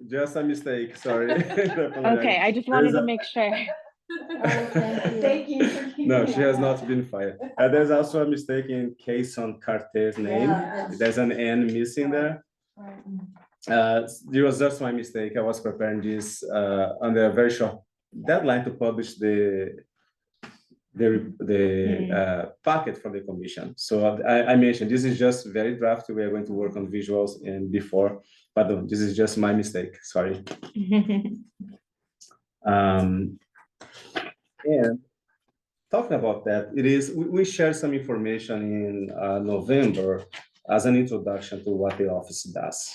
Just a mistake, sorry. Okay, I just wanted to make sure. Thank you. for keeping No, she has up. not been fired. There's also a mistake in Kayson Carter's name. Yeah. There's an N missing there. It was just my mistake. I was preparing this under a very short deadline to publish the packet for the commission. So I mentioned this is just very draft. We are going to work on visuals and before, but no, this is just my mistake. Sorry. And talking about that, we shared some information in November as an introduction to what the office does.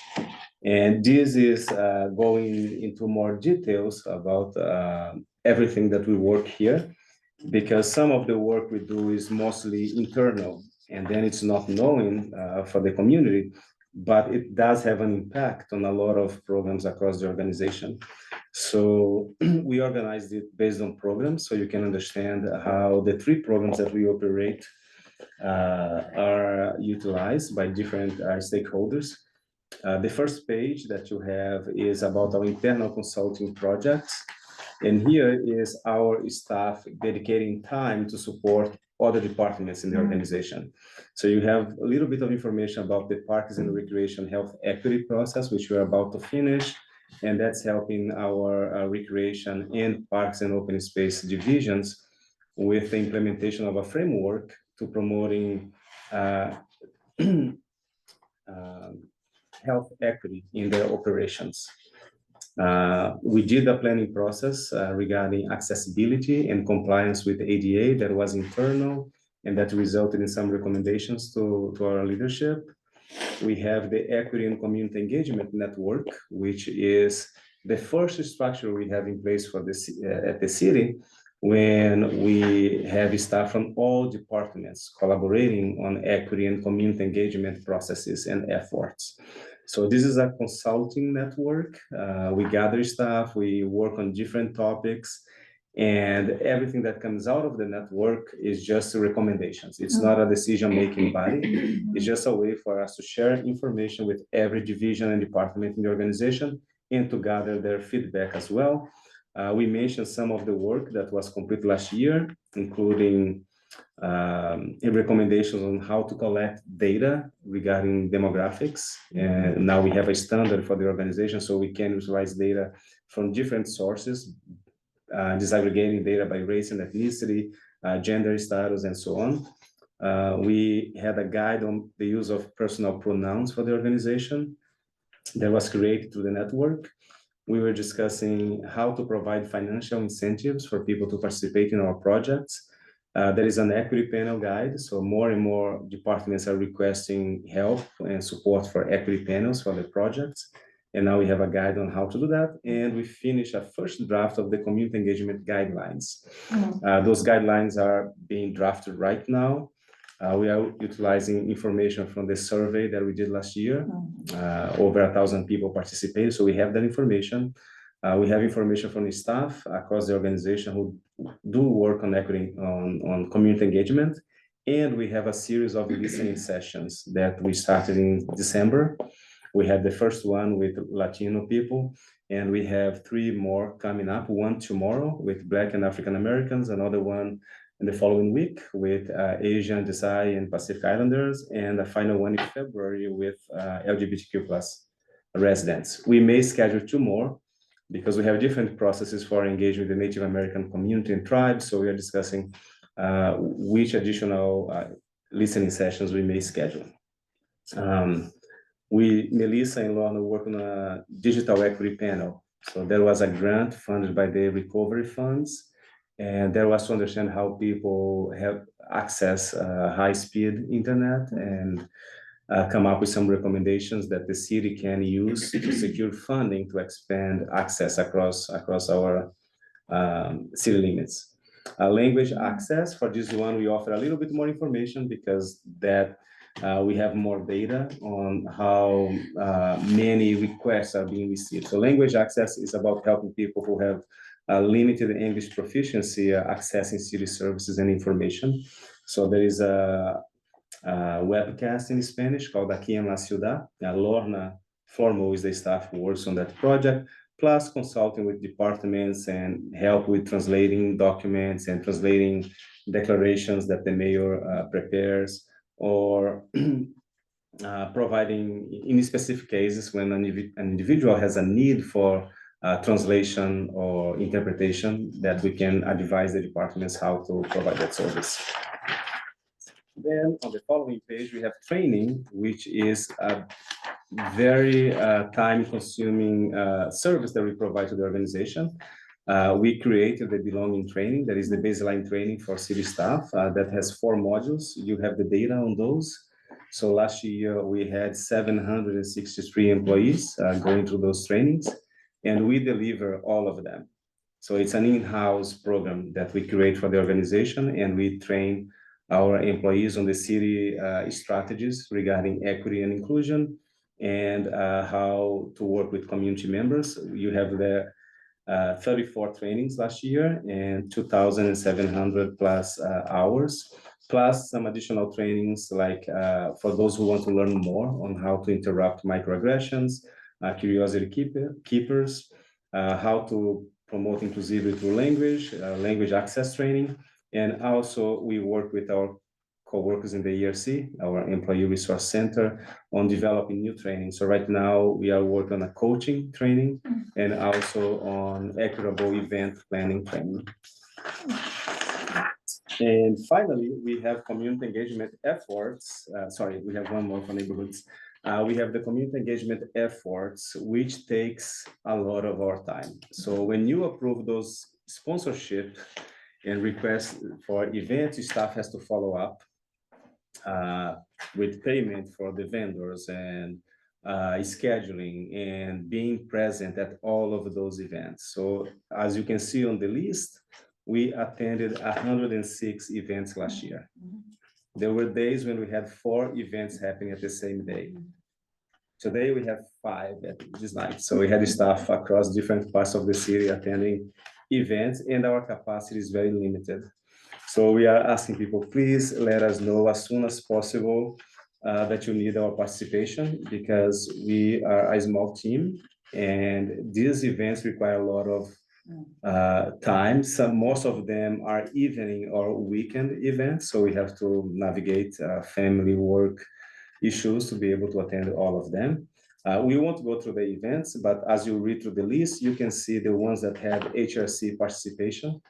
And this is going into more details about everything that we work here, because some of the work we do is mostly internal, and then it's not known for the community, but it does have an impact on a lot of programs across the organization. So we organized it based on programs, so you can understand how the 3 programs that we operate are utilized by different stakeholders. The first page that you have is about our internal consulting projects. And here is our staff dedicating time to support other departments in the organization. So you have a little bit of information about the Parks and Recreation Health Equity process, which we're about to finish. And that's helping our recreation and parks and open space divisions with the implementation of a framework to promoting health equity in their operations. We did a planning process regarding accessibility and compliance with ADA that was internal and that resulted in some recommendations to our leadership. We have the Equity and Community Engagement Network, which is the first structure we have in place for this at the city, when we have staff from all departments collaborating on equity and community engagement processes and efforts. So this is a consulting network. We gather staff, we work on different topics, and everything that comes out of the network is just recommendations. It's not a decision-making body. It's just a way for us to share information with every division and department in the organization and to gather their feedback as well. We mentioned some of the work that was completed last year, including recommendations on how to collect data regarding demographics. And now we have a standard for the organization, so we can utilize data from different sources, disaggregating data by race and ethnicity, gender status, and so on. We had a guide on the use of personal pronouns for the organization that was created through the network. We were discussing how to provide financial incentives for people to participate in our projects. There is an equity panel guide, so more and more departments are requesting help and support for equity panels for the projects. And now we have a guide on how to do that. And we finished a first draft of the community engagement guidelines. Those guidelines are being drafted right now. We are utilizing information from the survey that we did last year. Over 1,000 people participated, so we have that information. We have information from the staff across the organization who do work on equity, on community engagement. And we have a series of listening sessions that we started in December. We had the first one with Latino people, and we have 3 more coming up, one tomorrow with Black and African Americans, another one in the following week with Asian, Desai, and Pacific Islanders, and the final one in February with LGBTQ plus residents. We may schedule 2 more because we have different processes for engaging with the Native American community and tribes, so we are discussing which additional listening sessions we may schedule. Melissa and Lorna work on a digital equity panel. So there was a grant funded by the recovery funds, and there was to understand how people have access high-speed internet and come up with some recommendations that the city can use to secure funding to expand access across our city limits. Language access, for this one, we offer a little bit more information because that we have more data on how many requests are being received. So language access is about helping people who have limited English proficiency accessing city services and information. So there is a webcast in Spanish called Aquí en la Ciudad. Lorna Formo is the staff who works on that project, plus consulting with departments and help with translating documents and translating declarations that the mayor prepares, or providing in specific cases when an individual has a need for translation or interpretation, that we can advise the departments how to provide that service. Then on the following page, we have training, which is a very time-consuming service that we provide to the organization. We created the belonging training, that is the baseline training for city staff that has 4 modules. You have the data on those. So last year we had 763 employees going through those trainings, and we deliver all of them. So it's an in-house program that we create for the organization, and we train our employees on the city strategies regarding equity and inclusion, and how to work with community members. You have the 34 trainings last year and 2,700 plus hours, plus some additional trainings like for those who want to learn more on how to interrupt microaggressions, curiosity keepers, how to promote inclusivity through language, language access training. And also we work with our co-workers in the HRC, our Employee Resource Center, on developing new training. So right now we are working on a coaching training and also on equitable event planning training. And finally, we have community engagement efforts. Sorry, we have one more for neighborhoods. We have the community engagement efforts, which takes a lot of our time. So when you approve those sponsorship and requests for events, staff has to follow up with payment for the vendors and scheduling and being present at all of those events. So as you can see on the list, we attended 106 events last year. There were days when we had 4 events happening at the same day. Today we have 5 at this night. So we had staff across different parts of the city attending events, and our capacity is very limited. So we are asking people, please let us know as soon as possible that you need our participation, because we are a small team and these events require a lot of time. Most of them are evening or weekend events, so we have to navigate family work issues to be able to attend all of them. We won't go through the events, but as you read through the list, you can see the ones that had HRC participation.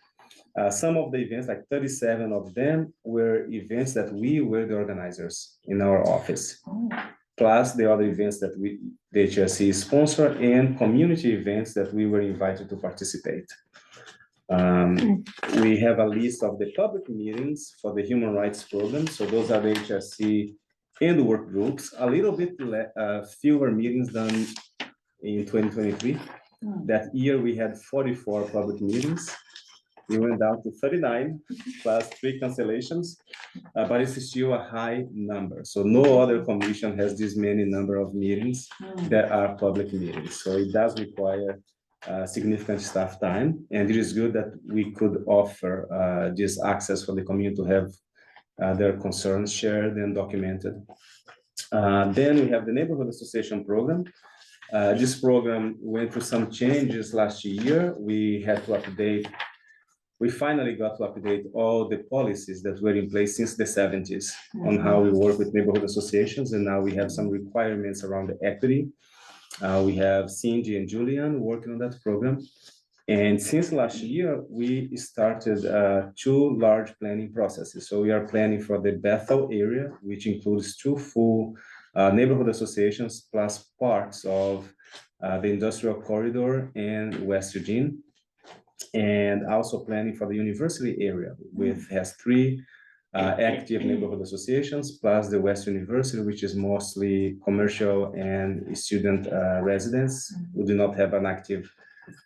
Some of the events, like 37 of them, were events that we were the organizers in our office, plus the other events that the HRC sponsor and community events that we were invited to participate. We have a list of the public meetings for the human rights program. So those are the HRC and work groups. A little bit fewer meetings than in 2023. That year we had 44 public meetings. We went down to 39 plus 3 cancellations, but it's still a high number. So no other commission has this many number of meetings that are public meetings. So it does require significant staff time, and it is good that we could offer this access for the community to have their concerns shared and documented. Then we have the Neighborhood Association program. This program went through some changes last year. We finally got to update all the policies that were in place since the 70s on how we work with neighborhood associations. And now we have some requirements around the equity. We have Cindy and Julian working on that program. And since last year, we started 2 large planning processes. So we are planning for the Bethel area, which includes 2 full neighborhood associations plus parts of the industrial corridor and West Eugene. And also planning for the university area, which has 3 active neighborhood associations, plus the West University, which is mostly commercial and student residents who do not have an active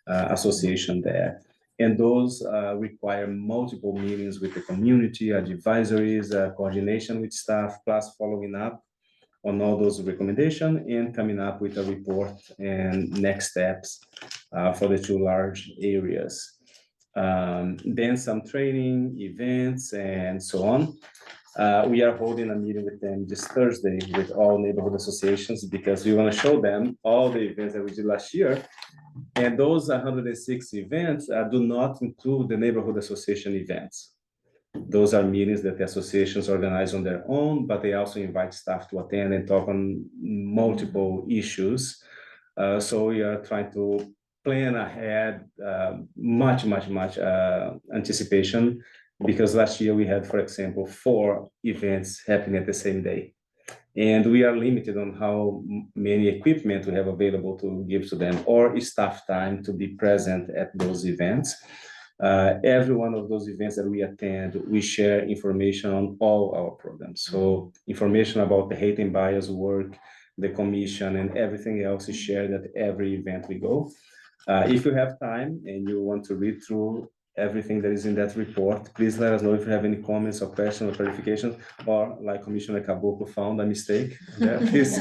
association there. And those require multiple meetings with the community, advisories, coordination with staff, plus following up on all those recommendations and coming up with a report and next steps for the 2 large areas. Then some training, events, and so on. We are holding a meeting with them this Thursday with all neighborhood associations, because we want to show them all the events that we did last year. And those 106 events do not include the neighborhood association events. Those are meetings that the associations organize on their own, but they also invite staff to attend and talk on multiple issues. So we are trying to plan ahead, much anticipation, because last year we had, for example, 4 events happening at the same day. And we are limited on how many equipment we have available to give to them or staff time to be present at those events. Every one of those events that we attend, we share information on all our programs. So information about the hate and bias work, the commission, and everything else is shared at every event we go. If you have time and you want to read through everything that is in that report, please let us know if you have any comments or questions or clarifications, or like Commissioner Caboclo found a mistake. Please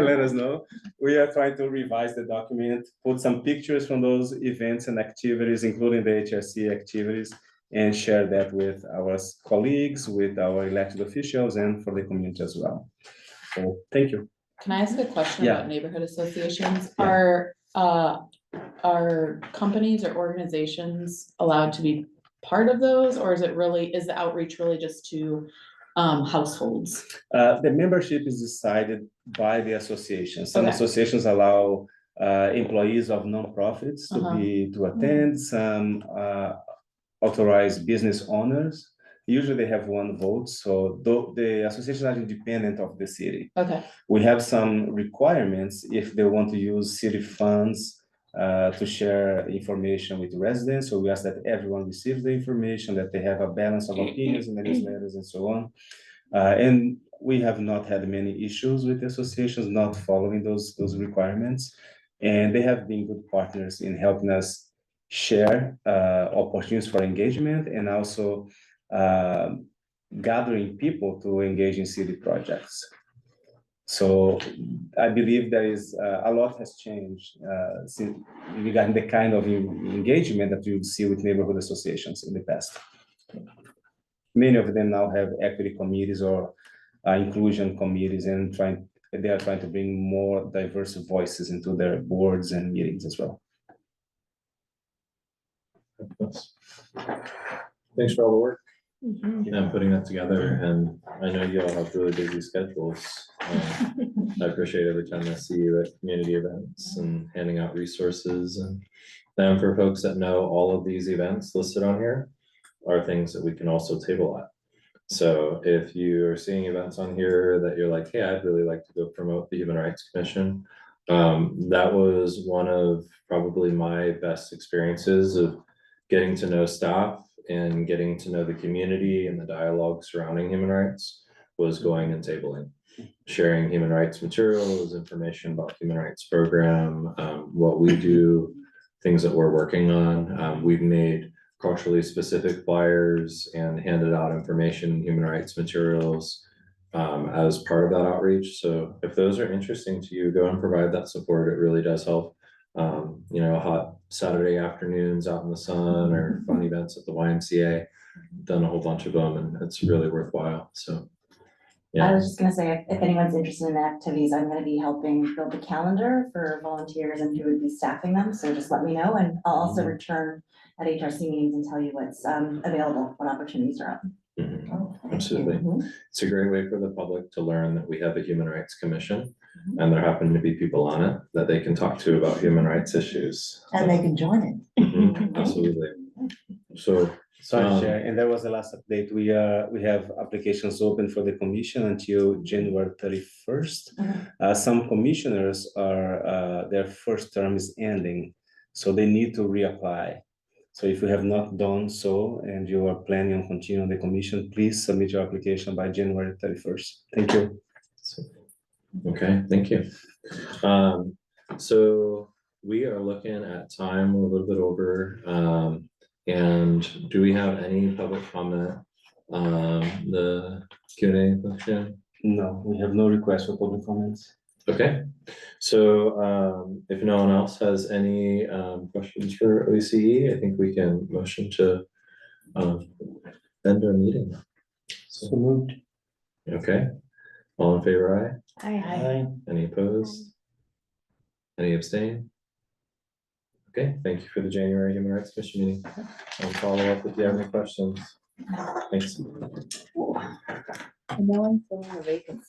let us know. we are trying to revise the document, put some pictures from those events and activities, including the HRC activities, and share that with our colleagues, with our elected officials, and for the community as well. So, thank you. Can I ask a question Yeah. about neighborhood associations? Yeah. Are companies or organizations allowed to be part of those, or is the outreach really just to households? The membership is decided by the association. Some Okay. associations allow employees of nonprofits to attend, some authorized business owners. Usually they have one vote, so the associations are independent of the city. Okay, We have some requirements if they want to use city funds to share information with residents. So we ask that everyone receives the information, that they have a balance of opinions in the newsletters and so on. And we have not had many issues with the associations not following those requirements. And they have been good partners in helping us share opportunities for engagement and also gathering people to engage in city projects. So I believe there is a lot has changed regarding the kind of engagement that you would see with neighborhood associations in the past. Many of them now have equity committees or inclusion committees, and they are trying to bring more diverse voices into their boards and meetings as well. Thanks for all the work Mhm. and putting that together. And I know you all have really busy schedules. I appreciate every time I see you at community events and handing out resources. And then for folks that know, all of these events listed on here are things that we can also table at. So if you are seeing events on here that you're like, hey, I'd really like to go promote the Human Rights Commission. That was one of probably my best experiences of getting to know staff and getting to know the community and the dialogue surrounding human rights, was going and tabling, sharing human rights materials, information about human rights program, what we do, things that we're working on. We've made culturally specific flyers and handed out information, human rights materials as part of that outreach. So if those are interesting to you, go and provide that support. It really does help. You know, hot Saturday afternoons out in the sun or fun events at the YMCA, done a whole bunch of them, and it's really worthwhile. So I yeah. was just gonna say, if anyone's interested in the activities, I'm gonna be helping build the calendar for volunteers and who would be staffing them, so just let me know, and I'll also return at HRC meetings and tell you what's available when opportunities are up. Absolutely. It's a great way for the public to learn that we have a Human Rights Commission, and there happen to be people on it that they can talk to about human rights issues. And they can join it. Absolutely. So Sorry, Chair, and that was the last update. We have applications open for the commission until January 31st. Some commissioners are their first term is ending, so they need to reapply. So if you have not done so and you are planning on continuing the commission, please submit your application by January 31st. Thank you. okay, thank you. So we are looking at time a little bit over. And do we have any public comment on the Q&A function? No, we have no request for public comments. Okay, so if no one else has any questions for OECE, I think we can motion to end our meeting. So moved. Okay, all in favor, aye? Aye. Any opposed? Any abstain? Okay, thank you for the January Human Rights Commission meeting. I'll follow up if you have any questions. Thanks. No one's filling a vacancy.